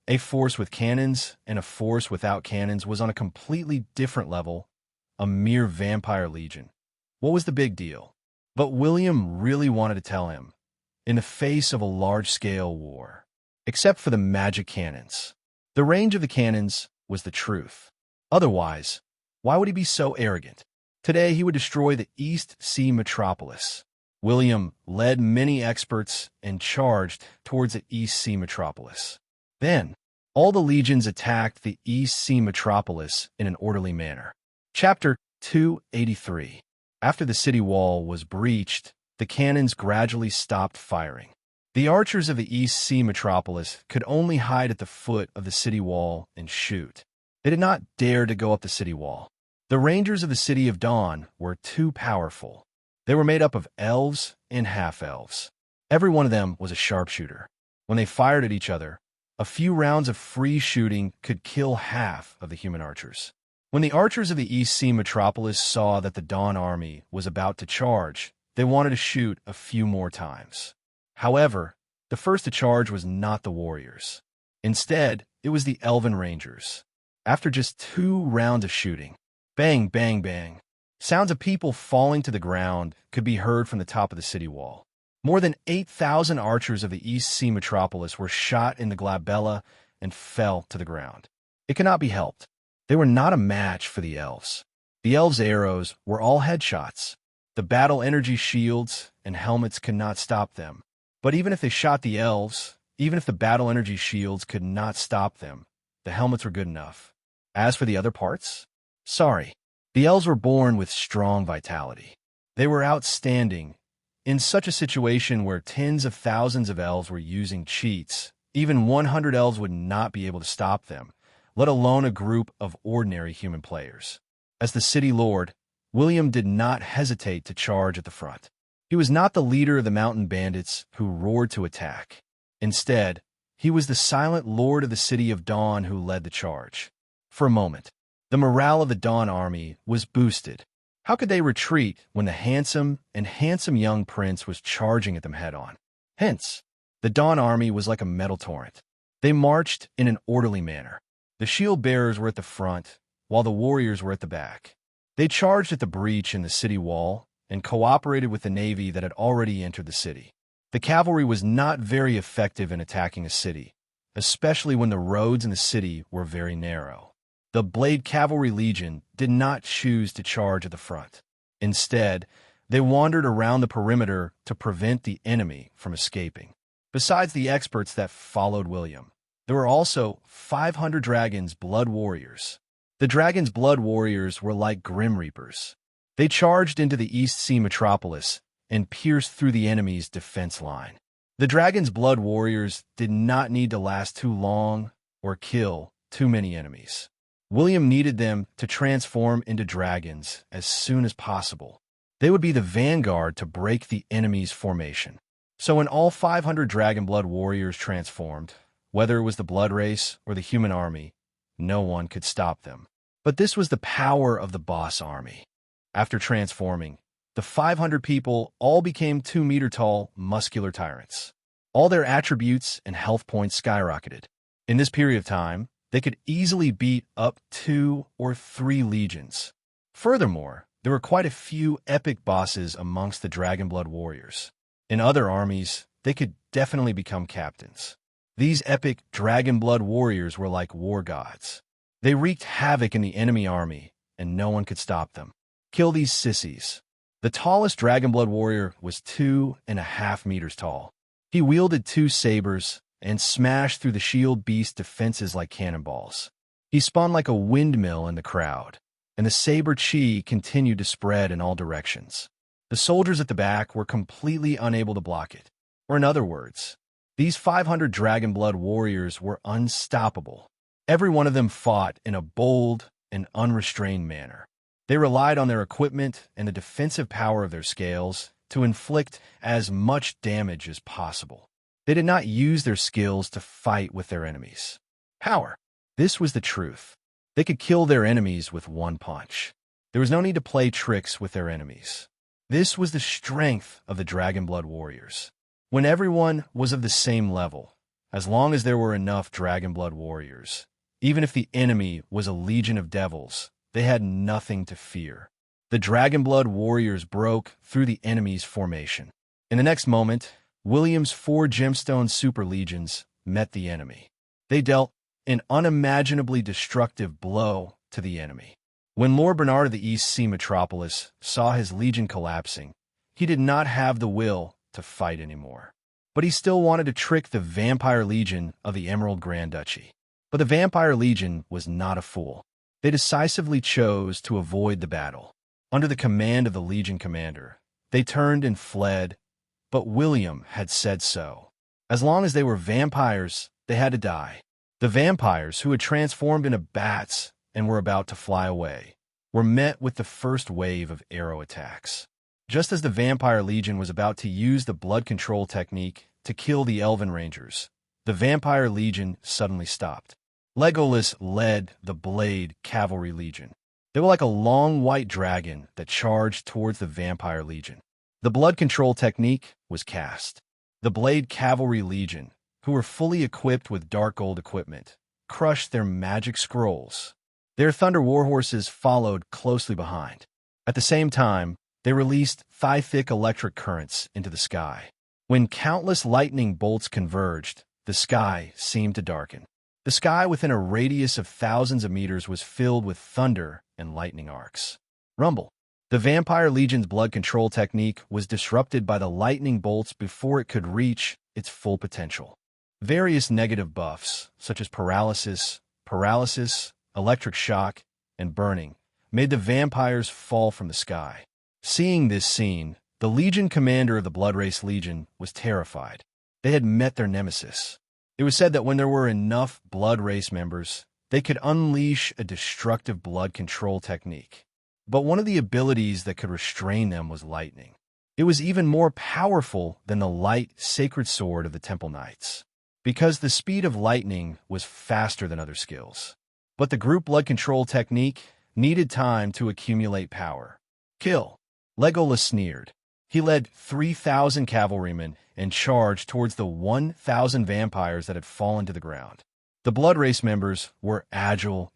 A force with cannons and a force without cannons was on a completely different level, a mere vampire legion. What was the big deal? But William really wanted to tell him, in the face of a large-scale war, except for the magic cannons. The range of the cannons was the truth. Otherwise, why would he be so arrogant? Today he would destroy the East Sea metropolis. William led many experts and charged towards the East Sea metropolis. Then, all the legions attacked the East Sea metropolis in an orderly manner. Chapter 283. After the city wall was breached, the cannons gradually stopped firing. The archers of the East Sea metropolis could only hide at the foot of the city wall and shoot. They did not dare to go up the city wall. The rangers of the City of Dawn were too powerful. They were made up of elves and half-elves. Every one of them was a sharpshooter. When they fired at each other, a few rounds of free shooting could kill half of the human archers. When the archers of the East Sea metropolis saw that the Dawn army was about to charge, they wanted to shoot a few more times. However, the first to charge was not the warriors. Instead, it was the elven rangers. After just 2 rounds of shooting, bang, bang, bang, sounds of people falling to the ground could be heard from the top of the city wall. More than 8,000 archers of the East Sea metropolis were shot in the glabella and fell to the ground. It could not be helped. They were not a match for the elves. The elves' arrows were all headshots. The battle energy shields and helmets could not stop them. But even if they shot the elves, even if the battle energy shields could not stop them, the helmets were good enough. As for the other parts, sorry. The elves were born with strong vitality. They were outstanding. In such a situation where tens of thousands of elves were using cheats, even 100 elves would not be able to stop them, let alone a group of ordinary human players. As the city lord, William did not hesitate to charge at the front. He was not the leader of the mountain bandits who roared to attack. Instead, he was the silent lord of the City of Dawn who led the charge. For a moment, the morale of the Dawn army was boosted. How could they retreat when the handsome young prince was charging at them head-on? Hence, the Dawn army was like a metal torrent. They marched in an orderly manner. The shield-bearers were at the front, while the warriors were at the back. They charged at the breach in the city wall and cooperated with the navy that had already entered the city. The cavalry was not very effective in attacking a city, especially when the roads in the city were very narrow. The Blade Cavalry Legion did not choose to charge at the front. Instead, they wandered around the perimeter to prevent the enemy from escaping. Besides the experts that followed William, there were also 500 Dragon's Blood Warriors. The Dragon's Blood Warriors were like Grim Reapers. They charged into the East Sea metropolis and pierced through the enemy's defense line. The Dragon's Blood Warriors did not need to last too long or kill too many enemies. William needed them to transform into dragons as soon as possible. They would be the vanguard to break the enemy's formation. So when all 500 Dragon Blood Warriors transformed, whether it was the Blood Race or the human army, no one could stop them. But this was the power of the boss army. After transforming, the 500 people all became 2-meter-tall, muscular tyrants. All their attributes and health points skyrocketed. In this period of time, they could easily beat up 2 or 3 legions. Furthermore, there were quite a few epic bosses amongst the Dragon Blood Warriors. In other armies, they could definitely become captains. These epic Dragon Blood Warriors were like war gods. They wreaked havoc in the enemy army, and no one could stop them. Kill these sissies. The tallest Dragon Blood Warrior was 2.5 meters tall. He wielded 2 sabers and smashed through the shield beast defenses like cannonballs. He spun like a windmill in the crowd, and the saber chi continued to spread in all directions. The soldiers at the back were completely unable to block it. Or in other words, these 500 Dragon Blood Warriors were unstoppable. Every one of them fought in a bold and unrestrained manner. They relied on their equipment and the defensive power of their scales to inflict as much damage as possible. They did not use their skills to fight with their enemies. Power. This was the truth. They could kill their enemies with one punch. There was no need to play tricks with their enemies. This was the strength of the Dragonblood warriors. When everyone was of the same level, as long as there were enough Dragonblood warriors, even if the enemy was a legion of devils, they had nothing to fear. The Dragonblood warriors broke through the enemy's formation. In the next moment, William's 4 gemstone super legions met the enemy. They dealt an unimaginably destructive blow to the enemy. When Lord Bernard of the East Sea Metropolis saw his legion collapsing, he did not have the will to fight anymore. But he still wanted to trick the Vampire Legion of the Emerald Grand Duchy. But the Vampire Legion was not a fool. They decisively chose to avoid the battle. Under the command of the Legion commander, they turned and fled, but William had said so. As long as they were vampires, they had to die. The vampires, who had transformed into bats and were about to fly away, were met with the first wave of arrow attacks. Just as the Vampire Legion was about to use the blood control technique to kill the Elven Rangers, the Vampire Legion suddenly stopped. Legolas led the Blade Cavalry Legion. They were like a long white dragon that charged towards the Vampire Legion. The blood control technique was cast. The Blade Cavalry Legion, who were fully equipped with dark gold equipment, crushed their magic scrolls. Their Thunder Warhorses followed closely behind. At the same time, they released thigh-thick electric currents into the sky. When countless lightning bolts converged, the sky seemed to darken. The sky within a radius of thousands of meters was filled with thunder and lightning arcs. Rumble. The Vampire Legion's blood control technique was disrupted by the lightning bolts before it could reach its full potential. Various negative buffs, such as paralysis, electric shock, and burning, made the vampires fall from the sky. Seeing this scene, the Legion commander of the Bloodrace Legion was terrified. They had met their nemesis. It was said that when there were enough Blood Race members, they could unleash a destructive blood control technique. But one of the abilities that could restrain them was lightning. It was even more powerful than the light sacred sword of the Temple Knights, because the speed of lightning was faster than other skills. But the group blood control technique needed time to accumulate power. Kill. Legolas sneered. He led 3,000 cavalrymen and charged towards the 1,000 vampires that had fallen to the ground. The Blood Race members were agile.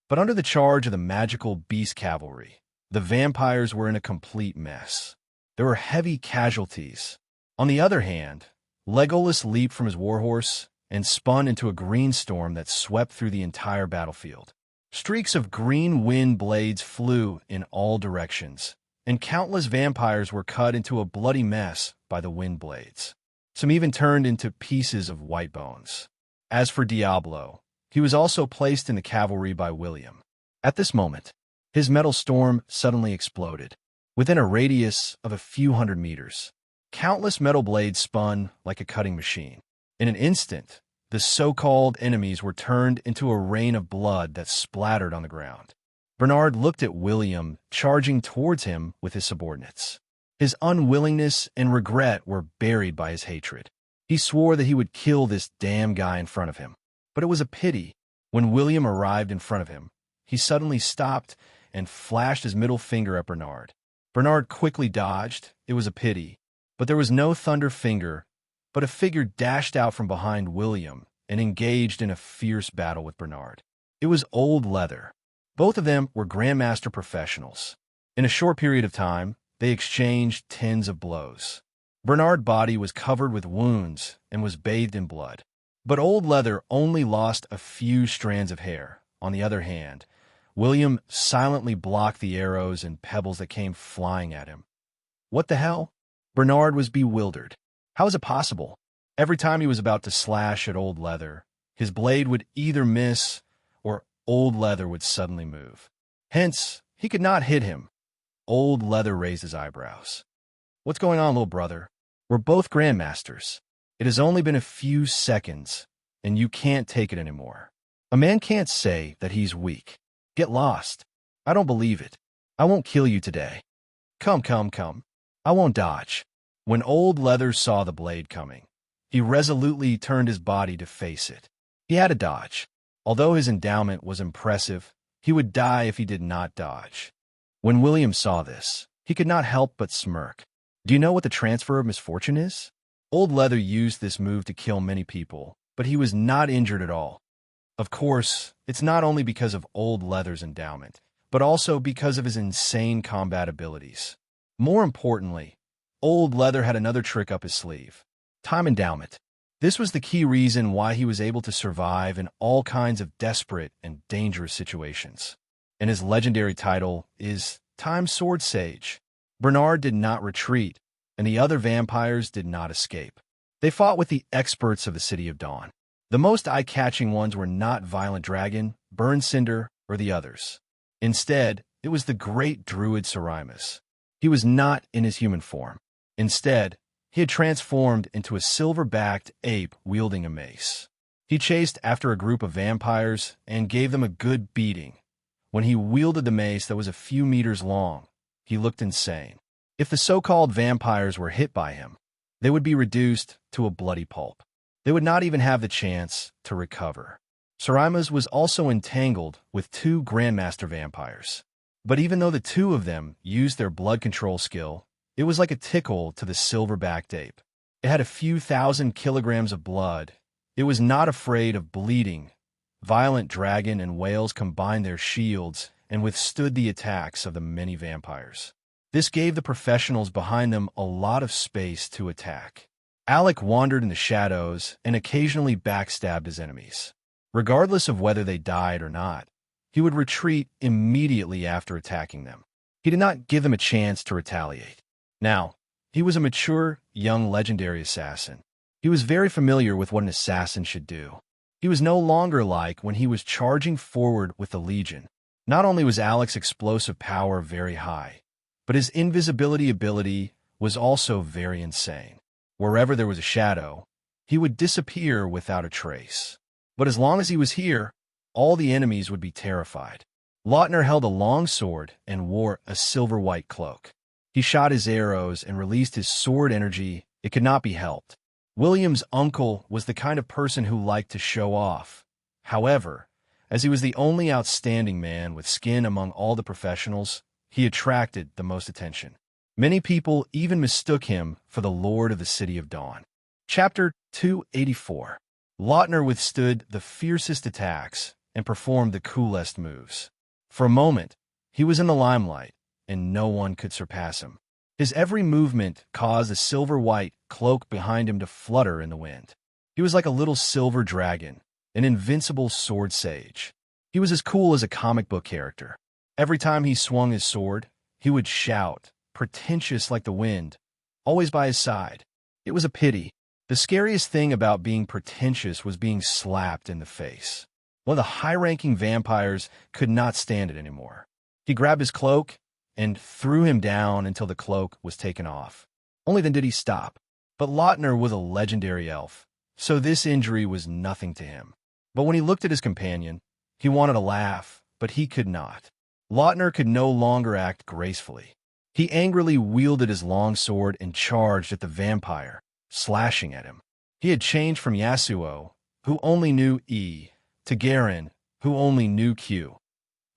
But under the charge of the magical beast cavalry, the vampires were in a complete mess. There were heavy casualties. On the other hand, Legolas leaped from his warhorse and spun into a green storm that swept through the entire battlefield. Streaks of green wind blades flew in all directions, and countless vampires were cut into a bloody mess by the wind blades. Some even turned into pieces of white bones. As for Diablo, he was also placed in the cavalry by William. At this moment, his metal storm suddenly exploded. Within a radius of a few hundred meters, countless metal blades spun like a cutting machine. In an instant, the so-called enemies were turned into a rain of blood that splattered on the ground. Bernard looked at William charging towards him with his subordinates. His unwillingness and regret were buried by his hatred. He swore that he would kill this damn guy in front of him. But it was a pity. When William arrived in front of him, he suddenly stopped and flashed his middle finger at Bernard. Bernard quickly dodged. It was a pity. But there was no thunder finger, but a figure dashed out from behind William and engaged in a fierce battle with Bernard. It was Old Leather. Both of them were Grandmaster professionals. In a short period of time, they exchanged tens of blows. Bernard's body was covered with wounds and was bathed in blood. But Old Leather only lost a few strands of hair. On the other hand, William silently blocked the arrows and pebbles that came flying at him. What the hell? Bernard was bewildered. How was it possible? Every time he was about to slash at Old Leather, his blade would either miss or Old Leather would suddenly move. Hence, he could not hit him. Old Leather raised his eyebrows. What's going on, little brother? We're both Grandmasters. It has only been a few seconds, and you can't take it anymore. A man can't say that he's weak. Get lost. I don't believe it. I won't kill you today. Come. I won't dodge. When Old Leather saw the blade coming, he resolutely turned his body to face it. He had to dodge. Although his endowment was impressive, He would die if he did not dodge. When William saw this, he could not help but smirk. Do you know what the transfer of misfortune is? Old Leather used this move to kill many people, but he was not injured at all. Of course, it's not only because of Old Leather's endowment, but also because of his insane combat abilities. More importantly, Old Leather had another trick up his sleeve: time endowment. This was the key reason why he was able to survive in all kinds of desperate and dangerous situations. And his legendary title is Time Sword Sage. Bernard did not retreat, and the other vampires did not escape. They fought with the experts of the City of Dawn. The most eye-catching ones were not Violent Dragon, Burn Cinder, or the others. Instead, it was the great druid Serimus. He was not in his human form. Instead, he had transformed into a silver-backed ape wielding a mace. He chased after a group of vampires and gave them a good beating. When he wielded the mace that was a few meters long, he looked insane. If the so-called vampires were hit by him, they would be reduced to a bloody pulp. They would not even have the chance to recover. Serimus was also entangled with two Grandmaster vampires. But even though the two of them used their blood control skill, it was like a tickle to the silver-backed ape. It had a few thousand kilograms of blood. It was not afraid of bleeding. Violent Dragon and Whales combined their shields and withstood the attacks of the many vampires. This gave the professionals behind them a lot of space to attack. Alec wandered in the shadows and occasionally backstabbed his enemies. Regardless of whether they died or not, he would retreat immediately after attacking them. He did not give them a chance to retaliate. Now, he was a mature, young legendary assassin. He was very familiar with what an assassin should do. He was no longer like when he was charging forward with the Legion. Not only was Alec's explosive power very high, but his invisibility ability was also very insane. Wherever there was a shadow, he would disappear without a trace. But as long as he was here, all the enemies would be terrified. Lautner held a long sword and wore a silver-white cloak. He shot his arrows and released his sword energy. It could not be helped. William's uncle was the kind of person who liked to show off. However, as he was the only outstanding man with skin among all the professionals, he attracted the most attention. Many people even mistook him for the Lord of the City of Dawn. Chapter 284. Lautner withstood the fiercest attacks and performed the coolest moves. For a moment, he was in the limelight, and no one could surpass him. His every movement caused the silver-white cloak behind him to flutter in the wind. He was like a little silver dragon, an invincible sword sage. He was as cool as a comic book character. Every time he swung his sword, he would shout, pretentious like the wind, always by his side. It was a pity. The scariest thing about being pretentious was being slapped in the face. One of the high-ranking vampires could not stand it anymore. He grabbed his cloak and threw him down until the cloak was taken off. Only then did he stop. But Lautner was a legendary elf, so this injury was nothing to him. But when he looked at his companion, he wanted to laugh, but he could not. Lautner could no longer act gracefully. He angrily wielded his long sword and charged at the vampire, slashing at him. He had changed from Yasuo, who only knew E, to Garen, who only knew Q.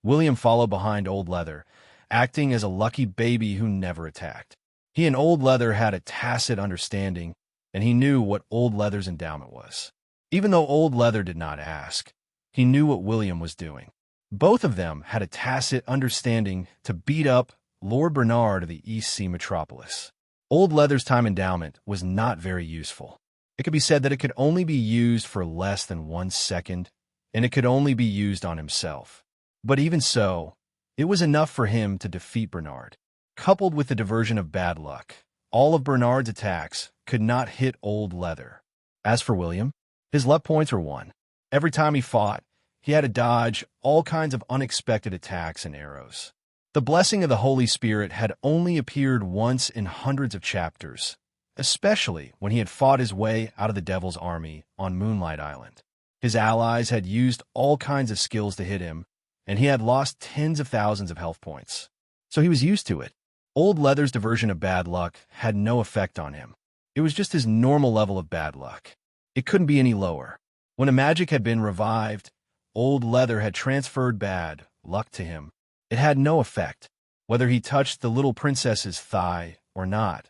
William followed behind Old Leather, acting as a lucky baby who never attacked. He and Old Leather had a tacit understanding, and he knew what Old Leather's endowment was. Even though Old Leather did not ask, he knew what William was doing. Both of them had a tacit understanding to beat up Lord Bernard of the East Sea Metropolis. Old Leather's time endowment was not very useful. It could be said that it could only be used for less than 1 second, and it could only be used on himself. But even so, it was enough for him to defeat Bernard. Coupled with the diversion of bad luck, all of Bernard's attacks could not hit Old Leather. As for William, his luck points were 1. Every time he fought, he had to dodge all kinds of unexpected attacks and arrows. The blessing of the Holy Spirit had only appeared once in hundreds of chapters, especially when he had fought his way out of the Devil's army on Moonlight Island. His allies had used all kinds of skills to hit him, and he had lost tens of thousands of health points. So he was used to it. Old Leather's diversion of bad luck had no effect on him. It was just his normal level of bad luck. It couldn't be any lower. When a magic had been revived, Old Leather had transferred bad luck to him. It had no effect, whether he touched the little princess's thigh or not.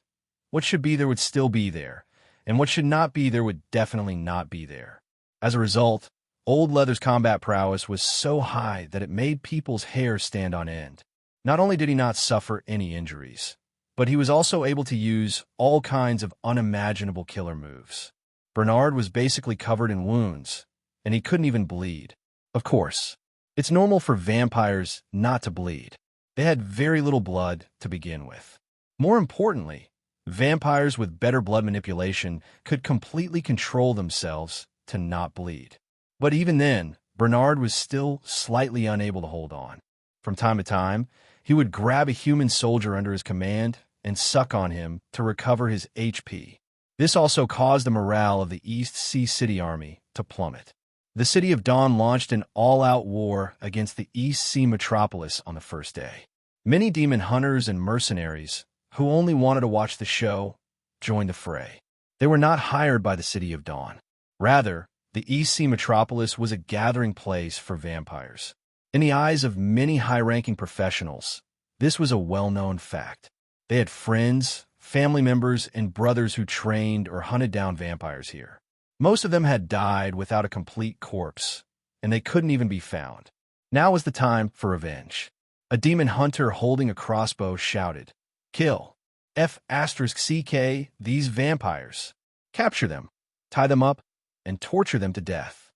What should be there would still be there, and what should not be there would definitely not be there. As a result, Old Leather's combat prowess was so high that it made people's hair stand on end. Not only did he not suffer any injuries, but he was also able to use all kinds of unimaginable killer moves. Bernard was basically covered in wounds, and he couldn't even bleed. Of course, it's normal for vampires not to bleed. They had very little blood to begin with. More importantly, vampires with better blood manipulation could completely control themselves to not bleed. But even then, Bernard was still slightly unable to hold on. From time to time, he would grab a human soldier under his command and suck on him to recover his HP. This also caused the morale of the East Sea City Army to plummet. The City of Dawn launched an all-out war against the East Sea metropolis on the first day. Many demon hunters and mercenaries, who only wanted to watch the show, joined the fray. They were not hired by the City of Dawn. Rather, the East Sea metropolis was a gathering place for vampires. In the eyes of many high-ranking professionals, this was a well-known fact. They had friends, family members, and brothers who trained or hunted down vampires here. Most of them had died without a complete corpse, and they couldn't even be found. Now was the time for revenge. A demon hunter holding a crossbow shouted, "Kill! F***CK these vampires! Capture them, tie them up, and torture them to death."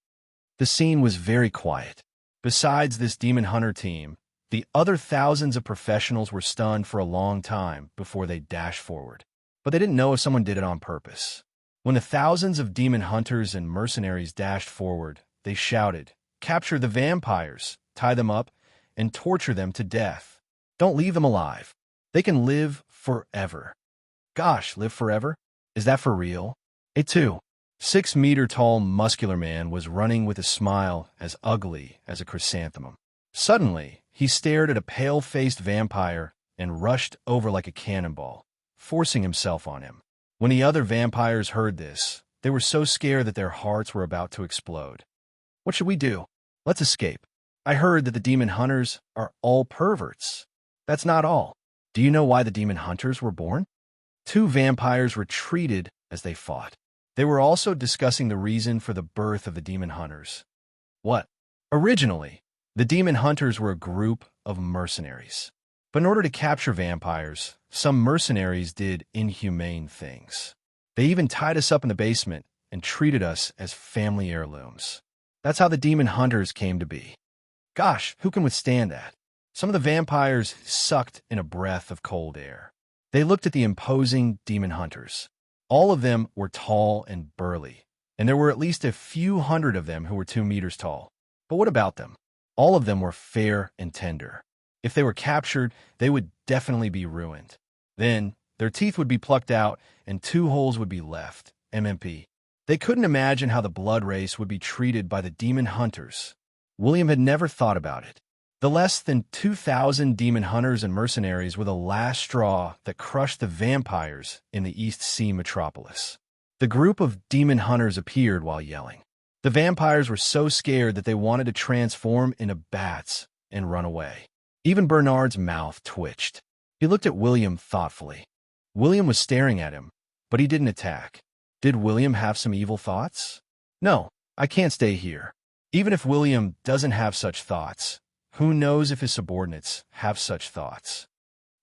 The scene was very quiet. Besides this demon hunter team, the other thousands of professionals were stunned for a long time before they dashed forward. But they didn't know if someone did it on purpose. When the thousands of demon hunters and mercenaries dashed forward, they shouted, "Capture the vampires, tie them up, and torture them to death. Don't leave them alive. They can live forever." Gosh, live forever? Is that for real? A 2-6-meter-tall muscular man was running with a smile as ugly as a chrysanthemum. Suddenly, he stared at a pale-faced vampire and rushed over like a cannonball, forcing himself on him. When the other vampires heard this, they were so scared that their hearts were about to explode. "What should we do? Let's escape. I heard that the demon hunters are all perverts." "That's not all. Do you know why the demon hunters were born?" Two vampires retreated as they fought. They were also discussing the reason for the birth of the demon hunters. What? Originally, the demon hunters were a group of mercenaries. But in order to capture vampires, some mercenaries did inhumane things. They even tied us up in the basement and treated us as family heirlooms. That's how the demon hunters came to be. Gosh, who can withstand that? Some of the vampires sucked in a breath of cold air. They looked at the imposing demon hunters. All of them were tall and burly, and there were at least a few hundred of them who were 2 meters tall. But what about them? All of them were fair and tender. If they were captured, they would definitely be ruined. Then, their teeth would be plucked out and 2 holes would be left, MMP. They couldn't imagine how the blood race would be treated by the demon hunters. William had never thought about it. The less than 2,000 demon hunters and mercenaries were the last straw that crushed the vampires in the East Sea metropolis. The group of demon hunters appeared while yelling. The vampires were so scared that they wanted to transform into bats and run away. Even Bernard's mouth twitched. He looked at William thoughtfully. William was staring at him, but he didn't attack. Did William have some evil thoughts? No, I can't stay here. Even if William doesn't have such thoughts, who knows if his subordinates have such thoughts?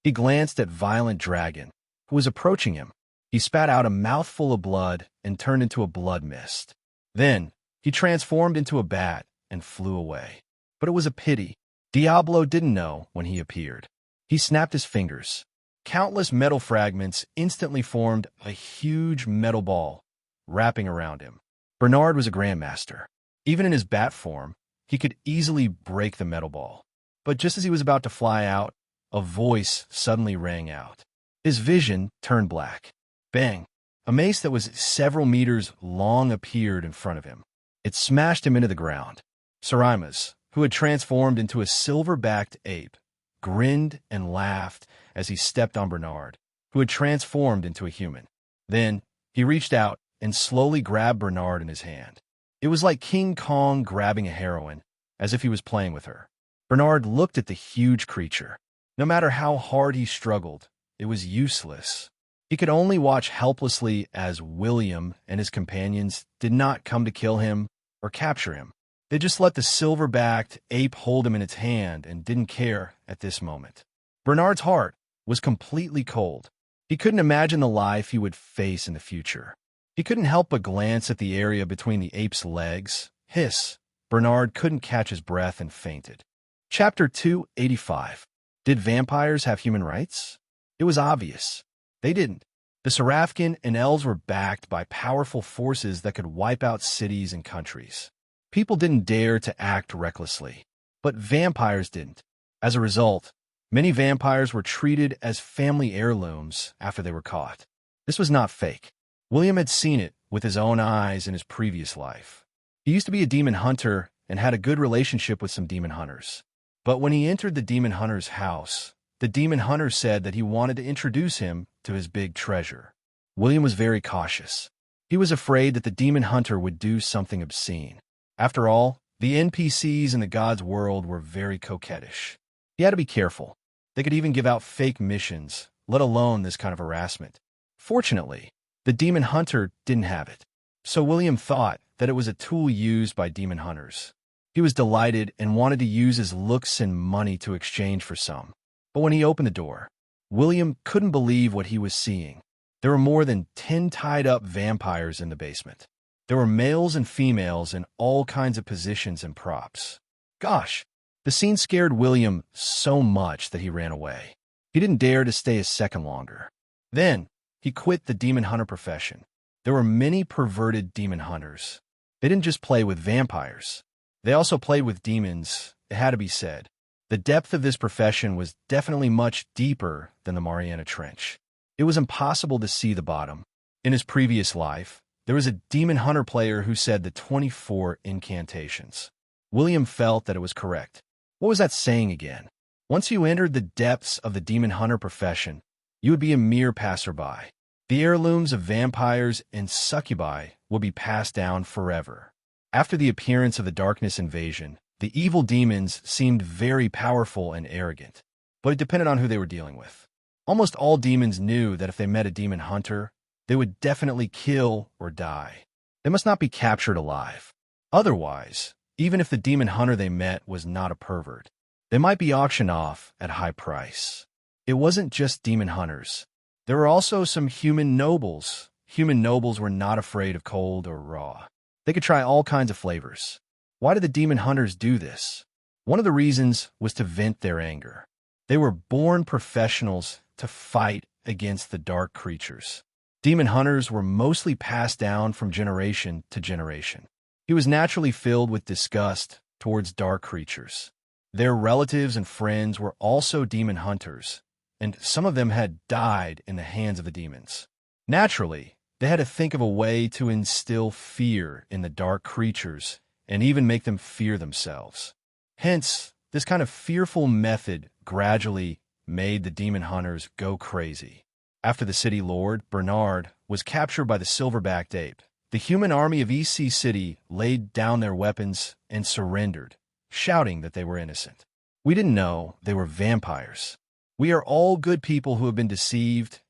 He glanced at Violent Dragon, who was approaching him. He spat out a mouthful of blood and turned into a blood mist. Then, he transformed into a bat and flew away. But it was a pity. Diablo didn't know when he appeared. He snapped his fingers. Countless metal fragments instantly formed a huge metal ball, wrapping around him. Bernard was a grandmaster. Even in his bat form, he could easily break the metal ball. But just as he was about to fly out, a voice suddenly rang out. His vision turned black. Bang! A mace that was several meters long appeared in front of him. It smashed him into the ground. Sarimas, who had transformed into a silver-backed ape, grinned and laughed as he stepped on Bernard, who had transformed into a human. Then, he reached out and slowly grabbed Bernard in his hand. It was like King Kong grabbing a heroine, as if he was playing with her. Bernard looked at the huge creature. No matter how hard he struggled, it was useless. He could only watch helplessly as William and his companions did not come to kill him or capture him. They just let the silver-backed ape hold him in its hand and didn't care at this moment. Bernard's heart was completely cold. He couldn't imagine the life he would face in the future. He couldn't help but glance at the area between the ape's legs. Hiss! Bernard couldn't catch his breath and fainted. Chapter 285. Did vampires have human rights? It was obvious. They didn't. The Seraphian and elves were backed by powerful forces that could wipe out cities and countries. People didn't dare to act recklessly, but vampires didn't. As a result, many vampires were treated as family heirlooms after they were caught. This was not fake. William had seen it with his own eyes in his previous life. He used to be a demon hunter and had a good relationship with some demon hunters. But when he entered the demon hunter's house, the demon hunter said that he wanted to introduce him to his big treasure. William was very cautious. He was afraid that the demon hunter would do something obscene. After all, the NPCs in the god's world were very coquettish. He had to be careful. They could even give out fake missions, let alone this kind of harassment. Fortunately, the demon hunter didn't have it. So William thought that it was a tool used by demon hunters. He was delighted and wanted to use his looks and money to exchange for some. But when he opened the door, William couldn't believe what he was seeing. There were more than 10 tied-up vampires in the basement. There were males and females in all kinds of positions and props. Gosh, the scene scared William so much that he ran away. He didn't dare to stay a second longer. Then, he quit the demon hunter profession. There were many perverted demon hunters. They didn't just play with vampires. They also played with demons, it had to be said. The depth of this profession was definitely much deeper than the Mariana Trench. It was impossible to see the bottom. In his previous life, there was a demon hunter player who said the 24 incantations. William felt that it was correct. What was that saying again? Once you entered the depths of the demon hunter profession, you would be a mere passerby. The heirlooms of vampires and succubi would be passed down forever. After the appearance of the darkness invasion, the evil demons seemed very powerful and arrogant, but it depended on who they were dealing with. Almost all demons knew that if they met a demon hunter, they would definitely kill or die. They must not be captured alive. Otherwise, even if the demon hunter they met was not a pervert, they might be auctioned off at a high price. It wasn't just demon hunters. There were also some human nobles. Human nobles were not afraid of cold or raw. They could try all kinds of flavors. Why did the demon hunters do this? One of the reasons was to vent their anger. They were born professionals to fight against the dark creatures. Demon hunters were mostly passed down from generation to generation. He was naturally filled with disgust towards dark creatures. Their relatives and friends were also demon hunters, and some of them had died in the hands of the demons. Naturally, they had to think of a way to instill fear in the dark creatures and even make them fear themselves. Hence, this kind of fearful method gradually made the demon hunters go crazy. After the city lord, Bernard, was captured by the silver-backed ape, the human army of EC City laid down their weapons and surrendered, shouting that they were innocent. We didn't know they were vampires. We are all good people who have been deceived.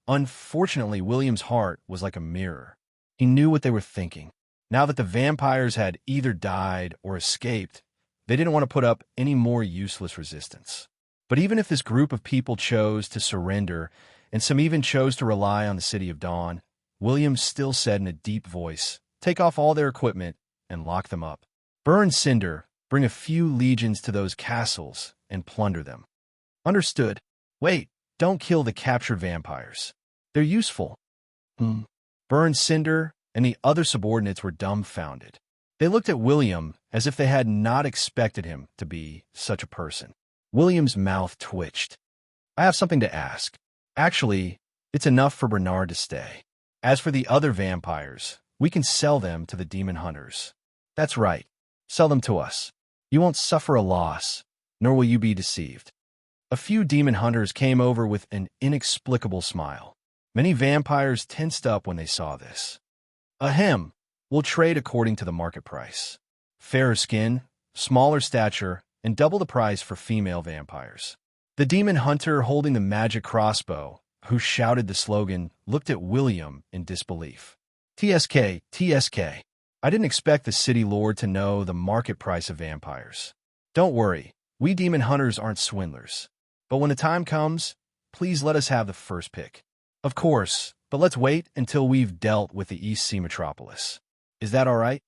Unfortunately, William's heart was like a mirror. He knew what they were thinking. Now that the vampires had either died or escaped, they didn't want to put up any more useless resistance. But even if this group of people chose to surrender, and some even chose to rely on the City of Dawn, William still said in a deep voice, "Take off all their equipment and lock them up. Burn cinder, bring a few legions to those castles, and plunder them." Understood. Wait, don't kill the captured vampires. They're useful. Burn cinder, and the other subordinates were dumbfounded. They looked at William as if they had not expected him to be such a person. William's mouth twitched. "I have something to ask. Actually, it's enough for Bernard to stay. As for the other vampires, we can sell them to the demon hunters." "That's right. Sell them to us. You won't suffer a loss, nor will you be deceived." A few demon hunters came over with an inexplicable smile. Many vampires tensed up when they saw this. "Ahem, we'll trade according to the market price. Fairer skin, smaller stature, and double the price for female vampires. The demon hunter holding the magic crossbow, who shouted the slogan, looked at William in disbelief. TSK, TSK. I didn't expect the city lord to know the market price of vampires. Don't worry, we demon hunters aren't swindlers. But when the time comes, please let us have the first pick. Of course, but let's wait until we've dealt with the East Sea metropolis. Is that all right?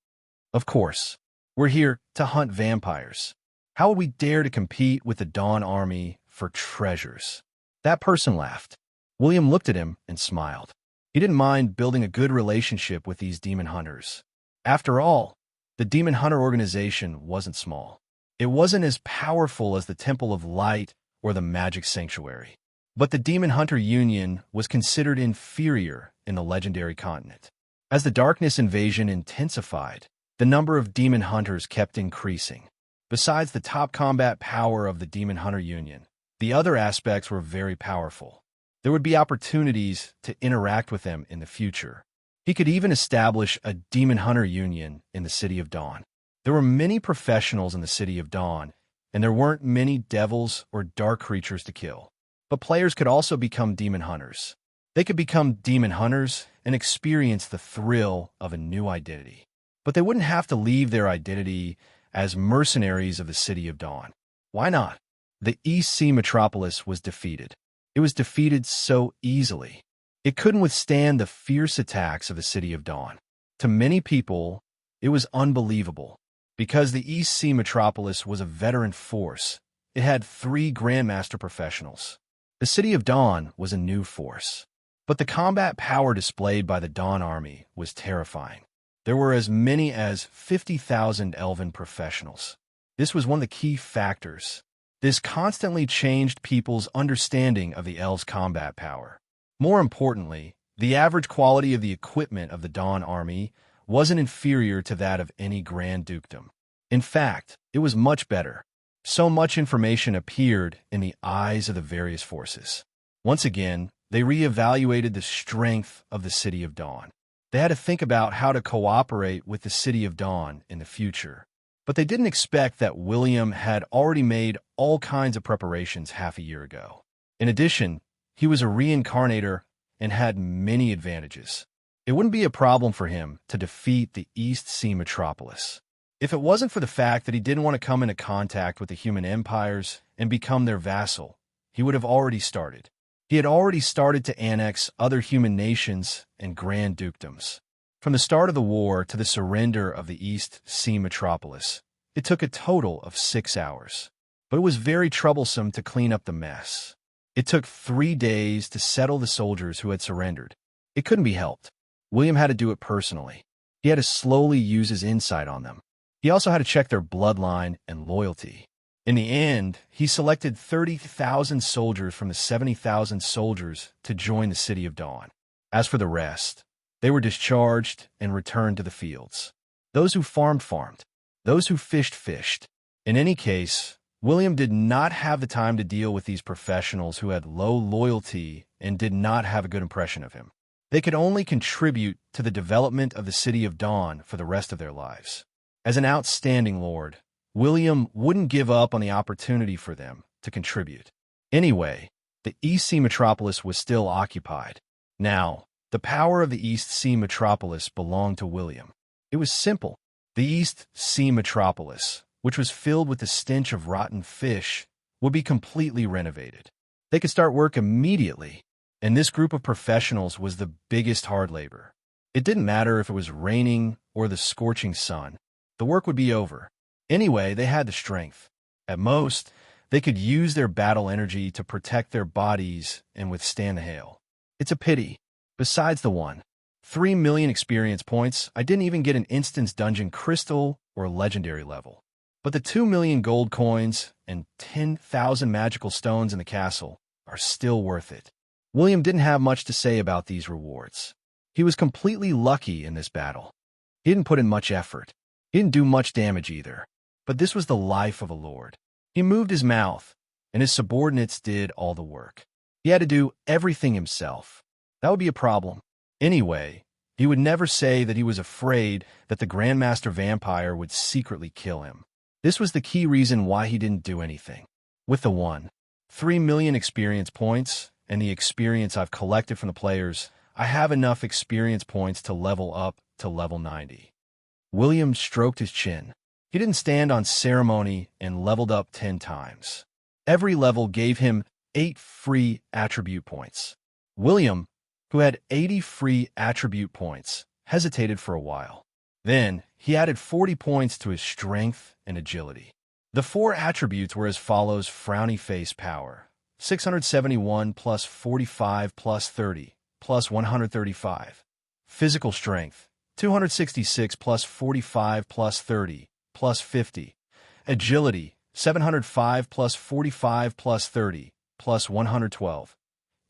Of course. We're here to hunt vampires. How would we dare to compete with the Dawn Army for treasures? That person laughed. William looked at him and smiled. He didn't mind building a good relationship with these demon hunters. After all, the demon hunter organization wasn't small. It wasn't as powerful as the Temple of Light or the Magic Sanctuary. But the Demon Hunter Union was considered inferior in the legendary continent. As the darkness invasion intensified, the number of demon hunters kept increasing. Besides the top combat power of the Demon Hunter Union, the other aspects were very powerful. There would be opportunities to interact with them in the future. He could even establish a Demon Hunter Union in the City of Dawn. There were many professionals in the City of Dawn, and there weren't many devils or dark creatures to kill. But players could also become demon hunters. They could become demon hunters and experience the thrill of a new identity. But they wouldn't have to leave their identity as mercenaries of the City of Dawn. Why not? The East Sea metropolis was defeated. It was defeated so easily. It couldn't withstand the fierce attacks of the City of Dawn. To many people, it was unbelievable. Because the East Sea metropolis was a veteran force, it had 3 Grandmaster professionals. The City of Dawn was a new force. But the combat power displayed by the Dawn Army was terrifying. There were as many as 50,000 elven professionals. This was one of the key factors. This constantly changed people's understanding of the elves' combat power. More importantly, the average quality of the equipment of the Dawn Army wasn't inferior to that of any Grand Dukedom. In fact, it was much better. So much information appeared in the eyes of the various forces. Once again, they reevaluated the strength of the City of Dawn. They had to think about how to cooperate with the City of Dawn in the future. But they didn't expect that William had already made all kinds of preparations half a year ago. In addition, he was a reincarnator and had many advantages. It wouldn't be a problem for him to defeat the East Sea metropolis. If it wasn't for the fact that he didn't want to come into contact with the human empires and become their vassal, he would have already started. He had already started to annex other human nations and grand dukedoms. From the start of the war to the surrender of the East Sea metropolis, it took a total of 6 hours. But it was very troublesome to clean up the mess. It took 3 days to settle the soldiers who had surrendered. It couldn't be helped. William had to do it personally. He had to slowly use his insight on them. He also had to check their bloodline and loyalty. In the end, he selected 30,000 soldiers from the 70,000 soldiers to join the City of Dawn. As for the rest, they were discharged and returned to the fields. Those who farmed, farmed. Those who fished, fished. In any case, William did not have the time to deal with these professionals who had low loyalty and did not have a good impression of him. They could only contribute to the development of the City of Dawn for the rest of their lives. As an outstanding lord, William wouldn't give up on the opportunity for them to contribute. Anyway, the East Sea metropolis was still occupied. Now, the power of the East Sea metropolis belonged to William. It was simple. The East Sea metropolis, which was filled with the stench of rotten fish, would be completely renovated. They could start work immediately, and this group of professionals was the biggest hard labor. It didn't matter if it was raining or the scorching sun. The work would be over. Anyway, they had the strength. At most, they could use their battle energy to protect their bodies and withstand the hail. It's a pity. Besides the 3 million experience points, I didn't even get an instance dungeon crystal or legendary level. But the 2 million gold coins and 10,000 magical stones in the castle are still worth it. William didn't have much to say about these rewards. He was completely lucky in this battle. He didn't put in much effort. He didn't do much damage either. But this was the life of a lord. He moved his mouth, and his subordinates did all the work. He had to do everything himself. That would be a problem. Anyway, he would never say that he was afraid that the Grandmaster Vampire would secretly kill him. This was the key reason why he didn't do anything. With the 1.3 million experience points and the experience I've collected from the players, I have enough experience points to level up to level 90. William stroked his chin. He didn't stand on ceremony and leveled up 10 times. Every level gave him 8 free attribute points. William, who had 80 free attribute points, hesitated for a while. Then, he added 40 points to his strength and agility. The 4 attributes were as follows: frowny face power, 671 plus 45 plus 30 plus 135. Physical strength, 266 plus 45 plus 30 plus 50. Agility, 705 plus 45 plus 30 plus 112.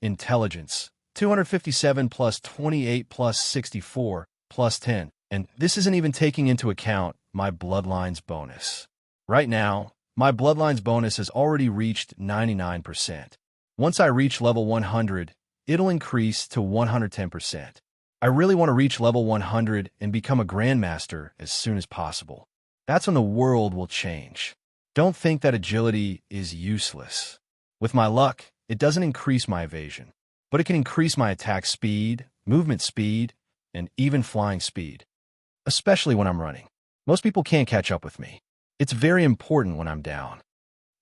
Intelligence, 257 plus 28 plus 64 plus 10. And this isn't even taking into account my Bloodlines bonus. Right now, my Bloodlines bonus has already reached 99%. Once I reach level 100, it'll increase to 110%. I really want to reach level 100 and become a Grandmaster as soon as possible. That's when the world will change. Don't think that agility is useless. With my luck, it doesn't increase my evasion, but it can increase my attack speed, movement speed, and even flying speed. Especially when I'm running. Most people can't catch up with me. It's very important when I'm down.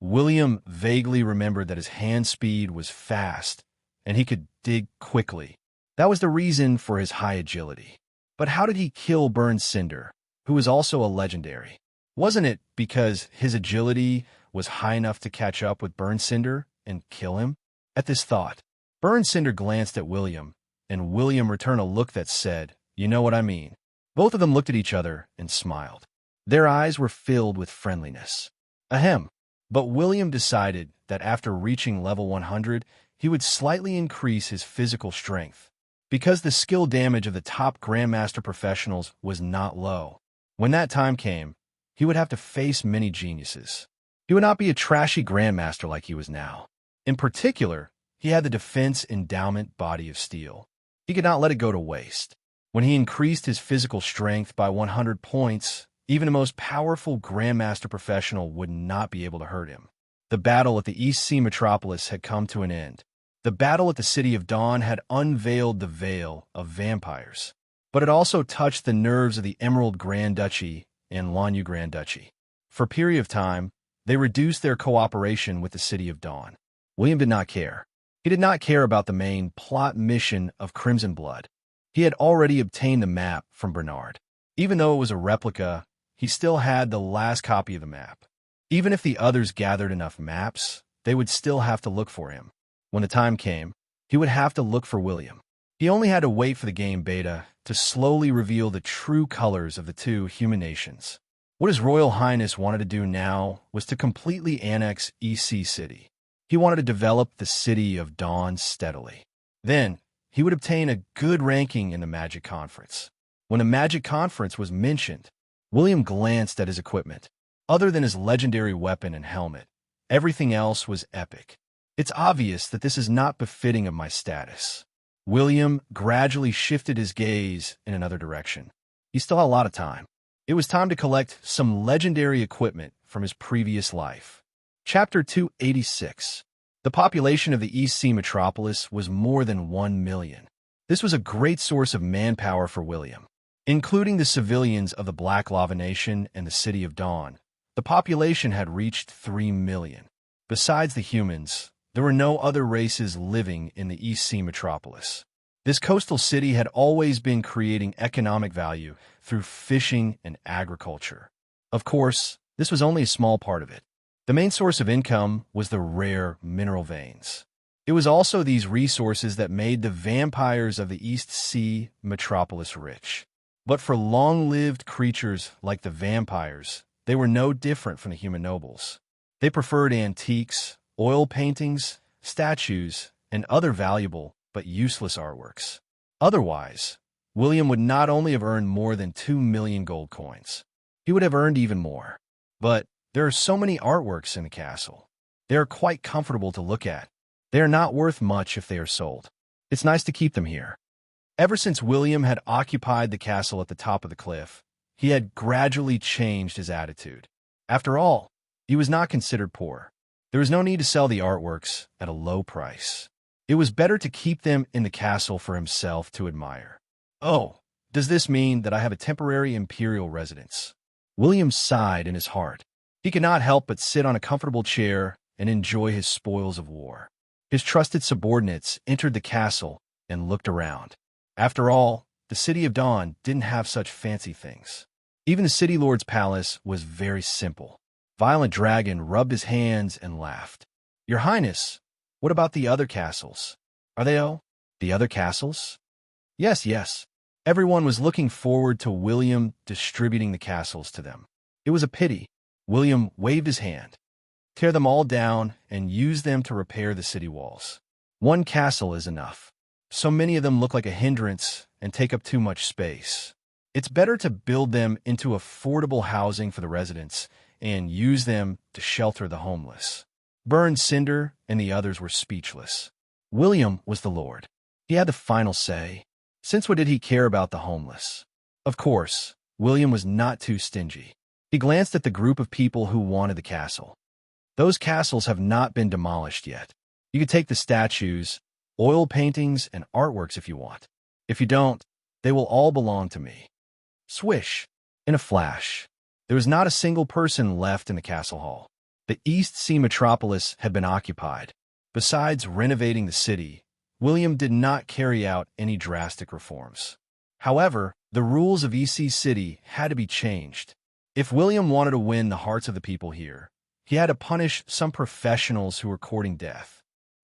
William vaguely remembered that his hand speed was fast, and he could dig quickly. That was the reason for his high agility. But how did he kill Burn Cinder, who was also a legendary? Wasn't it because his agility was high enough to catch up with Burn Cinder and kill him? At this thought, Burn Cinder glanced at William, and William returned a look that said, "You know what I mean." Both of them looked at each other and smiled. Their eyes were filled with friendliness. Ahem. But William decided that after reaching level 100, he would slightly increase his physical strength, because the skill damage of the top Grandmaster professionals was not low. When that time came, he would have to face many geniuses. He would not be a trashy Grandmaster like he was now. In particular, he had the Defense Endowment Body of Steel. He could not let it go to waste. When he increased his physical strength by 100 points, even the most powerful Grandmaster professional would not be able to hurt him. The battle at the East Sea Metropolis had come to an end. The battle at the City of Dawn had unveiled the veil of vampires, but it also touched the nerves of the Emerald Grand Duchy and Lanyu Grand Duchy. For a period of time, they reduced their cooperation with the City of Dawn. William did not care. He did not care about the main plot mission of Crimson Blood. He had already obtained the map from Bernard. Even though it was a replica, he still had the last copy of the map. Even if the others gathered enough maps, they would still have to look for him. When the time came, he would have to look for William. He only had to wait for the game beta to slowly reveal the true colors of the two human nations. What His Royal Highness wanted to do now was to completely annex EC City. He wanted to develop the City of Dawn steadily. Then, he would obtain a good ranking in the Magic Conference. When a Magic Conference was mentioned, William glanced at his equipment. Other than his legendary weapon and helmet, everything else was epic. It's obvious that this is not befitting of my status. William gradually shifted his gaze in another direction. He still had a lot of time. It was time to collect some legendary equipment from his previous life. Chapter 286. The population of the East Sea Metropolis was more than 1 million. This was a great source of manpower for William. Including the civilians of the Black Lava Nation and the City of Dawn, the population had reached 3 million. Besides the humans, there were no other races living in the East Sea Metropolis. This coastal city had always been creating economic value through fishing and agriculture. Of course, this was only a small part of it. The main source of income was the rare mineral veins. It was also these resources that made the vampires of the East Sea Metropolis rich. But for long-lived creatures like the vampires, they were no different from the human nobles. They preferred antiques, oil paintings, statues, and other valuable but useless artworks. Otherwise, William would not only have earned more than 2 million gold coins, he would have earned even more. But there are so many artworks in the castle. They are quite comfortable to look at. They are not worth much if they are sold. It's nice to keep them here. Ever since William had occupied the castle at the top of the cliff, he had gradually changed his attitude. After all, he was not considered poor. There was no need to sell the artworks at a low price. It was better to keep them in the castle for himself to admire. Oh, does this mean that I have a temporary imperial residence? William sighed in his heart. He could not help but sit on a comfortable chair and enjoy his spoils of war. His trusted subordinates entered the castle and looked around. After all, the city of Dawn didn't have such fancy things. Even the city lord's palace was very simple. Violent Dragon rubbed his hands and laughed. Your Highness, what about the other castles? Are they the other castles? Yes, yes. Everyone was looking forward to William distributing the castles to them. It was a pity. William waved his hand. Tear them all down and use them to repair the city walls. One castle is enough. So many of them look like a hindrance and take up too much space. It's better to build them into affordable housing for the residents and use them to shelter the homeless. Burn, Cinder, and the others were speechless. William was the Lord. He had the final say. Since what did he care about the homeless? Of course, William was not too stingy. He glanced at the group of people who wanted the castle. Those castles have not been demolished yet. You could take the statues, oil paintings, and artworks if you want. If you don't, they will all belong to me. Swish! In a flash, there was not a single person left in the castle hall. The East Sea metropolis had been occupied. Besides renovating the city, William did not carry out any drastic reforms. However, the rules of EC City had to be changed. If William wanted to win the hearts of the people here, he had to punish some professionals who were courting death.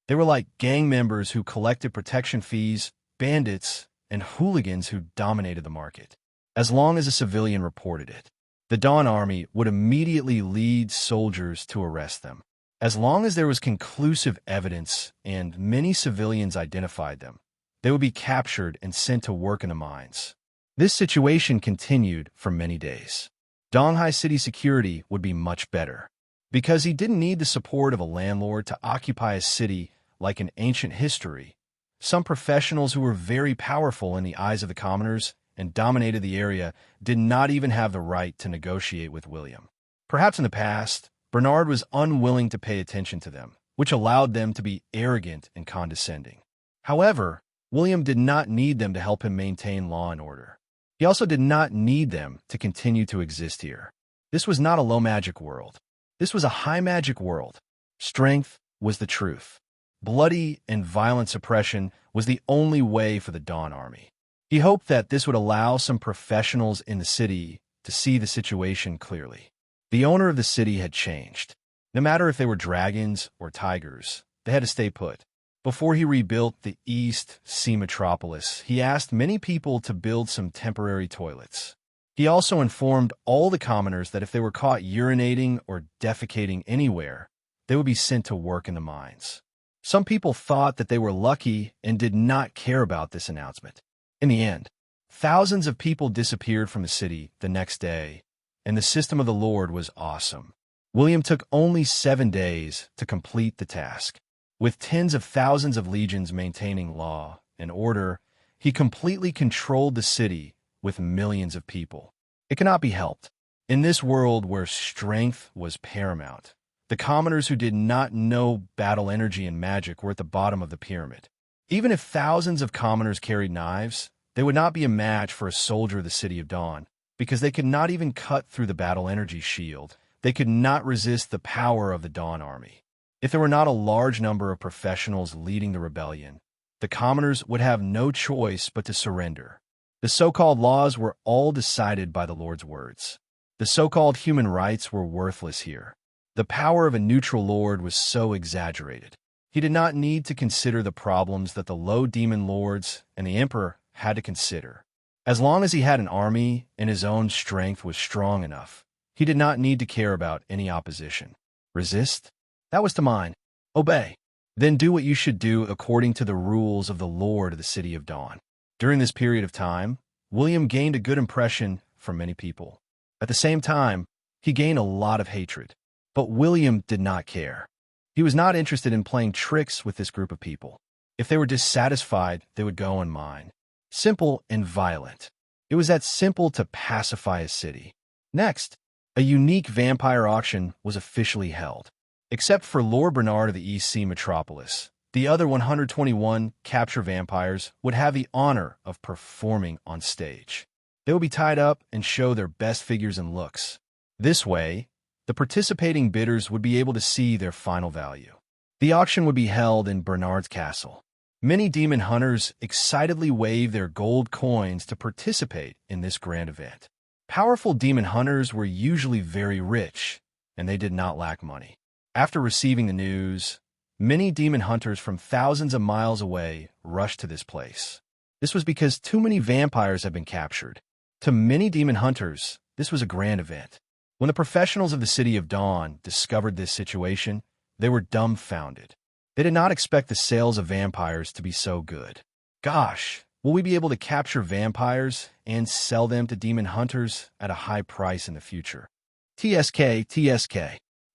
They were like gang members who collected protection fees, bandits, and hooligans who dominated the market. As long as a civilian reported it, the Dawn Army would immediately lead soldiers to arrest them. As long as there was conclusive evidence and many civilians identified them, they would be captured and sent to work in the mines. This situation continued for many days. Donghai City security would be much better, because he didn't need the support of a landlord to occupy a city like in ancient history. Some professionals who were very powerful in the eyes of the commoners and dominated the area did not even have the right to negotiate with William. Perhaps in the past, Bernard was unwilling to pay attention to them, which allowed them to be arrogant and condescending. However, William did not need them to help him maintain law and order. He also did not need them to continue to exist here. This was not a low magic world. This was a high magic world. Strength was the truth. Bloody and violent suppression was the only way for the Dawn Army. He hoped that this would allow some professionals in the city to see the situation clearly. The owner of the city had changed. No matter if they were dragons or tigers, they had to stay put. Before he rebuilt the East Sea metropolis, he asked many people to build some temporary toilets. He also informed all the commoners that if they were caught urinating or defecating anywhere, they would be sent to work in the mines. Some people thought that they were lucky and did not care about this announcement. In the end, thousands of people disappeared from the city the next day, and the system of the Lord was awesome. William took only 7 days to complete the task. With tens of thousands of legions maintaining law and order, he completely controlled the city with millions of people. It cannot be helped. In this world where strength was paramount, the commoners who did not know battle energy and magic were at the bottom of the pyramid. Even if thousands of commoners carried knives, they would not be a match for a soldier of the City of Dawn, because they could not even cut through the battle energy shield. They could not resist the power of the Dawn Army. If there were not a large number of professionals leading the rebellion, the commoners would have no choice but to surrender. The so-called laws were all decided by the Lord's words. The so-called human rights were worthless here. The power of a neutral lord was so exaggerated. He did not need to consider the problems that the low demon lords and the emperor had to consider. As long as he had an army and his own strength was strong enough, he did not need to care about any opposition. Resist? That was to mine. Obey. Then do what you should do according to the rules of the Lord of the City of Dawn. During this period of time, William gained a good impression from many people. At the same time, he gained a lot of hatred. But William did not care. He was not interested in playing tricks with this group of people. If they were dissatisfied, they would go and mine. Simple and violent. It was that simple to pacify a city. Next, A unique vampire auction was officially held. Except for Lord Bernard of the East Sea Metropolis, the other 121 capture vampires would have the honor of performing on stage. They would be tied up and show their best figures and looks. This way, the participating bidders would be able to see their final value. The auction would be held in Bernard's castle. Many demon hunters excitedly waved their gold coins to participate in this grand event. Powerful demon hunters were usually very rich, and they did not lack money. After receiving the news, many demon hunters from thousands of miles away rushed to this place. This was because too many vampires had been captured. To many demon hunters, this was a grand event. When the professionals of the City of Dawn discovered this situation, they were dumbfounded. They did not expect the sales of vampires to be so good. Gosh, will we be able to capture vampires and sell them to demon hunters at a high price in the future? TSK.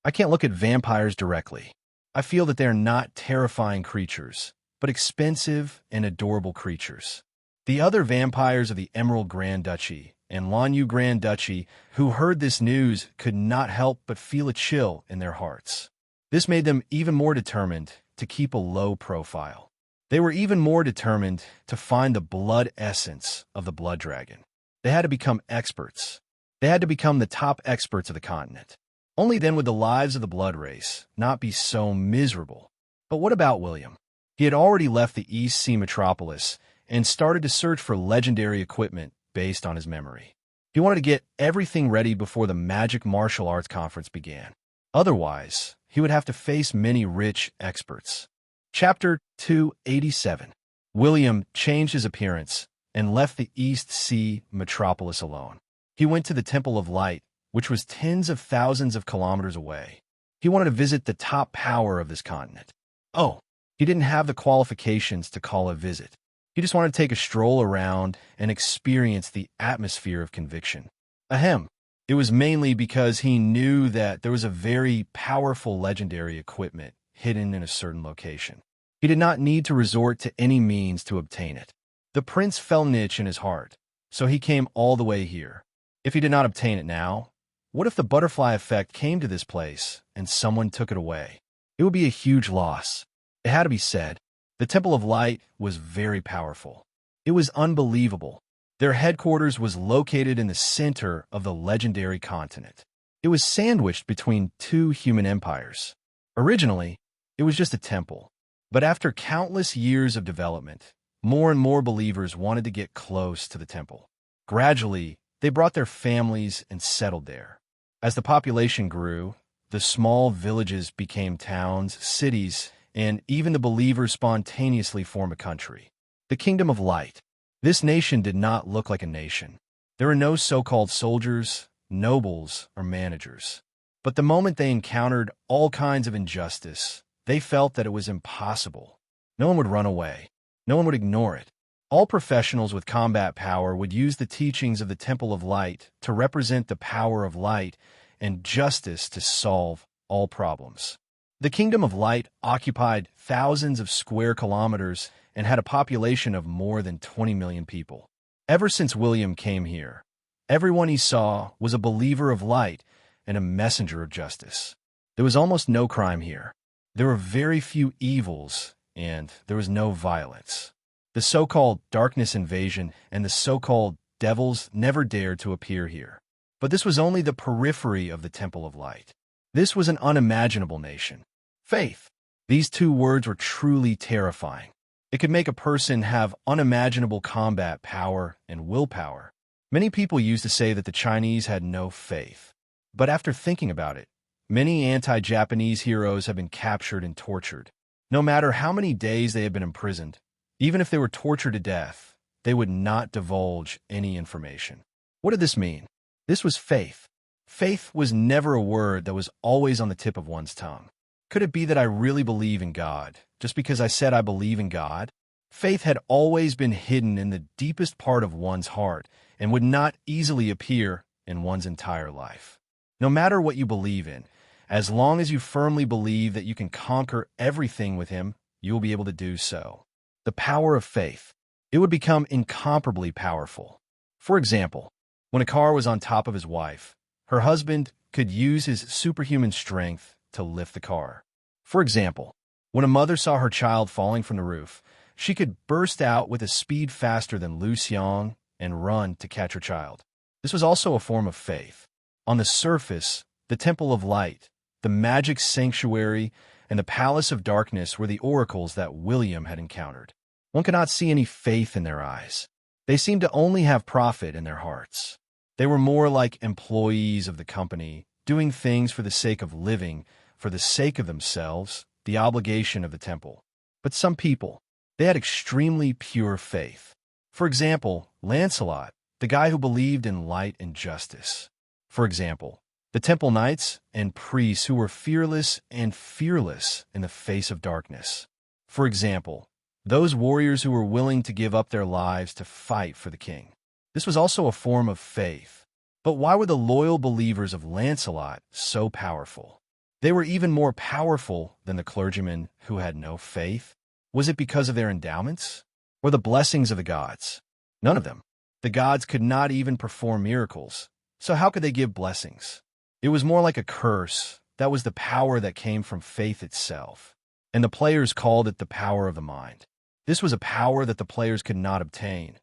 I can't look at vampires directly. I feel that they are not terrifying creatures, but expensive and adorable creatures. The other vampires of the Emerald Grand Duchy and Lanyu Grand Duchy who heard this news could not help but feel a chill in their hearts. This made them even more determined to keep a low profile. They were even more determined to find the blood essence of the blood dragon. They had to become experts. They had to become the top experts of the continent. Only then would the lives of the blood race not be so miserable. But what about William? He had already left the East Sea Metropolis and started to search for legendary equipment based on his memory. He wanted to get everything ready before the Magic Martial Arts Conference began. Otherwise, he would have to face many rich experts. Chapter 287. William changed his appearance and left the East Sea Metropolis alone. He went to the Temple of Light, which was tens of thousands of kilometers away. He wanted to visit the top power of this continent. Oh, he didn't have the qualifications to call a visit. He just wanted to take a stroll around and experience the atmosphere of conviction. Ahem. It was mainly because he knew that there was a very powerful legendary equipment hidden in a certain location. He did not need to resort to any means to obtain it. The prince felt an itch in his heart, so he came all the way here. If he did not obtain it now, what if the butterfly effect came to this place and someone took it away? It would be a huge loss. It had to be said. The Temple of Light was very powerful. It was unbelievable. Their headquarters was located in the center of the legendary continent. It was sandwiched between two human empires. Originally, it was just a temple. But after countless years of development, more and more believers wanted to get close to the temple. Gradually, they brought their families and settled there. As the population grew, the small villages became towns, cities, and even the believers spontaneously formed a country. The Kingdom of Light. This nation did not look like a nation. There were no so-called soldiers, nobles, or managers. But the moment they encountered all kinds of injustice, they felt that it was impossible. No one would run away. No one would ignore it. All professionals with combat power would use the teachings of the Temple of Light to represent the power of light and justice to solve all problems. The Kingdom of Light occupied thousands of square kilometers and had a population of more than 20 million people. Ever since William came here, everyone he saw was a believer of light and a messenger of justice. There was almost no crime here. There were very few evils, and there was no violence. The so-called darkness invasion and the so-called devils never dared to appear here. But this was only the periphery of the Temple of Light. This was an unimaginable nation. Faith. These two words were truly terrifying. It could make a person have unimaginable combat power and willpower. Many people used to say that the Chinese had no faith. But after thinking about it, many anti-Japanese heroes have been captured and tortured. No matter how many days they had been imprisoned, even if they were tortured to death, they would not divulge any information. What did this mean? This was faith. Faith was never a word that was always on the tip of one's tongue. Could it be that I really believe in God, just because I said I believe in God? Faith had always been hidden in the deepest part of one's heart and would not easily appear in one's entire life. No matter what you believe in, as long as you firmly believe that you can conquer everything with Him, you will be able to do so. The power of faith. It would become incomparably powerful. For example, when a car was on top of his wife, her husband could use his superhuman strength to lift the car. For example, when a mother saw her child falling from the roof, she could burst out with a speed faster than Lu Xiang and run to catch her child. This was also a form of faith. On the surface, the Temple of Light, the magic sanctuary, and the Palace of Darkness were the oracles that William had encountered. One could not see any faith in their eyes. They seemed to only have profit in their hearts. They were more like employees of the company, doing things for the sake of living, for the sake of themselves, the obligation of the temple. But some people, they had extremely pure faith. For example, Lancelot, the guy who believed in light and justice. For example, the temple knights and priests who were fearless and fearless in the face of darkness. For example, those warriors who were willing to give up their lives to fight for the king. This was also a form of faith. But why were the loyal believers of Lancelot so powerful? They were even more powerful than the clergymen who had no faith. Was it because of their endowments? Or the blessings of the gods? None of them. The gods could not even perform miracles, so how could they give blessings? It was more like a curse. That was the power that came from faith itself. And the players called it the power of the mind. This was a power that the players could not obtain.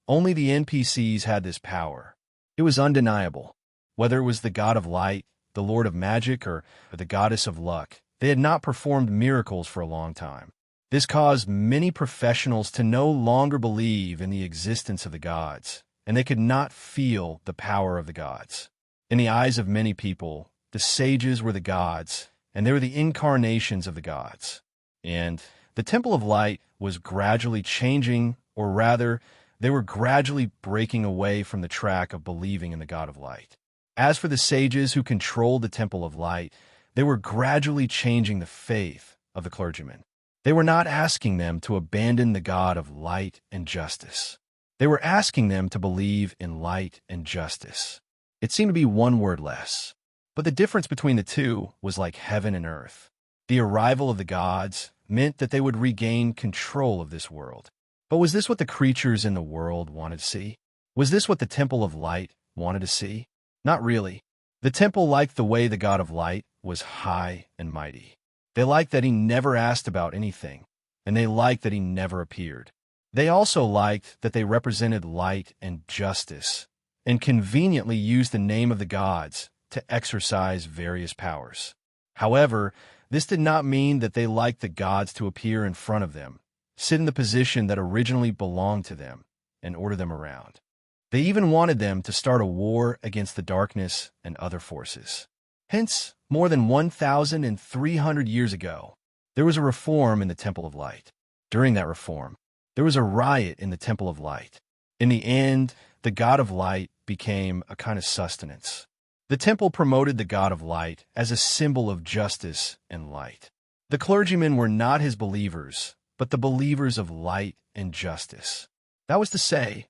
Only the NPCs had this power. It was undeniable. Whether it was the god of light, the lord of magic, or the goddess of luck, they had not performed miracles for a long time. This caused many professionals to no longer believe in the existence of the gods, and they could not feel the power of the gods. In the eyes of many people, the sages were the gods, and they were the incarnations of the gods. And the Temple of Light was gradually changing, or rather, they were gradually breaking away from the track of believing in the God of Light. As for the sages who controlled the Temple of Light, they were gradually changing the faith of the clergymen. They were not asking them to abandon the God of light and justice. They were asking them to believe in light and justice. It seemed to be one word less. But the difference between the two was like heaven and earth. The arrival of the gods meant that they would regain control of this world. But was this what the creatures in the world wanted to see? Was this what the Temple of Light wanted to see? Not really. The temple liked the way the God of Light was high and mighty. They liked that he never asked about anything, and they liked that he never appeared. They also liked that they represented light and justice, and conveniently used the name of the gods to exercise various powers. However, this did not mean that they liked the gods to appear in front of them, sit in the position that originally belonged to them, and order them around. They even wanted them to start a war against the darkness and other forces. Hence, more than 1,300 years ago, there was a reform in the Temple of Light. During that reform, there was a riot in the Temple of Light. In the end, the God of Light became a kind of sustenance. The temple promoted the God of Light as a symbol of justice and light. The clergymen were not his believers, but the believers of light and justice. That was to say,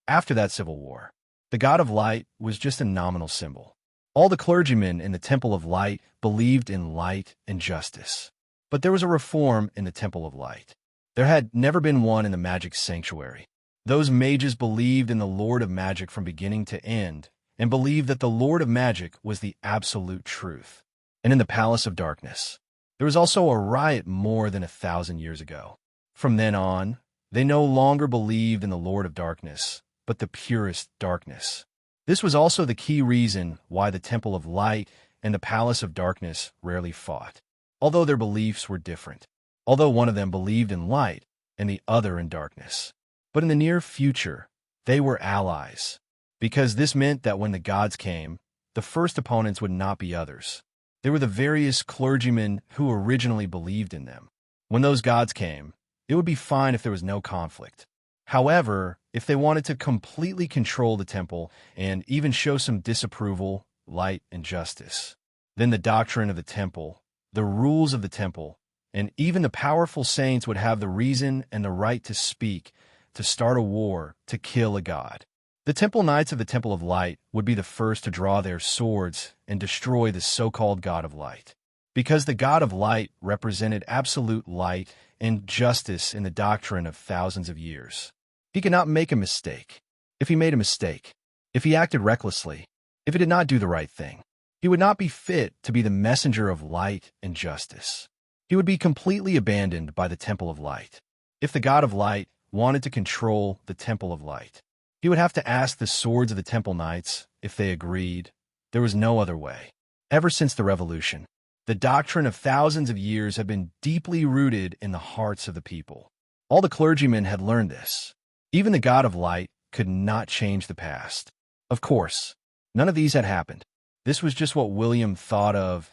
after that civil war, the God of Light was just a nominal symbol. All the clergymen in the Temple of Light believed in light and justice. But there was a reform in the Temple of Light. There had never been one in the magic sanctuary. Those mages believed in the Lord of Magic from beginning to end, and believed that the Lord of Magic was the absolute truth. And in the Palace of Darkness, there was also a riot more than 1,000 years ago. From then on, they no longer believed in the Lord of Darkness, but the purest darkness. This was also the key reason why the Temple of Light and the Palace of Darkness rarely fought, although their beliefs were different, although one of them believed in light and the other in darkness. But in the near future, they were allies, because this meant that when the gods came, the first opponents would not be others. They were the various clergymen who originally believed in them. When those gods came, it would be fine if there was no conflict. However, if they wanted to completely control the temple and even show some disapproval, light, and justice, then the doctrine of the temple, the rules of the temple, and even the powerful saints would have the reason and the right to speak, to start a war, to kill a god. The temple knights of the Temple of Light would be the first to draw their swords and destroy the so-called God of Light. Because the God of Light represented absolute light and justice in the doctrine of thousands of years. He could not make a mistake. If he made a mistake, if he acted recklessly, if he did not do the right thing. He would not be fit to be the messenger of light and justice. He would be completely abandoned by the Temple of Light. If the God of Light wanted to control the Temple of Light, he would have to ask the swords of the Temple Knights if they agreed. There was no other way. Ever since the Revolution, the doctrine of thousands of years had been deeply rooted in the hearts of the people. All the clergymen had learned this. Even the God of Light could not change the past. Of course, none of these had happened. This was just what William thought of,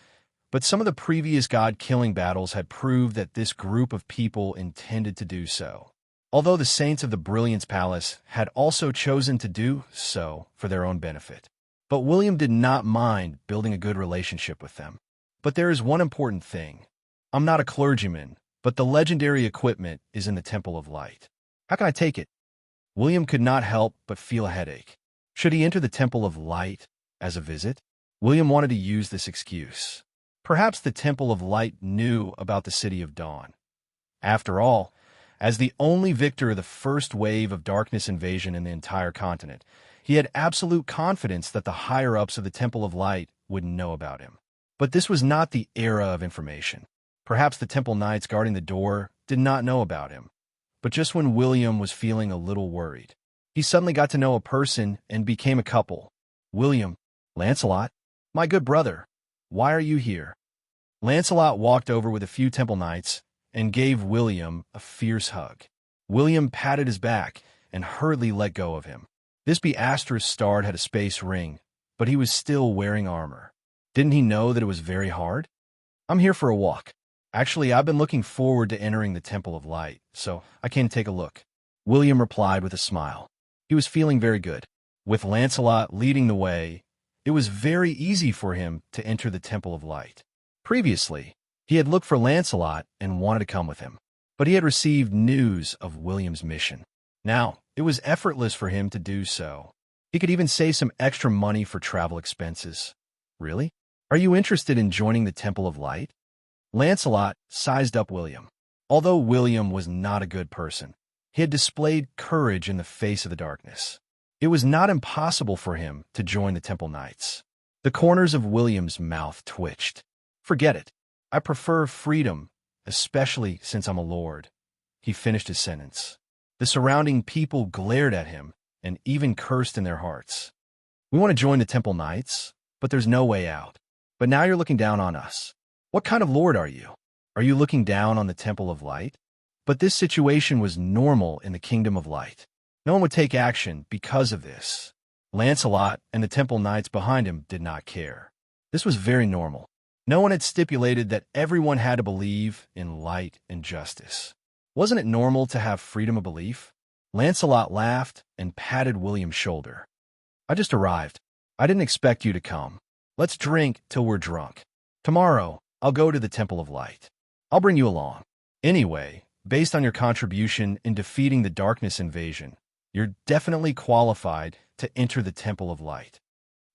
but some of the previous God-killing battles had proved that this group of people intended to do so. Although the saints of the Brilliance Palace had also chosen to do so for their own benefit. But William did not mind building a good relationship with them. But there is one important thing. I'm not a clergyman, but the legendary equipment is in the Temple of Light. How can I take it? William could not help but feel a headache. Should he enter the Temple of Light as a visit? William wanted to use this excuse. Perhaps the Temple of Light knew about the City of Dawn. After all, as the only victor of the first wave of darkness invasion in the entire continent, he had absolute confidence that the higher-ups of the Temple of Light would know about him. But this was not the era of information. Perhaps the Temple Knights guarding the door did not know about him. But just when William was feeling a little worried, he suddenly got to know a person and became a couple. William, Lancelot, my good brother, why are you here? Lancelot walked over with a few Temple Knights and gave William a fierce hug. William patted his back and hurriedly let go of him. This Beatrice Starred had a space ring, but he was still wearing armor. Didn't he know that it was very hard? I'm here for a walk. Actually, I've been looking forward to entering the Temple of Light, so I came to take a look. William replied with a smile. He was feeling very good. With Lancelot leading the way, it was very easy for him to enter the Temple of Light. Previously, he had looked for Lancelot and wanted to come with him, but he had received news of William's mission. Now, it was effortless for him to do so. He could even save some extra money for travel expenses. Really? Are you interested in joining the Temple of Light? Lancelot sized up William. Although William was not a good person, he had displayed courage in the face of the darkness. It was not impossible for him to join the Temple Knights. The corners of William's mouth twitched. Forget it. I prefer freedom, especially since I'm a lord. He finished his sentence. The surrounding people glared at him and even cursed in their hearts. We want to join the Temple Knights, but there's no way out. But now you're looking down on us. What kind of lord are you? Are you looking down on the Temple of Light? But this situation was normal in the Kingdom of Light. No one would take action because of this. Lancelot and the Temple Knights behind him did not care. This was very normal. No one had stipulated that everyone had to believe in light and justice. Wasn't it normal to have freedom of belief? Lancelot laughed and patted William's shoulder. I just arrived. I didn't expect you to come. Let's drink till we're drunk. Tomorrow, I'll go to the Temple of Light. I'll bring you along. Anyway, based on your contribution in defeating the darkness invasion, you're definitely qualified to enter the Temple of Light.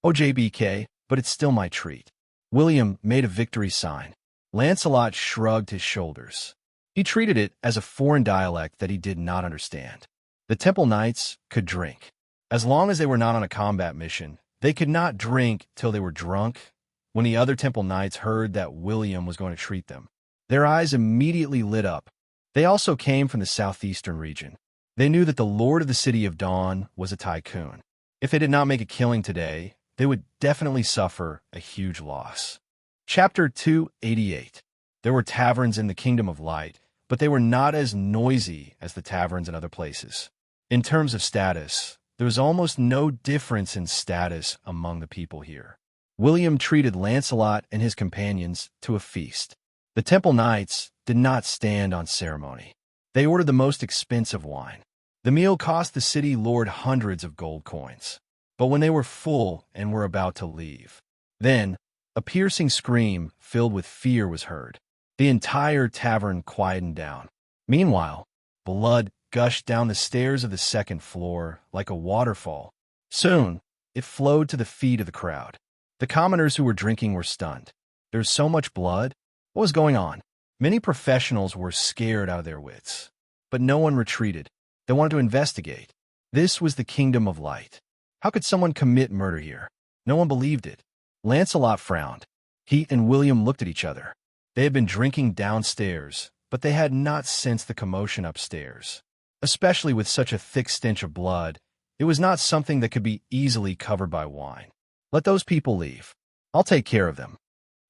Oh, JBK, but it's still my treat. William made a victory sign. Lancelot shrugged his shoulders. He treated it as a foreign dialect that he did not understand. The Temple Knights could drink. As long as they were not on a combat mission, they could not drink till they were drunk. When the other Temple Knights heard that William was going to treat them, their eyes immediately lit up. They also came from the southeastern region. They knew that the Lord of the City of Dawn was a tycoon. If they did not make a killing today, they would definitely suffer a huge loss. Chapter 288. There were taverns in the Kingdom of Light, but they were not as noisy as the taverns in other places. In terms of status, there was almost no difference in status among the people here. William treated Lancelot and his companions to a feast. The Temple Knights did not stand on ceremony. They ordered the most expensive wine. The meal cost the city lord hundreds of gold coins. But when they were full and were about to leave, then a piercing scream filled with fear was heard. The entire tavern quietened down. Meanwhile, blood gushed down the stairs of the second floor like a waterfall. Soon, it flowed to the feet of the crowd. The commoners who were drinking were stunned. There was so much blood. What was going on? Many professionals were scared out of their wits. But no one retreated. They wanted to investigate. This was the Kingdom of Light. How could someone commit murder here? No one believed it. Lancelot frowned. He and William looked at each other. They had been drinking downstairs, but they had not sensed the commotion upstairs. Especially with such a thick stench of blood, it was not something that could be easily covered by wine. Let those people leave. I'll take care of them.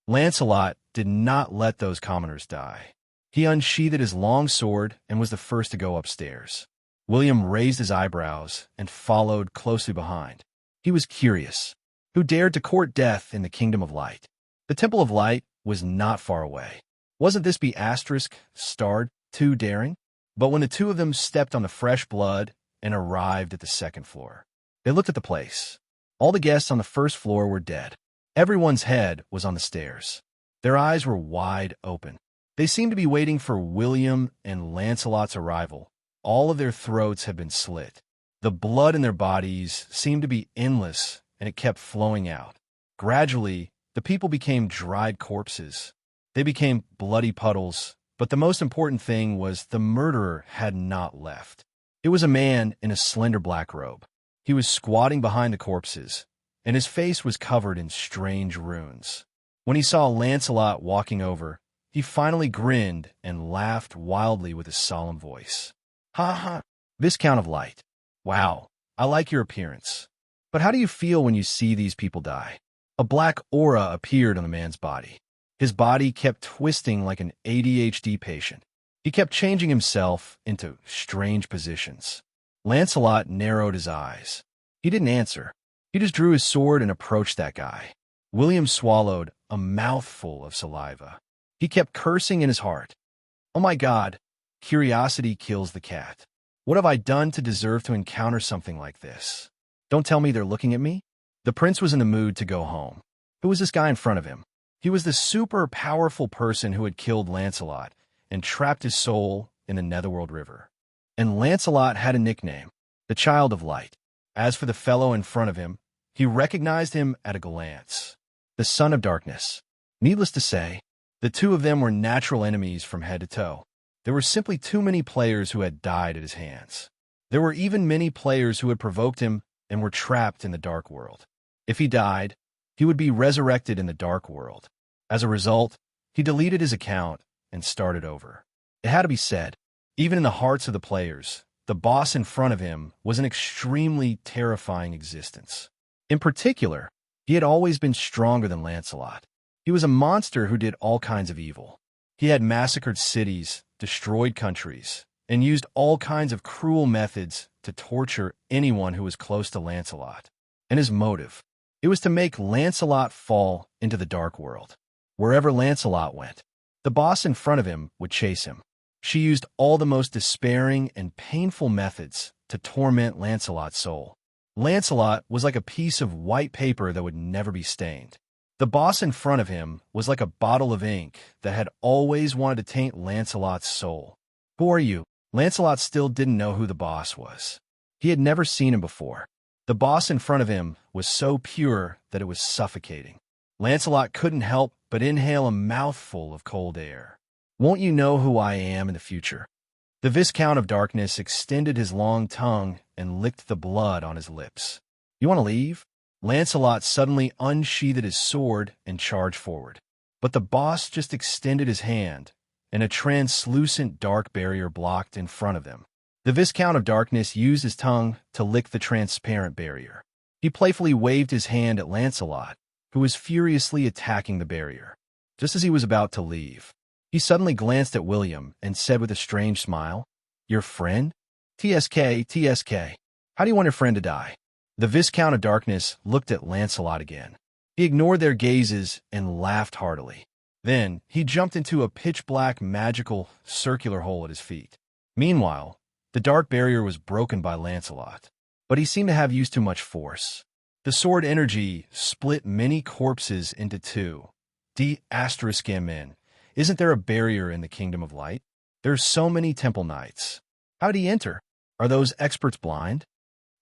Lancelot did not let those commoners die. He unsheathed his long sword and was the first to go upstairs. William raised his eyebrows and followed closely behind. He was curious. Who dared to court death in the Kingdom of Light? The Temple of Light was not far away. Wasn't this be starred too daring? But when the two of them stepped on the fresh blood and arrived at the second floor, they looked at the place. All the guests on the first floor were dead. Everyone's head was on the stairs. Their eyes were wide open. They seemed to be waiting for William and Lancelot's arrival. All of their throats had been slit. The blood in their bodies seemed to be endless, and it kept flowing out. Gradually, the people became dried corpses. They became bloody puddles, but the most important thing was the murderer had not left. It was a man in a slender black robe. He was squatting behind the corpses, and his face was covered in strange runes. When he saw Lancelot walking over, he finally grinned and laughed wildly with a solemn voice. Ha ha, Viscount of Light. Wow, I like your appearance. But how do you feel when you see these people die? A black aura appeared on the man's body. His body kept twisting like an ADHD patient. He kept changing himself into strange positions. Lancelot narrowed his eyes. He didn't answer. He just drew his sword and approached that guy. William swallowed a mouthful of saliva. He kept cursing in his heart. Oh my God, curiosity kills the cat. What have I done to deserve to encounter something like this? Don't tell me they're looking at me. The prince was in the mood to go home. Who was this guy in front of him? He was the super powerful person who had killed Lancelot and trapped his soul in the Netherworld River. And Lancelot had a nickname, the Child of Light. As for the fellow in front of him, he recognized him at a glance. The Son of Darkness. Needless to say, the two of them were natural enemies from head to toe. There were simply too many players who had died at his hands. There were even many players who had provoked him and were trapped in the Dark World. If he died, he would be resurrected in the Dark World. As a result, he deleted his account and started over. It had to be said, even in the hearts of the players, the boss in front of him was an extremely terrifying existence. In particular, he had always been stronger than Lancelot. He was a monster who did all kinds of evil. He had massacred cities, destroyed countries, and used all kinds of cruel methods to torture anyone who was close to Lancelot. And his motive, it was to make Lancelot fall into the Dark World. Wherever Lancelot went, the boss in front of him would chase him. She used all the most despairing and painful methods to torment Lancelot's soul. Lancelot was like a piece of white paper that would never be stained. The boss in front of him was like a bottle of ink that had always wanted to taint Lancelot's soul. Who are you? Lancelot still didn't know who the boss was. He had never seen him before. The boss in front of him was so pure that it was suffocating. Lancelot couldn't help but inhale a mouthful of cold air. Won't you know who I am in the future? The Viscount of Darkness extended his long tongue and licked the blood on his lips. You want to leave? Lancelot suddenly unsheathed his sword and charged forward. But the boss just extended his hand, and a translucent dark barrier blocked in front of them. The Viscount of Darkness used his tongue to lick the transparent barrier. He playfully waved his hand at Lancelot, who was furiously attacking the barrier. Just as he was about to leave, he suddenly glanced at William and said with a strange smile, "Your friend? TSK. How do you want your friend to die?" The Viscount of Darkness looked at Lancelot again. He ignored their gazes and laughed heartily. Then he jumped into a pitch-black magical circular hole at his feet. Meanwhile, the dark barrier was broken by Lancelot, but he seemed to have used too much force. The sword energy split many corpses into two. D***M. Isn't there a barrier in the Kingdom of Light? There's so many temple knights. How'd he enter? Are those experts blind?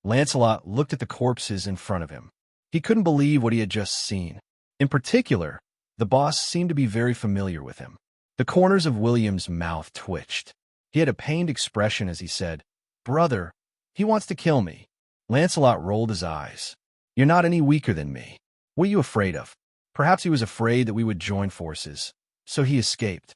Lancelot looked at the corpses in front of him. He couldn't believe what he had just seen. In particular, the boss seemed to be very familiar with him. The corners of William's mouth twitched. He had a pained expression as he said, "Brother, he wants to kill me." Lancelot rolled his eyes. You're not any weaker than me. What are you afraid of? Perhaps he was afraid that we would join forces, so he escaped.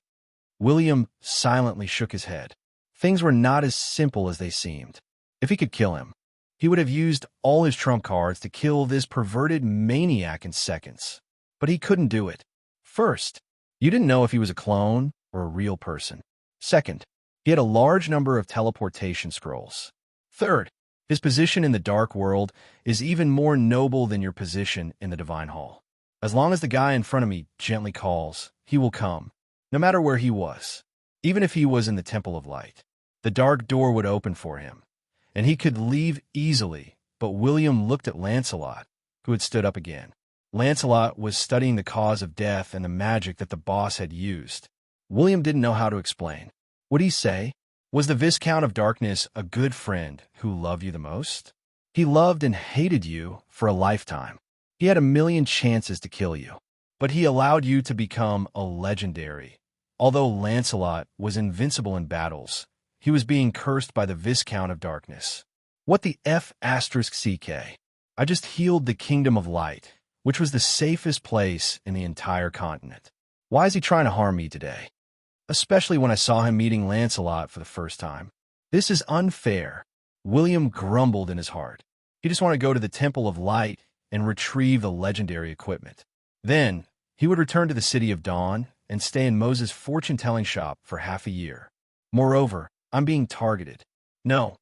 William silently shook his head. Things were not as simple as they seemed. If he could kill him, he would have used all his trump cards to kill this perverted maniac in seconds. But he couldn't do it. First, you didn't know if he was a clone or a real person. Second, he had a large number of teleportation scrolls. Third, his position in the dark world is even more noble than your position in the divine hall. As long as the guy in front of me gently calls, he will come, no matter where he was. Even if he was in the Temple of Light, the dark door would open for him, and he could leave easily. But William looked at Lancelot, who had stood up again. Lancelot was studying the cause of death and the magic that the boss had used. William didn't know how to explain. Would he say, was the Viscount of Darkness a good friend who loved you the most? He loved and hated you for a lifetime. He had a million chances to kill you, but he allowed you to become a legendary. Although Lancelot was invincible in battles, he was being cursed by the Viscount of Darkness. What the F***CK? I just healed the Kingdom of Light, which was the safest place in the entire continent. Why is he trying to harm me today? Especially when I saw him meeting Lancelot for the first time. This is unfair. William grumbled in his heart. He just wanted to go to the Temple of Light and retrieve the legendary equipment. Then, he would return to the City of Dawn and stay in Moses' fortune-telling shop for half a year. Moreover, I'm being targeted. No,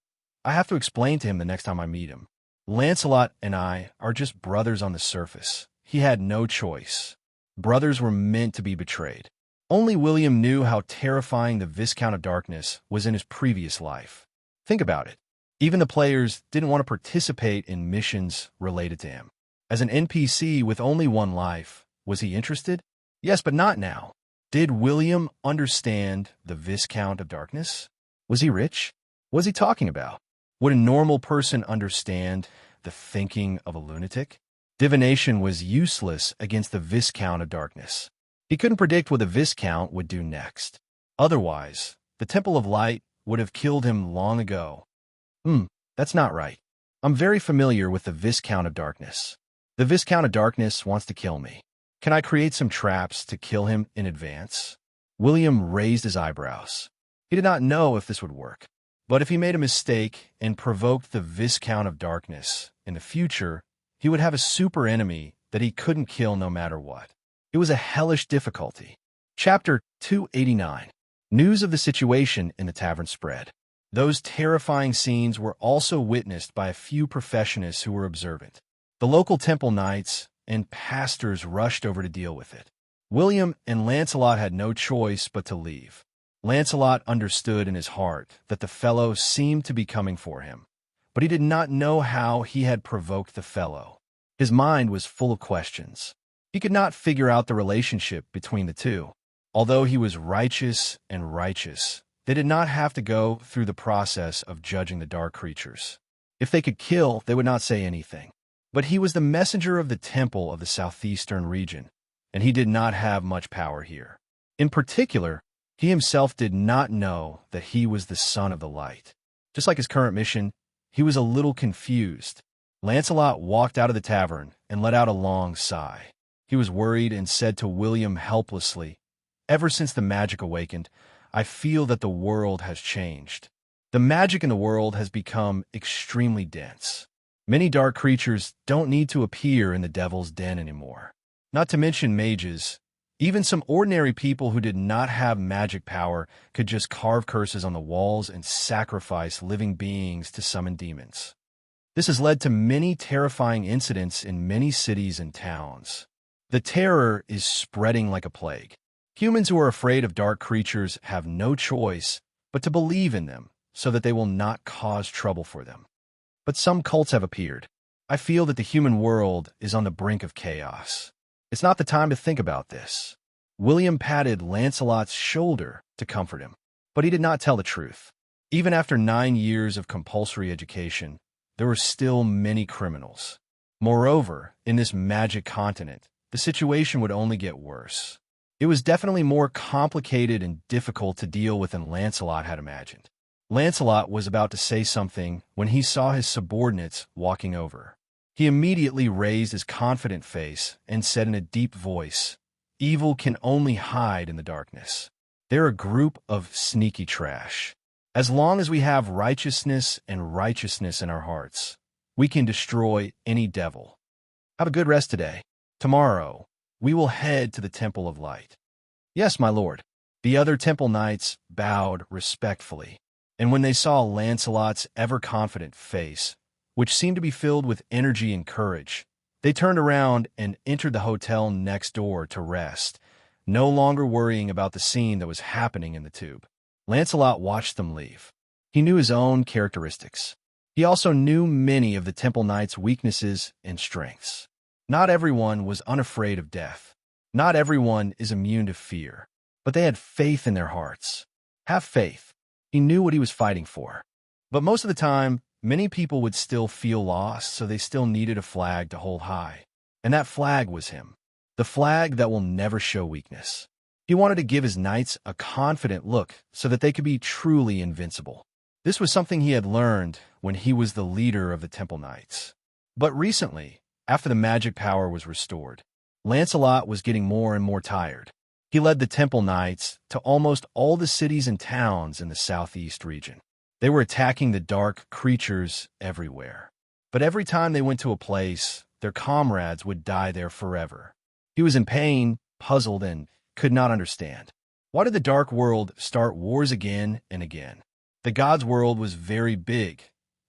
I have to explain to him the next time I meet him. Lancelot and I are just brothers on the surface. He had no choice. Brothers were meant to be betrayed. Only William knew how terrifying the Viscount of Darkness was in his previous life. Think about it. Even the players didn't want to participate in missions related to him. As an NPC with only one life, was he interested? Yes, but not now. Did William understand the Viscount of Darkness? Was he rich? What was he talking about? Would a normal person understand the thinking of a lunatic? Divination was useless against the Viscount of Darkness. He couldn't predict what the Viscount would do next. Otherwise, the Temple of Light would have killed him long ago. That's not right. I'm very familiar with the Viscount of Darkness. The Viscount of Darkness wants to kill me. Can I create some traps to kill him in advance? William raised his eyebrows. He did not know if this would work. But if he made a mistake and provoked the Viscount of Darkness in the future, he would have a super enemy that he couldn't kill no matter what. It was a hellish difficulty. Chapter 289. News of the situation in the tavern spread. Those terrifying scenes were also witnessed by a few professionists who were observant. The local temple knights and pastors rushed over to deal with it. William and Lancelot had no choice but to leave. Lancelot understood in his heart that the fellow seemed to be coming for him, but he did not know how he had provoked the fellow. His mind was full of questions. He could not figure out the relationship between the two. Although he was righteous and righteous, they did not have to go through the process of judging the dark creatures. If they could kill, they would not say anything. But he was the messenger of the temple of the southeastern region, and he did not have much power here. In particular, he himself did not know that he was the son of the light. Just like his current mission, he was a little confused. Lancelot walked out of the tavern and let out a long sigh. He was worried and said to William helplessly, "Ever since the magic awakened, I feel that the world has changed. The magic in the world has become extremely dense. Many dark creatures don't need to appear in the devil's den anymore. Not to mention mages. Even some ordinary people who did not have magic power could just carve curses on the walls and sacrifice living beings to summon demons. This has led to many terrifying incidents in many cities and towns. The terror is spreading like a plague. Humans who are afraid of dark creatures have no choice but to believe in them so that they will not cause trouble for them. But some cults have appeared. I feel that the human world is on the brink of chaos. It's not the time to think about this." William patted Lancelot's shoulder to comfort him, but he did not tell the truth. Even after 9 years of compulsory education, there were still many criminals. Moreover, in this magic continent, the situation would only get worse. It was definitely more complicated and difficult to deal with than Lancelot had imagined. Lancelot was about to say something when he saw his subordinates walking over. He immediately raised his confident face and said in a deep voice, "Evil can only hide in the darkness. They're a group of sneaky trash. As long as we have righteousness and righteousness in our hearts, we can destroy any devil. Have a good rest today. Tomorrow, we will head to the Temple of Light." "Yes, my lord." The other temple knights bowed respectfully, and when they saw Lancelot's ever-confident face, which seemed to be filled with energy and courage, they turned around and entered the hotel next door to rest, no longer worrying about the scene that was happening in the tube. Lancelot watched them leave. He knew his own characteristics. He also knew many of the temple knights' weaknesses and strengths. Not everyone was unafraid of death. Not everyone is immune to fear. But they had faith in their hearts. Have faith. He knew what he was fighting for. But most of the time, many people would still feel lost, so they still needed a flag to hold high. And that flag was him. The flag that will never show weakness. He wanted to give his knights a confident look so that they could be truly invincible. This was something he had learned when he was the leader of the Temple Knights. But recently, after the magic power was restored, Lancelot was getting more and more tired. He led the Temple Knights to almost all the cities and towns in the southeast region. They were attacking the dark creatures everywhere. But every time they went to a place, their comrades would die there forever. He was in pain, puzzled, and could not understand. Why did the dark world start wars again and again? The gods' world was very big,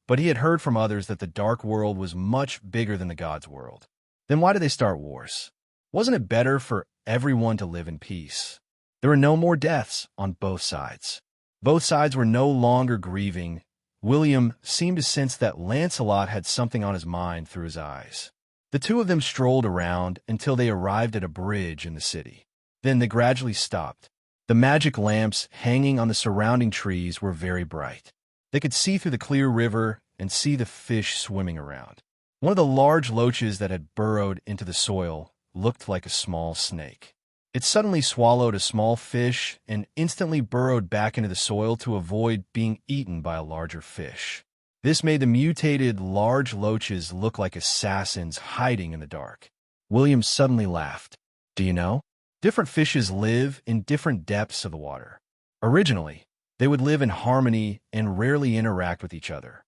but he had heard from others that the dark world was much bigger than the gods' world. Then why did they start wars? Wasn't it better for everyone to live in peace? There were no more deaths on both sides. Both sides were no longer grieving. William seemed to sense that Lancelot had something on his mind through his eyes. The two of them strolled around until they arrived at a bridge in the city. Then they gradually stopped. The magic lamps hanging on the surrounding trees were very bright. They could see through the clear river and see the fish swimming around. One of the large loaches that had burrowed into the soil looked like a small snake. It suddenly swallowed a small fish and instantly burrowed back into the soil to avoid being eaten by a larger fish. This made the mutated large loaches look like assassins hiding in the dark. William suddenly laughed. "Do you know? Different fishes live in different depths of the water. Originally, they would live in harmony and rarely interact with each other.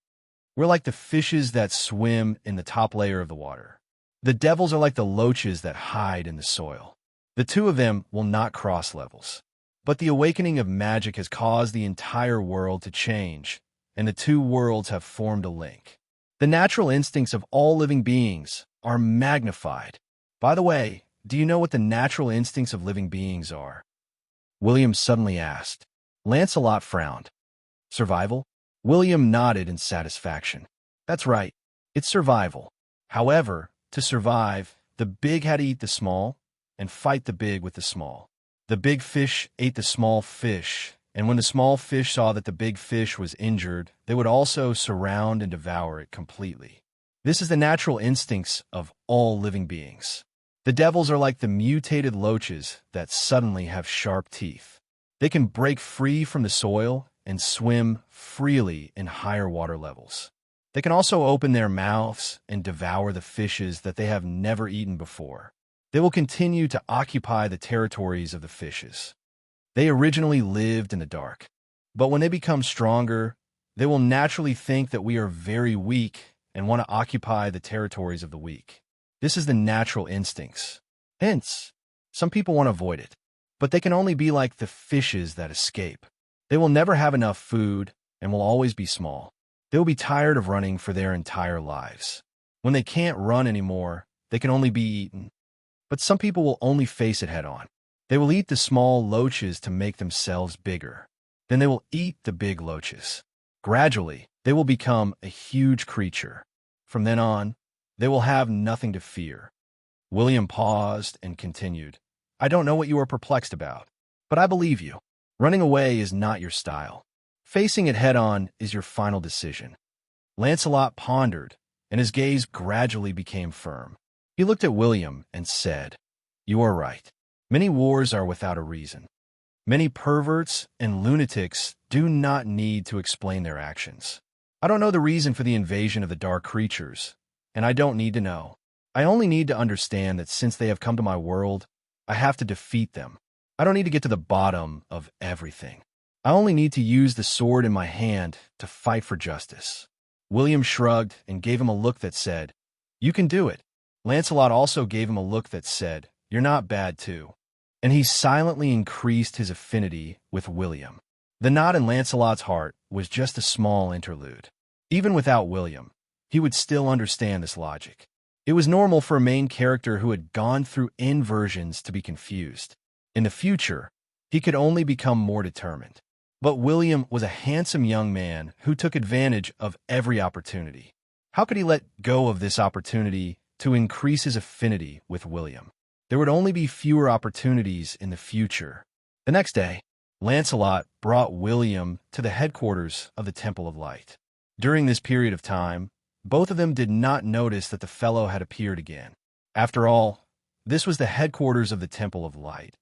We're like the fishes that swim in the top layer of the water. The devils are like the loaches that hide in the soil. The two of them will not cross levels. But the awakening of magic has caused the entire world to change, and the two worlds have formed a link. The natural instincts of all living beings are magnified. By the way, do you know what the natural instincts of living beings are?" William suddenly asked. Lancelot frowned. "Survival?" William nodded in satisfaction. "That's right. It's survival. However, to survive, the big had to eat the small and fight the big with the small. The big fish ate the small fish, and when the small fish saw that the big fish was injured, they would also surround and devour it completely. This is the natural instincts of all living beings. The devils are like the mutated loaches that suddenly have sharp teeth. They can break free from the soil and swim freely in higher water levels. They can also open their mouths and devour the fishes that they have never eaten before. They will continue to occupy the territories of the fishes. They originally lived in the dark, but when they become stronger, they will naturally think that we are very weak and want to occupy the territories of the weak. This is the natural instincts. Hence, some people want to avoid it, but they can only be like the fishes that escape. They will never have enough food and will always be small. They will be tired of running for their entire lives. When they can't run anymore, they can only be eaten. But some people will only face it head on. They will eat the small loaches to make themselves bigger. Then they will eat the big loaches. Gradually, they will become a huge creature. From then on, they will have nothing to fear. William paused and continued. "I don't know what you are perplexed about, but I believe you. Running away is not your style. Facing it head-on is your final decision." Lancelot pondered, and his gaze gradually became firm. He looked at William and said, "You are right. Many wars are without a reason. Many perverts and lunatics do not need to explain their actions. I don't know the reason for the invasion of the dark creatures, and I don't need to know. I only need to understand that since they have come to my world, I have to defeat them. I don't need to get to the bottom of everything. I only need to use the sword in my hand to fight for justice." William shrugged and gave him a look that said, "You can do it." Lancelot also gave him a look that said, "You're not bad too." And he silently increased his affinity with William. The knot in Lancelot's heart was just a small interlude. Even without William, he would still understand this logic. It was normal for a main character who had gone through inversions to be confused. In the future, he could only become more determined. But William was a handsome young man who took advantage of every opportunity. How could he let go of this opportunity to increase his affinity with William? There would only be fewer opportunities in the future. The next day, Lancelot brought William to the headquarters of the Temple of Light. During this period of time, both of them did not notice that the fellow had appeared again. After all, this was the headquarters of the Temple of Light.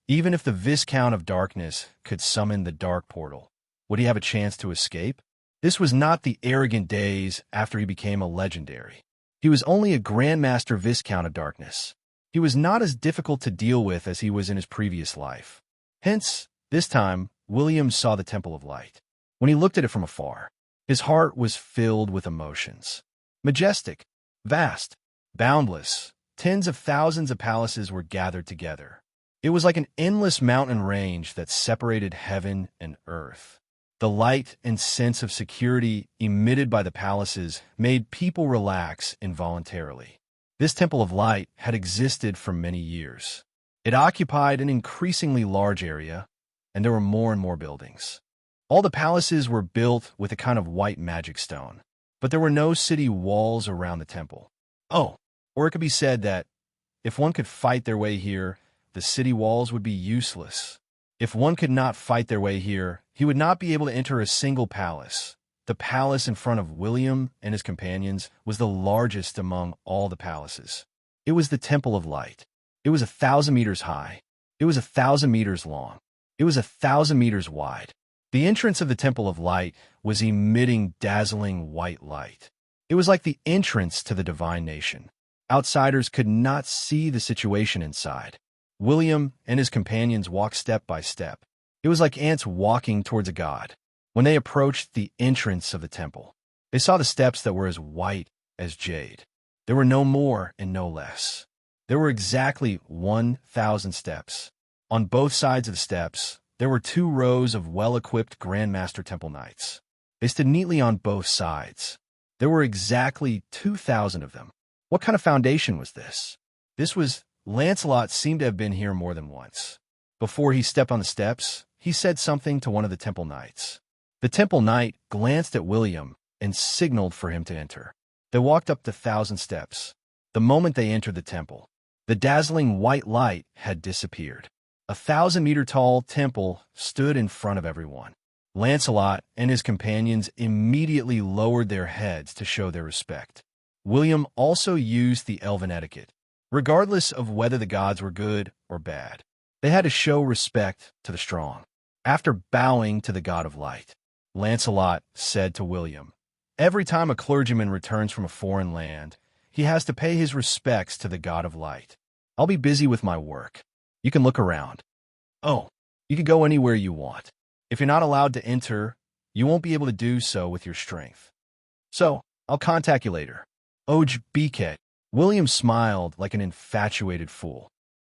Even if the Viscount of Darkness could summon the Dark Portal, would he have a chance to escape? This was not the arrogant days after he became a legendary. He was only a Grandmaster Viscount of Darkness. He was not as difficult to deal with as he was in his previous life. Hence, this time, William saw the Temple of Light. When he looked at it from afar, his heart was filled with emotions. Majestic, vast, boundless, tens of thousands of palaces were gathered together. It was like an endless mountain range that separated heaven and earth. The light and sense of security emitted by the palaces made people relax involuntarily. This Temple of Light had existed for many years. It occupied an increasingly large area, and there were more and more buildings. All the palaces were built with a kind of white magic stone, but there were no city walls around the temple. Oh, or it could be said that if one could fight their way here, the city walls would be useless. If one could not fight their way here, he would not be able to enter a single palace. The palace in front of William and his companions was the largest among all the palaces. It was the Temple of Light. It was 1,000 meters high. It was 1,000 meters long. It was 1,000 meters wide. The entrance of the Temple of Light was emitting dazzling white light. It was like the entrance to the divine nation. Outsiders could not see the situation inside. William and his companions walked step by step. It was like ants walking towards a god. When they approached the entrance of the temple, they saw the steps that were as white as jade. There were no more and no less. There were exactly 1,000 steps. On both sides of the steps, there were 2 rows of well-equipped Grandmaster Temple Knights. They stood neatly on both sides. There were exactly 2,000 of them. What kind of foundation was this? This was Lancelot seemed to have been here more than once. Before he stepped on the steps, he said something to one of the Temple Knights. The Temple Knight glanced at William and signaled for him to enter. They walked up the 1,000 steps. The moment they entered the temple, the dazzling white light had disappeared. A 1,000-meter-tall temple stood in front of everyone. Lancelot and his companions immediately lowered their heads to show their respect. William also used the elven etiquette. Regardless of whether the gods were good or bad, they had to show respect to the strong. After bowing to the god of light, Lancelot said to William, "Every time a clergyman returns from a foreign land, he has to pay his respects to the god of light. I'll be busy with my work. You can look around. Oh, you can go anywhere you want. If you're not allowed to enter, you won't be able to do so with your strength. So, I'll contact you later. Oj Beeket." William smiled like an infatuated fool.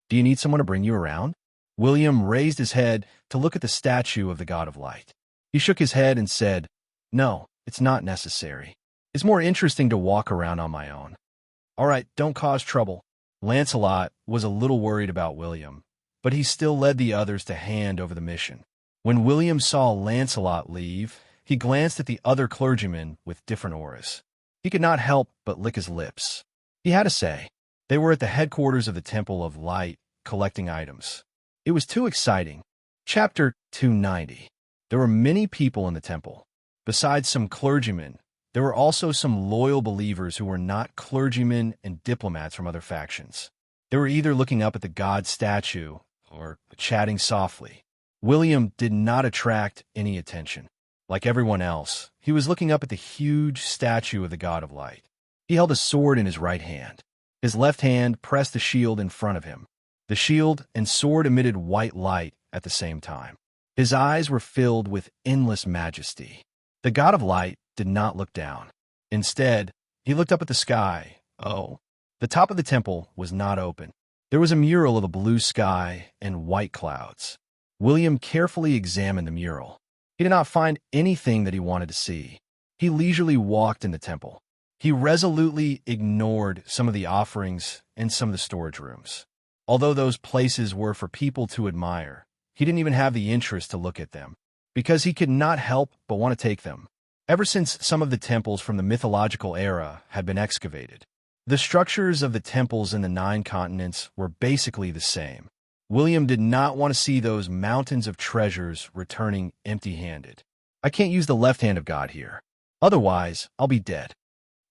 "Do you need someone to bring you around?" William raised his head to look at the statue of the god of light. He shook his head and said, "No, it's not necessary. It's more interesting to walk around on my own." "All right, don't cause trouble." Lancelot was a little worried about William, but he still led the others to hand over the mission. When William saw Lancelot leave, he glanced at the other clergymen with different auras. He could not help but lick his lips. He had to say, they were at the headquarters of the Temple of Light, collecting items. It was too exciting. Chapter 290. There were many people in the temple. Besides some clergymen, there were also some loyal believers who were not clergymen and diplomats from other factions. They were either looking up at the god statue or chatting softly. William did not attract any attention. Like everyone else, he was looking up at the huge statue of the god of light. He held a sword in his right hand. His left hand pressed the shield in front of him. The shield and sword emitted white light at the same time. His eyes were filled with endless majesty. The god of light did not look down. Instead, he looked up at the sky. Oh, the top of the temple was not open. There was a mural of a blue sky and white clouds. William carefully examined the mural. He did not find anything that he wanted to see. He leisurely walked in the temple. He resolutely ignored some of the offerings and some of the storage rooms. Although those places were for people to admire, he didn't even have the interest to look at them, because he could not help but want to take them. Ever since some of the temples from the mythological era had been excavated, the structures of the temples in the 9 continents were basically the same. William did not want to see those mountains of treasures returning empty-handed. I can't use the left hand of God here. Otherwise, I'll be dead.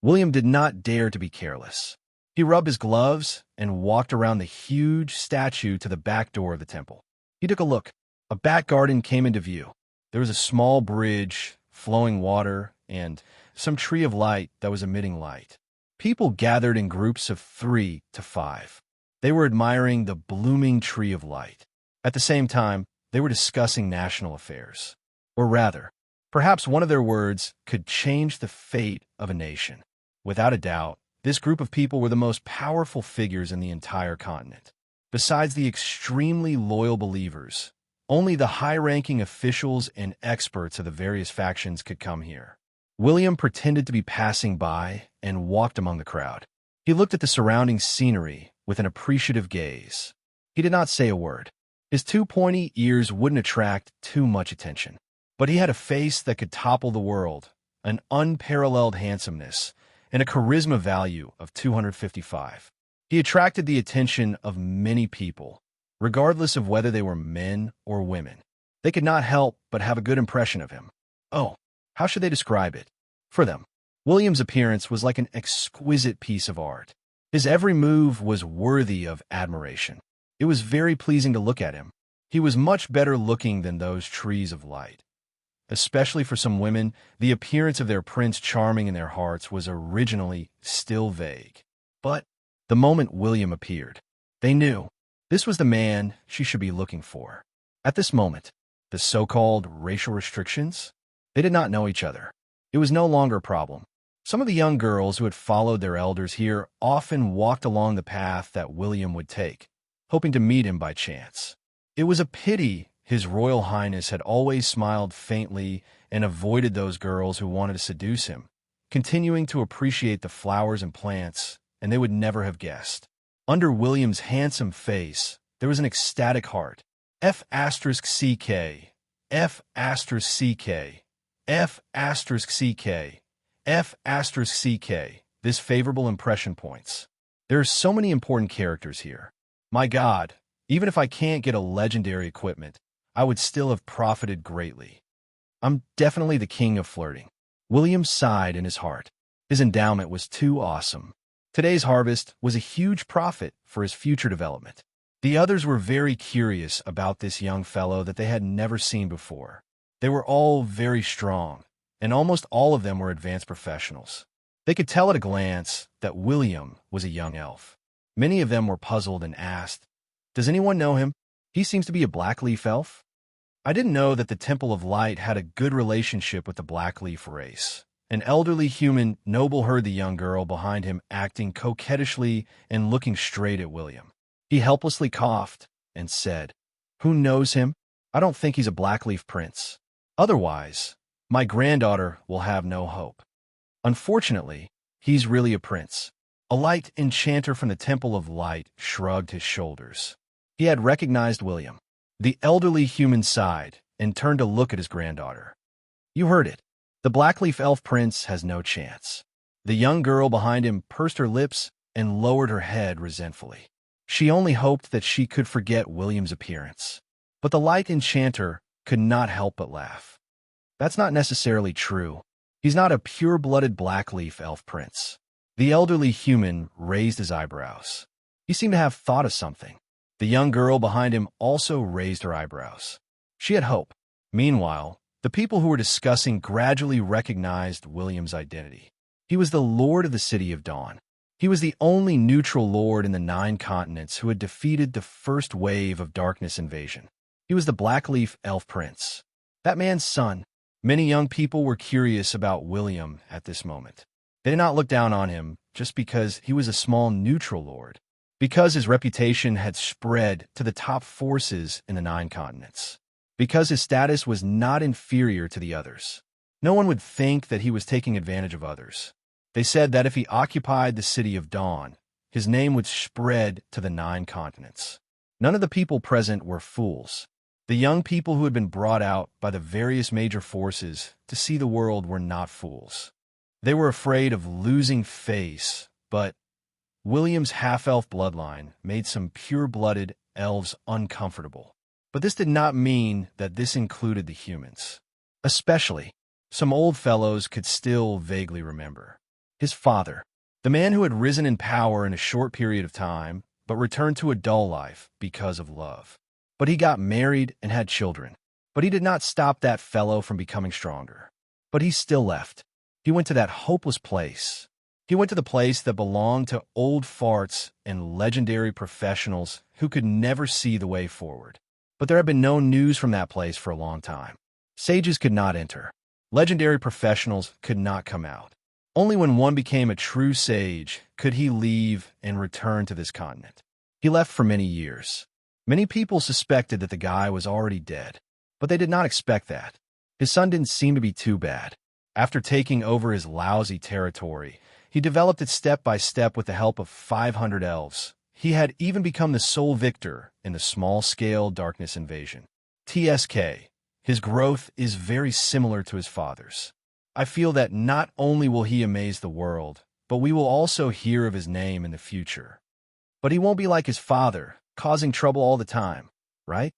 William did not dare to be careless. He rubbed his gloves and walked around the huge statue to the back door of the temple. He took a look. A back garden came into view. There was a small bridge, flowing water, and some tree of light that was emitting light. People gathered in groups of 3 to 5. They were admiring the blooming tree of light. At the same time, they were discussing national affairs. Or rather, perhaps one of their words could change the fate of a nation. Without a doubt, this group of people were the most powerful figures in the entire continent. Besides the extremely loyal believers, only the high-ranking officials and experts of the various factions could come here. William pretended to be passing by and walked among the crowd. He looked at the surrounding scenery with an appreciative gaze. He did not say a word. His 2 pointy ears wouldn't attract too much attention. But he had a face that could topple the world, an unparalleled handsomeness, and a charisma value of 255. He attracted the attention of many people, regardless of whether they were men or women. They could not help but have a good impression of him. Oh, how should they describe it? For them, William's appearance was like an exquisite piece of art. His every move was worthy of admiration. It was very pleasing to look at him. He was much better looking than those trees of light. Especially for some women, the appearance of their prince charming in their hearts was originally still vague. But the moment William appeared, they knew this was the man she should be looking for. At this moment, the so-called racial restrictions, they did not know each other. It was no longer a problem. Some of the young girls who had followed their elders here often walked along the path that William would take, hoping to meet him by chance. It was a pity His Royal Highness had always smiled faintly and avoided those girls who wanted to seduce him, continuing to appreciate the flowers and plants, and they would never have guessed. Under William's handsome face, there was an ecstatic heart. F***CK, F***CK, F***CK, F***CK. This favorable impression points. There are so many important characters here. My God, even if I can't get a legendary equipment, I would still have profited greatly. I'm definitely the king of flirting. William sighed in his heart. His endowment was too awesome. Today's harvest was a huge profit for his future development. The others were very curious about this young fellow that they had never seen before. They were all very strong, and almost all of them were advanced professionals. They could tell at a glance that William was a young elf. Many of them were puzzled and asked, "Does anyone know him? He seems to be a Blackleaf elf." I didn't know that the Temple of Light had a good relationship with the Blackleaf race. An elderly human noble heard the young girl behind him acting coquettishly and looking straight at William. He helplessly coughed and said, "Who knows him? I don't think he's a Blackleaf prince. Otherwise, my granddaughter will have no hope. Unfortunately, he's really a prince." A light enchanter from the Temple of Light shrugged his shoulders. He had recognized William. The elderly human sighed and turned to look at his granddaughter. "You heard it. The Blackleaf elf prince has no chance." The young girl behind him pursed her lips and lowered her head resentfully. She only hoped that she could forget William's appearance. But the light enchanter could not help but laugh. "That's not necessarily true. He's not a pure-blooded Blackleaf elf prince." The elderly human raised his eyebrows. He seemed to have thought of something. The young girl behind him also raised her eyebrows. She had hope. Meanwhile, the people who were discussing gradually recognized William's identity. He was the lord of the City of Dawn. He was the only neutral lord in the 9 continents who had defeated the first wave of darkness invasion. He was the Blackleaf Elf Prince, that man's son. Many young people were curious about William at this moment. They did not look down on him just because he was a small neutral lord, because his reputation had spread to the top forces in the 9 continents, because his status was not inferior to the others. No one would think that he was taking advantage of others. They said that if he occupied the City of Dawn, his name would spread to the 9 continents. None of the people present were fools. The young people who had been brought out by the various major forces to see the world were not fools. They were afraid of losing face, but William's half-elf bloodline made some pure-blooded elves uncomfortable. But this did not mean that this included the humans. Especially, some old fellows could still vaguely remember. His father, the man who had risen in power in a short period of time, but returned to a dull life because of love. But he got married and had children. But he did not stop that fellow from becoming stronger. But he still left. He went to that hopeless place. He went to the place that belonged to old farts and legendary professionals who could never see the way forward. But there had been no news from that place for a long time. Sages could not enter. Legendary professionals could not come out. Only when one became a true sage could he leave and return to this continent. He left for many years. Many people suspected that the guy was already dead, but they did not expect that. His son didn't seem to be too bad. After taking over his lousy territory, he developed it step by step with the help of 500 elves. He had even become the sole victor in the small-scale darkness invasion. TSK. His growth is very similar to his father's. I feel that not only will he amaze the world, but we will also hear of his name in the future. But he won't be like his father, causing trouble all the time, right?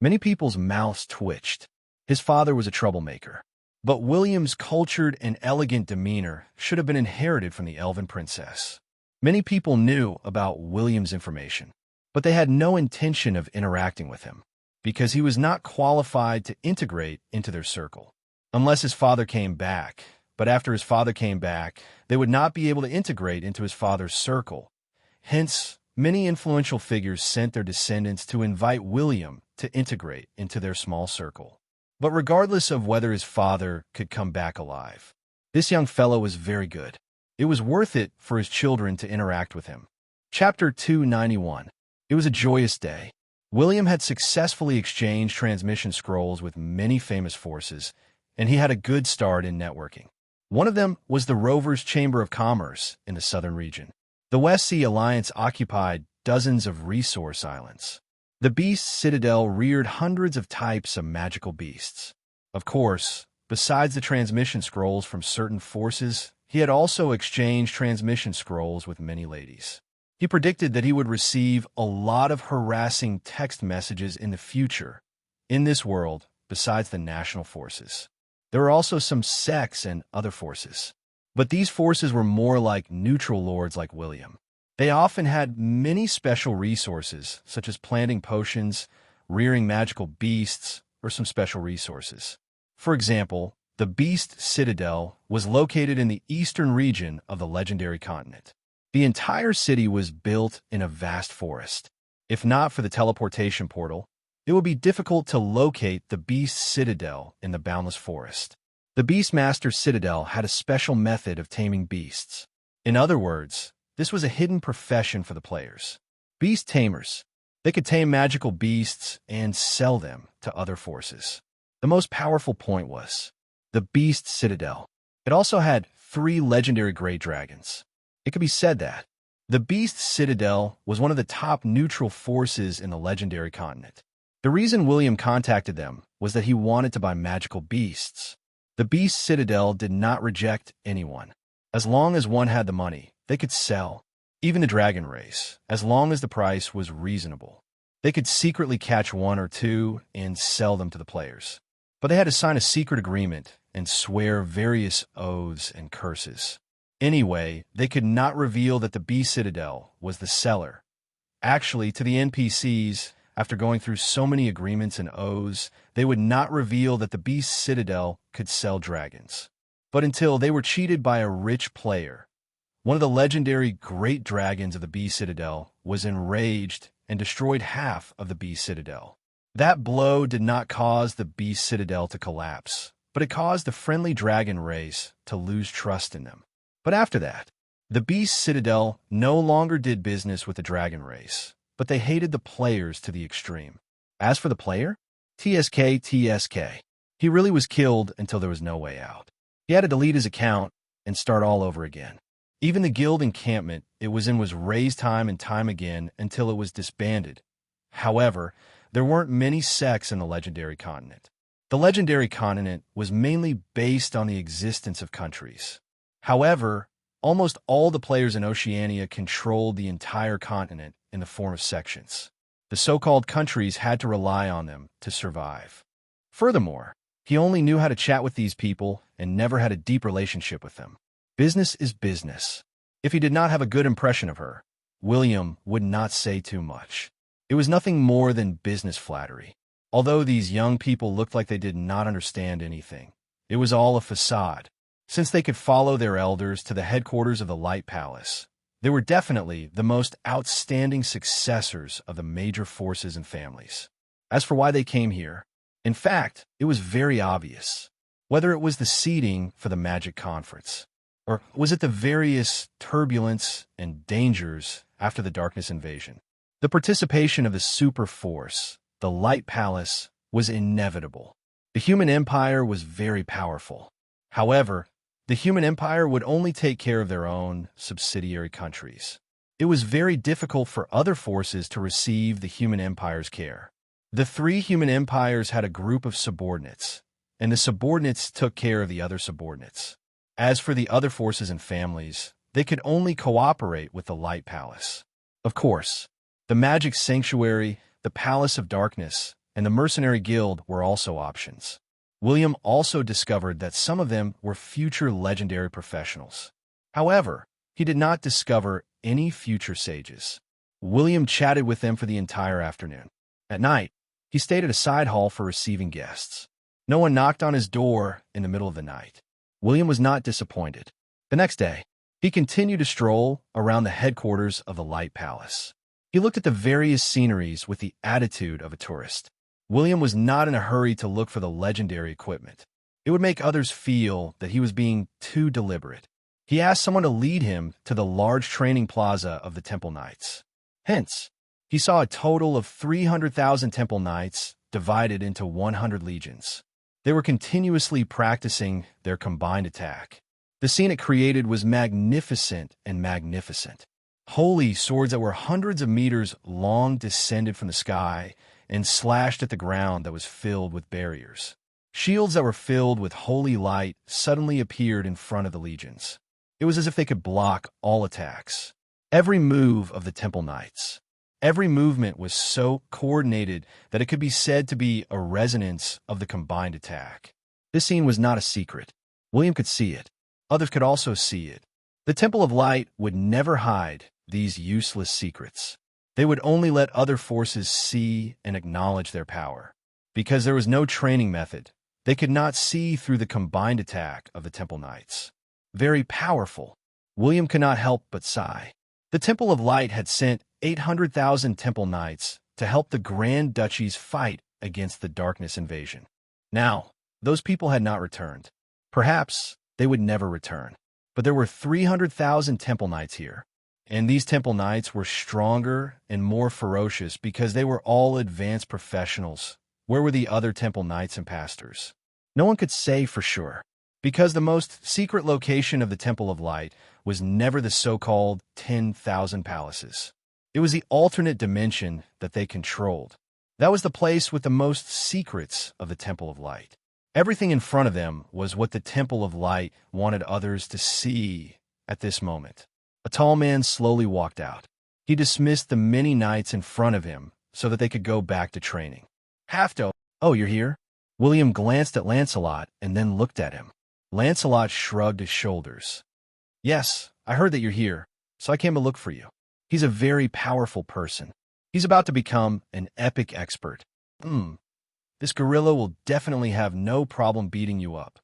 Many people's mouths twitched. His father was a troublemaker. But William's cultured and elegant demeanor should have been inherited from the elven princess. Many people knew about William's information, but they had no intention of interacting with him, because he was not qualified to integrate into their circle. Unless his father came back, but after his father came back, they would not be able to integrate into his father's circle. Hence, many influential figures sent their descendants to invite William to integrate into their small circle. But regardless of whether his father could come back alive, this young fellow was very good. It was worth it for his children to interact with him. Chapter 291. It was a joyous day. William had successfully exchanged transmission scrolls with many famous forces, and he had a good start in networking. One of them was the Rovers' Chamber of Commerce in the southern region. The West Sea Alliance occupied dozens of resource islands. The Beast Citadel reared hundreds of types of magical beasts. Of course, besides the transmission scrolls from certain forces, he had also exchanged transmission scrolls with many ladies. He predicted that he would receive a lot of harassing text messages in the future, in this world, besides the national forces. There were also some sects and other forces. But these forces were more like neutral lords like William. They often had many special resources, such as planting potions, rearing magical beasts, or some special resources. For example, the Beast Citadel was located in the eastern region of the legendary continent. The entire city was built in a vast forest. If not for the teleportation portal, it would be difficult to locate the Beast Citadel in the boundless forest. The Beastmaster Citadel had a special method of taming beasts. In other words, this was a hidden profession for the players. Beast tamers. They could tame magical beasts and sell them to other forces. The most powerful point was the Beast Citadel. It also had 3 legendary great dragons. It could be said that the Beast Citadel was one of the top neutral forces in the legendary continent. The reason William contacted them was that he wanted to buy magical beasts. The Beast Citadel did not reject anyone. As long as one had the money, they could sell. Even the dragon race, as long as the price was reasonable. They could secretly catch 1 or 2 and sell them to the players. But they had to sign a secret agreement and swear various oaths and curses. Anyway, they could not reveal that the Beast Citadel was the seller. Actually, to the NPCs, after going through so many agreements and oaths, they would not reveal that the Beast Citadel could sell dragons. but until they were cheated by a rich player. One of the legendary great dragons of the Bee Citadel was enraged and destroyed half of the Bee Citadel. That blow did not cause the Bee Citadel to collapse, but it caused the friendly dragon race to lose trust in them. But after that, the Bee Citadel no longer did business with the dragon race, but they hated the players to the extreme. As for the player, TSK, he really was killed until there was no way out. He had to delete his account and start all over again. Even the guild encampment it was in was razed time and time again until it was disbanded. However, there weren't many sects in the legendary continent. The legendary continent was mainly based on the existence of countries. However, almost all the players in Oceania controlled the entire continent in the form of sections. The so-called countries had to rely on them to survive. Furthermore, he only knew how to chat with these people and never had a deep relationship with them. Business is business. If he did not have a good impression of her, William would not say too much. It was nothing more than business flattery. Although these young people looked like they did not understand anything, it was all a facade. Since they could follow their elders to the headquarters of the Light Palace, they were definitely the most outstanding successors of the major forces and families. As for why they came here, in fact, it was very obvious. Whether it was the seating for the Magic Conference, or was it the various turbulence and dangers after the Darkness invasion? The participation of the super force, the Light Palace, was inevitable. The human empire was very powerful. However, the human empire would only take care of their own subsidiary countries. It was very difficult for other forces to receive the human empire's care. The three human empires had a group of subordinates, and the subordinates took care of the other subordinates. As for the other forces and families, they could only cooperate with the Light Palace. Of course, the Magic Sanctuary, the Palace of Darkness, and the Mercenary Guild were also options. William also discovered that some of them were future legendary professionals. However, he did not discover any future sages. William chatted with them for the entire afternoon. At night, he stayed at a side hall for receiving guests. No one knocked on his door in the middle of the night. William was not disappointed. The next day, he continued to stroll around the headquarters of the Light Palace. He looked at the various sceneries with the attitude of a tourist. William was not in a hurry to look for the legendary equipment. It would make others feel that he was being too deliberate. He asked someone to lead him to the large training plaza of the Temple Knights. Hence, he saw a total of 300,000 Temple Knights divided into 100 legions. They were continuously practicing their combined attack. The scene it created was magnificent and magnificent. Holy swords that were hundreds of meters long descended from the sky and slashed at the ground that was filled with barriers. Shields that were filled with holy light suddenly appeared in front of the legions. It was as if they could block all attacks. Every move of the Temple Knights, every movement was so coordinated that it could be said to be a resonance of the combined attack. This scene was not a secret. William could see it. Others could also see it. The Temple of Light would never hide these useless secrets. They would only let other forces see and acknowledge their power. Because there was no training method, they could not see through the combined attack of the Temple Knights. Very powerful. William could not help but sigh. The Temple of Light had sent 800,000 Temple Knights to help the Grand Duchies fight against the Darkness invasion. Now, those people had not returned. Perhaps they would never return. But there were 300,000 Temple Knights here, and these Temple Knights were stronger and more ferocious because they were all advanced professionals. Where were the other Temple Knights and pastors? No one could say for sure, because the most secret location of the Temple of Light was never the so-called 10,000 palaces. It was the alternate dimension that they controlled. That was the place with the most secrets of the Temple of Light. Everything in front of them was what the Temple of Light wanted others to see at this moment. A tall man slowly walked out. He dismissed the many knights in front of him so that they could go back to training. Hafto, oh, you're here? William glanced at Lancelot and then looked at him. Lancelot shrugged his shoulders. Yes, I heard that you're here, so I came to look for you. He's a very powerful person. He's about to become an epic expert. This gorilla will definitely have no problem beating you up.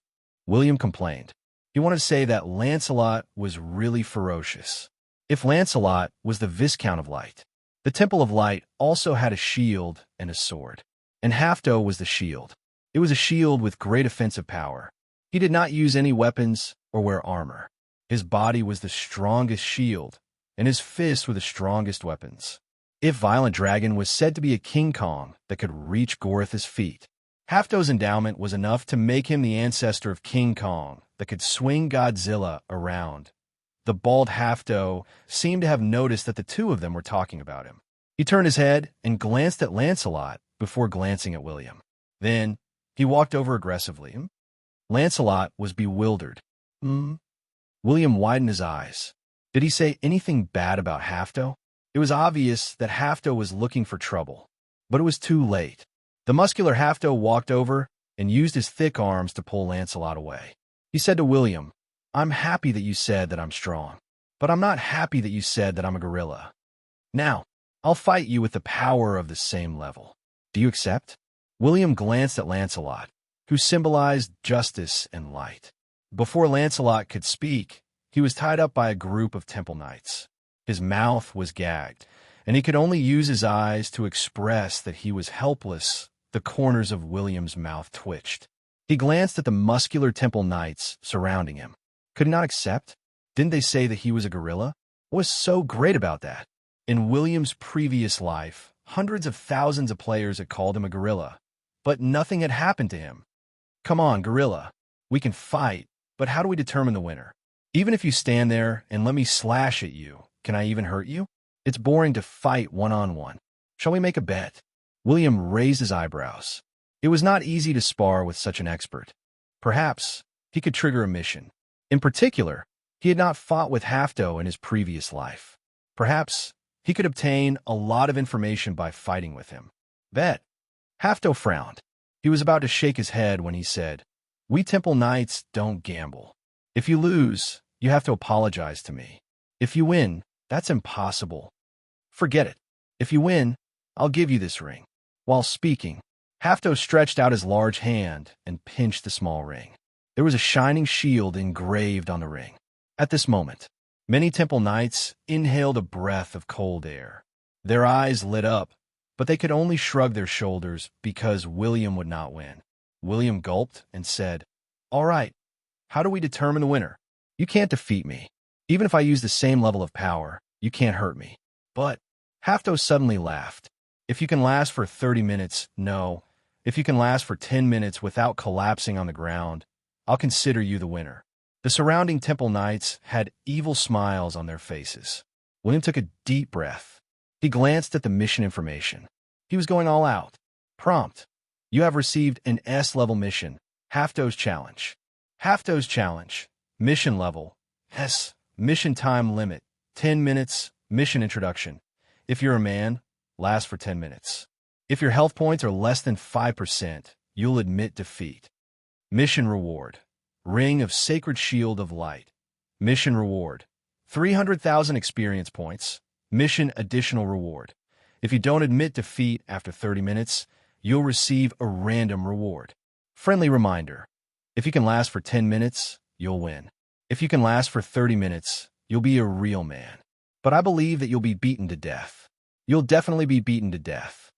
William complained. He wanted to say that Lancelot was really ferocious. If Lancelot was the Viscount of Light, the Temple of Light also had a shield and a sword. And Hafto was the shield. It was a shield with great offensive power. He did not use any weapons or wear armor. His body was the strongest shield, and his fists were the strongest weapons. If Violent Dragon was said to be a King Kong that could reach Gorith's feet, Hafto's endowment was enough to make him the ancestor of King Kong that could swing Godzilla around. The bald Hafto seemed to have noticed that the two of them were talking about him. He turned his head and glanced at Lancelot before glancing at William. Then he walked over aggressively. Lancelot was bewildered. William widened his eyes. Did he say anything bad about Hafto? It was obvious that Hafto was looking for trouble, but it was too late. The muscular Hafto walked over and used his thick arms to pull Lancelot away. He said to William, "I'm happy that you said that I'm strong, but I'm not happy that you said that I'm a gorilla. Now, I'll fight you with the power of the same level. Do you accept?" William glanced at Lancelot, who symbolized justice and light. Before Lancelot could speak, he was tied up by a group of temple knights. His mouth was gagged, and he could only use his eyes to express that he was helpless. The corners of William's mouth twitched. He glanced at the muscular temple knights surrounding him. Could he not accept? Didn't they say that he was a gorilla? What was so great about that? In William's previous life, hundreds of thousands of players had called him a gorilla, but nothing had happened to him. Come on, gorilla. We can fight, but how do we determine the winner? Even if you stand there and let me slash at you, can I even hurt you? It's boring to fight one-on-one. Shall we make a bet? William raised his eyebrows. It was not easy to spar with such an expert. Perhaps he could trigger a mission. In particular, he had not fought with Hafto in his previous life. Perhaps he could obtain a lot of information by fighting with him. Bet. Hafto frowned. He was about to shake his head when he said, "We Temple Knights don't gamble. If you lose, you have to apologize to me. If you win, that's impossible. Forget it. If you win, I'll give you this ring." While speaking, Hafto stretched out his large hand and pinched the small ring. There was a shining shield engraved on the ring. At this moment, many temple knights inhaled a breath of cold air. Their eyes lit up, but they could only shrug their shoulders because William would not win. William gulped and said, "All right, how do we determine the winner? You can't defeat me. Even if I use the same level of power, you can't hurt me." But Hafto suddenly laughed. "If you can last for 30 minutes, no. If you can last for 10 minutes without collapsing on the ground, I'll consider you the winner." The surrounding temple knights had evil smiles on their faces. William took a deep breath. He glanced at the mission information. He was going all out. Prompt: "You have received an S-level mission, Hafto's Challenge. Hafto's Challenge. Mission level, S. Mission time limit, 10 minutes. Mission introduction. If you're a man, last for 10 minutes. If your health points are less than 5%, you'll admit defeat. Mission reward: Ring of Sacred Shield of Light. Mission reward: 300,000 experience points. Mission additional reward: if you don't admit defeat after 30 minutes, you'll receive a random reward. Friendly reminder: if you can last for 10 minutes, you'll win. If you can last for 30 minutes, you'll be a real man. But I believe that you'll be beaten to death. You'll definitely be beaten to death.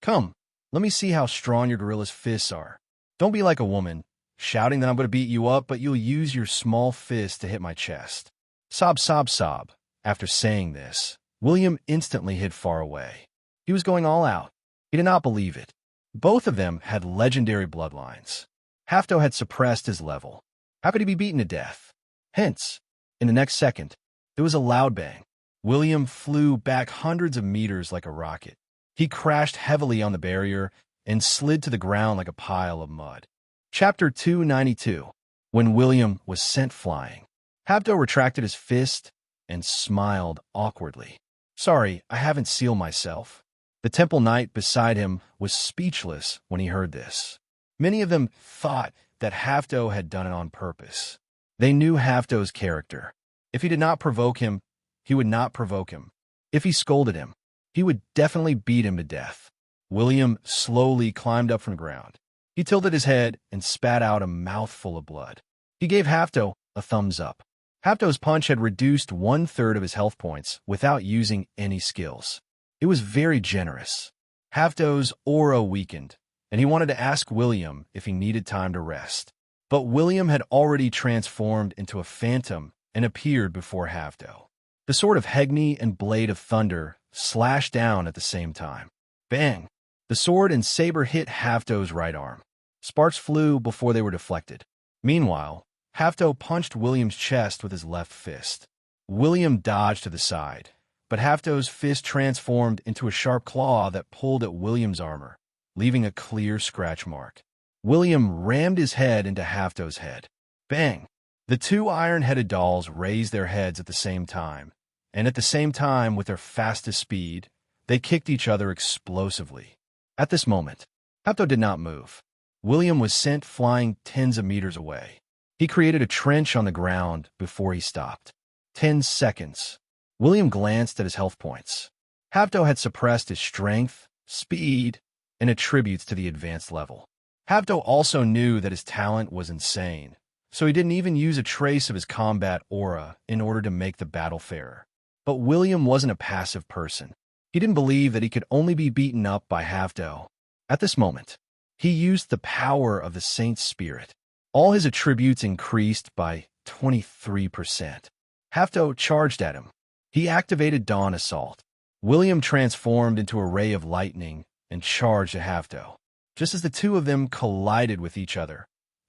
Come, let me see how strong your gorilla's fists are. Don't be like a woman, shouting that I'm going to beat you up, but you'll use your small fist to hit my chest." Sob, sob, sob. After saying this, William instantly hid far away. He was going all out. He did not believe it. Both of them had legendary bloodlines. Hafto had suppressed his level. How could he be beaten to death? Hence, in the next second, there was a loud bang. William flew back hundreds of meters like a rocket. He crashed heavily on the barrier and slid to the ground like a pile of mud. Chapter 292. When William was sent flying, Hafto retracted his fist and smiled awkwardly. "Sorry, I haven't sealed myself." The temple knight beside him was speechless when he heard this. Many of them thought that Hafto had done it on purpose. They knew Hafto's character. If he did not provoke him, he would not provoke him. If he scolded him, he would definitely beat him to death. William slowly climbed up from the ground. He tilted his head and spat out a mouthful of blood. He gave Hafto a thumbs up. Hafto's punch had reduced 1/3 of his health points without using any skills. It was very generous. Hafto's aura weakened, and he wanted to ask William if he needed time to rest. But William had already transformed into a phantom and appeared before Hafto. The sword of Hegni and blade of thunder slashed down at the same time. Bang! The sword and saber hit Hafto's right arm. Sparks flew before they were deflected. Meanwhile, Hafto punched William's chest with his left fist. William dodged to the side, but Hafto's fist transformed into a sharp claw that pulled at William's armor, leaving a clear scratch mark. William rammed his head into Hafto's head. Bang! The two iron-headed dolls raised their heads at the same time, and at the same time, with their fastest speed, they kicked each other explosively. At this moment, Hafto did not move. William was sent flying tens of meters away. He created a trench on the ground before he stopped. 10 seconds. William glanced at his health points. Hafto had suppressed his strength, speed, and attributes to the advanced level. Hafto also knew that his talent was insane, so he didn't even use a trace of his combat aura in order to make the battle fairer. But William wasn't a passive person. He didn't believe that he could only be beaten up by Hafto. At this moment, he used the power of the Saint's Spirit. All his attributes increased by 23%. Hafto charged at him. He activated Dawn Assault. William transformed into a ray of lightning and charged at Hafto. Just as the two of them collided with each other,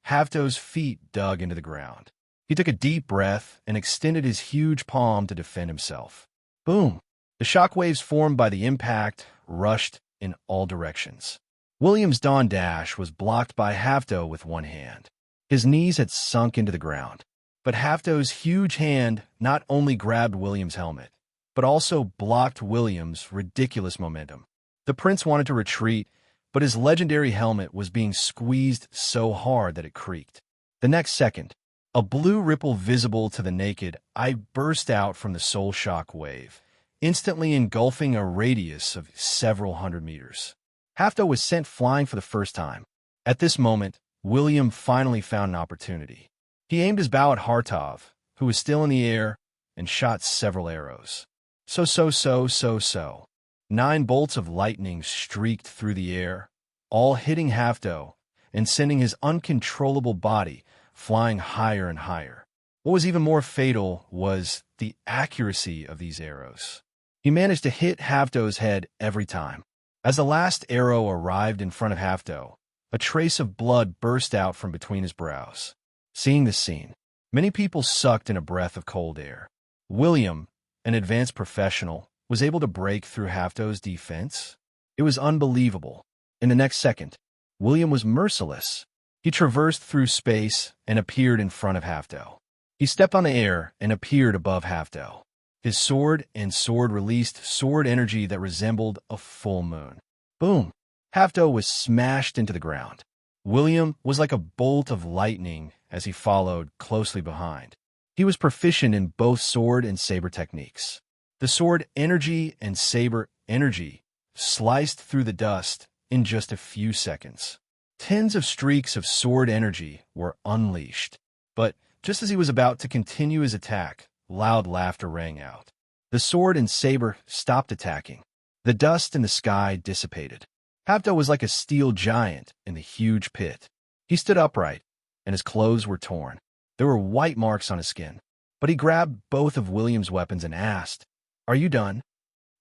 Hafto's feet dug into the ground. He took a deep breath and extended his huge palm to defend himself. Boom! The shockwaves formed by the impact rushed in all directions. William's dawn dash was blocked by Hafto with one hand. His knees had sunk into the ground. But Hafto's huge hand not only grabbed William's helmet, but also blocked William's ridiculous momentum. The prince wanted to retreat, but his legendary helmet was being squeezed so hard that it creaked. The next second, a blue ripple visible to the naked eye burst out from the soul shock wave, instantly engulfing a radius of several hundred meters. Hafto was sent flying for the first time. At this moment, William finally found an opportunity. He aimed his bow at Hartov, who was still in the air, and shot several arrows. So. 9 bolts of lightning streaked through the air, all hitting Hafto and sending his uncontrollable body flying higher and higher. What was even more fatal was the accuracy of these arrows. He managed to hit Hafto's head every time. As the last arrow arrived in front of Hafto, a trace of blood burst out from between his brows. Seeing this scene, many people sucked in a breath of cold air. William, an advanced professional, was able to break through Hafto's defense. It was unbelievable. In the next second, William was merciless. He traversed through space and appeared in front of Hafto. He stepped on the air and appeared above Hafto. His sword released sword energy that resembled a full moon. Boom! Hafto was smashed into the ground. William was like a bolt of lightning as he followed closely behind. He was proficient in both sword and saber techniques. The sword energy and saber energy sliced through the dust in just a few seconds. Tens of streaks of sword energy were unleashed. But just as he was about to continue his attack, loud laughter rang out. The sword and saber stopped attacking. The dust in the sky dissipated. Hafto was like a steel giant in the huge pit. He stood upright, and his clothes were torn. There were white marks on his skin. But he grabbed both of William's weapons and asked, "Are you done?"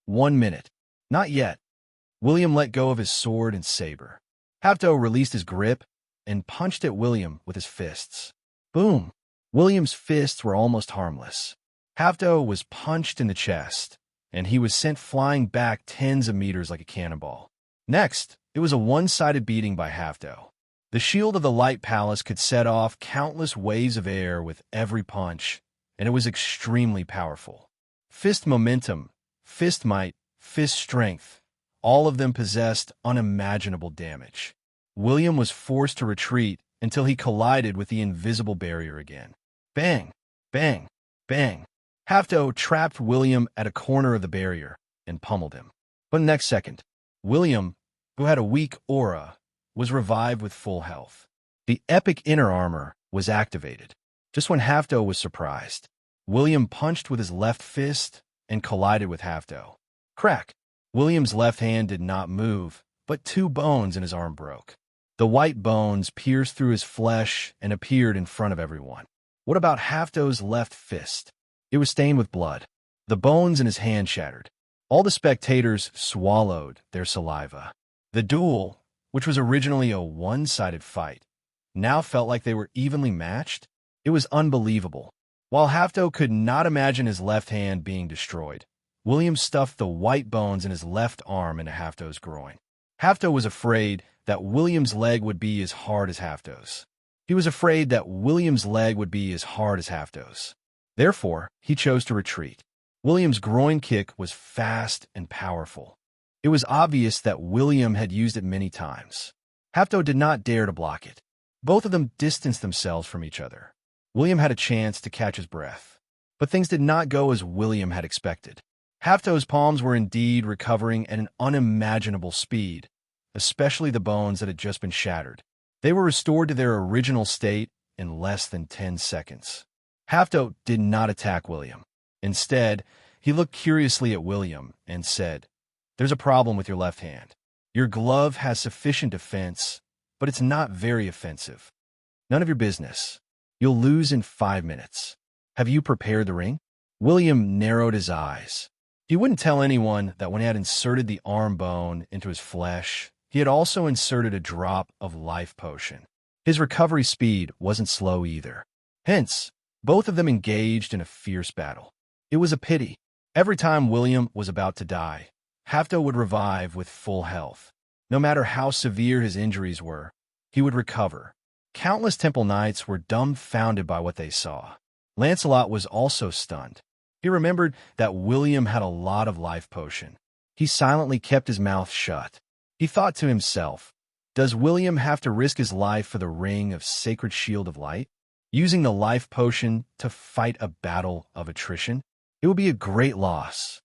1 minute. Not yet. William let go of his sword and saber. Hafto released his grip and punched at William with his fists. Boom! William's fists were almost harmless. Hafto was punched in the chest, and he was sent flying back tens of meters like a cannonball. Next, it was a one-sided beating by Hafto. The shield of the Light Palace could set off countless waves of air with every punch, and it was extremely powerful. Fist momentum, fist might, fist strength, all of them possessed unimaginable damage. William was forced to retreat until he collided with the invisible barrier again. Bang! Bang! Bang! Hafto trapped William at a corner of the barrier and pummeled him. But next second, William, who had a weak aura, was revived with full health. The epic inner armor was activated. Just when Hafto was surprised, William punched with his left fist and collided with Hafto. Crack! William's left hand did not move, but 2 bones in his arm broke. The white bones pierced through his flesh and appeared in front of everyone. What about Hafto's left fist? It was stained with blood. The bones in his hand shattered. All the spectators swallowed their saliva. The duel, which was originally a one-sided fight, now felt like they were evenly matched. It was unbelievable. While Hafto could not imagine his left hand being destroyed, William stuffed the white bones in his left arm into Hafto's groin. Hafto was afraid that William's leg would be as hard as Hafto's. He was afraid that William's leg would be as hard as Hafto's. Therefore, he chose to retreat. William's groin kick was fast and powerful. It was obvious that William had used it many times. Hafto did not dare to block it. Both of them distanced themselves from each other. William had a chance to catch his breath. But things did not go as William had expected. Hafto's palms were indeed recovering at an unimaginable speed, especially the bones that had just been shattered. They were restored to their original state in less than 10 seconds. Hafto did not attack William. Instead, he looked curiously at William and said, "There's a problem with your left hand. Your glove has sufficient defense, but it's not very offensive. None of your business. You'll lose in 5 minutes. Have you prepared the ring?" William narrowed his eyes. He wouldn't tell anyone that when he had inserted the arm bone into his flesh, he had also inserted a drop of life potion. His recovery speed wasn't slow either. Hence, both of them engaged in a fierce battle. It was a pity. Every time William was about to die, Hafto would revive with full health. No matter how severe his injuries were, he would recover. Countless temple knights were dumbfounded by what they saw. Lancelot was also stunned. He remembered that William had a lot of life potion. He silently kept his mouth shut. He thought to himself, does William have to risk his life for the ring of sacred shield of light? Using the life potion to fight a battle of attrition? It would be a great loss.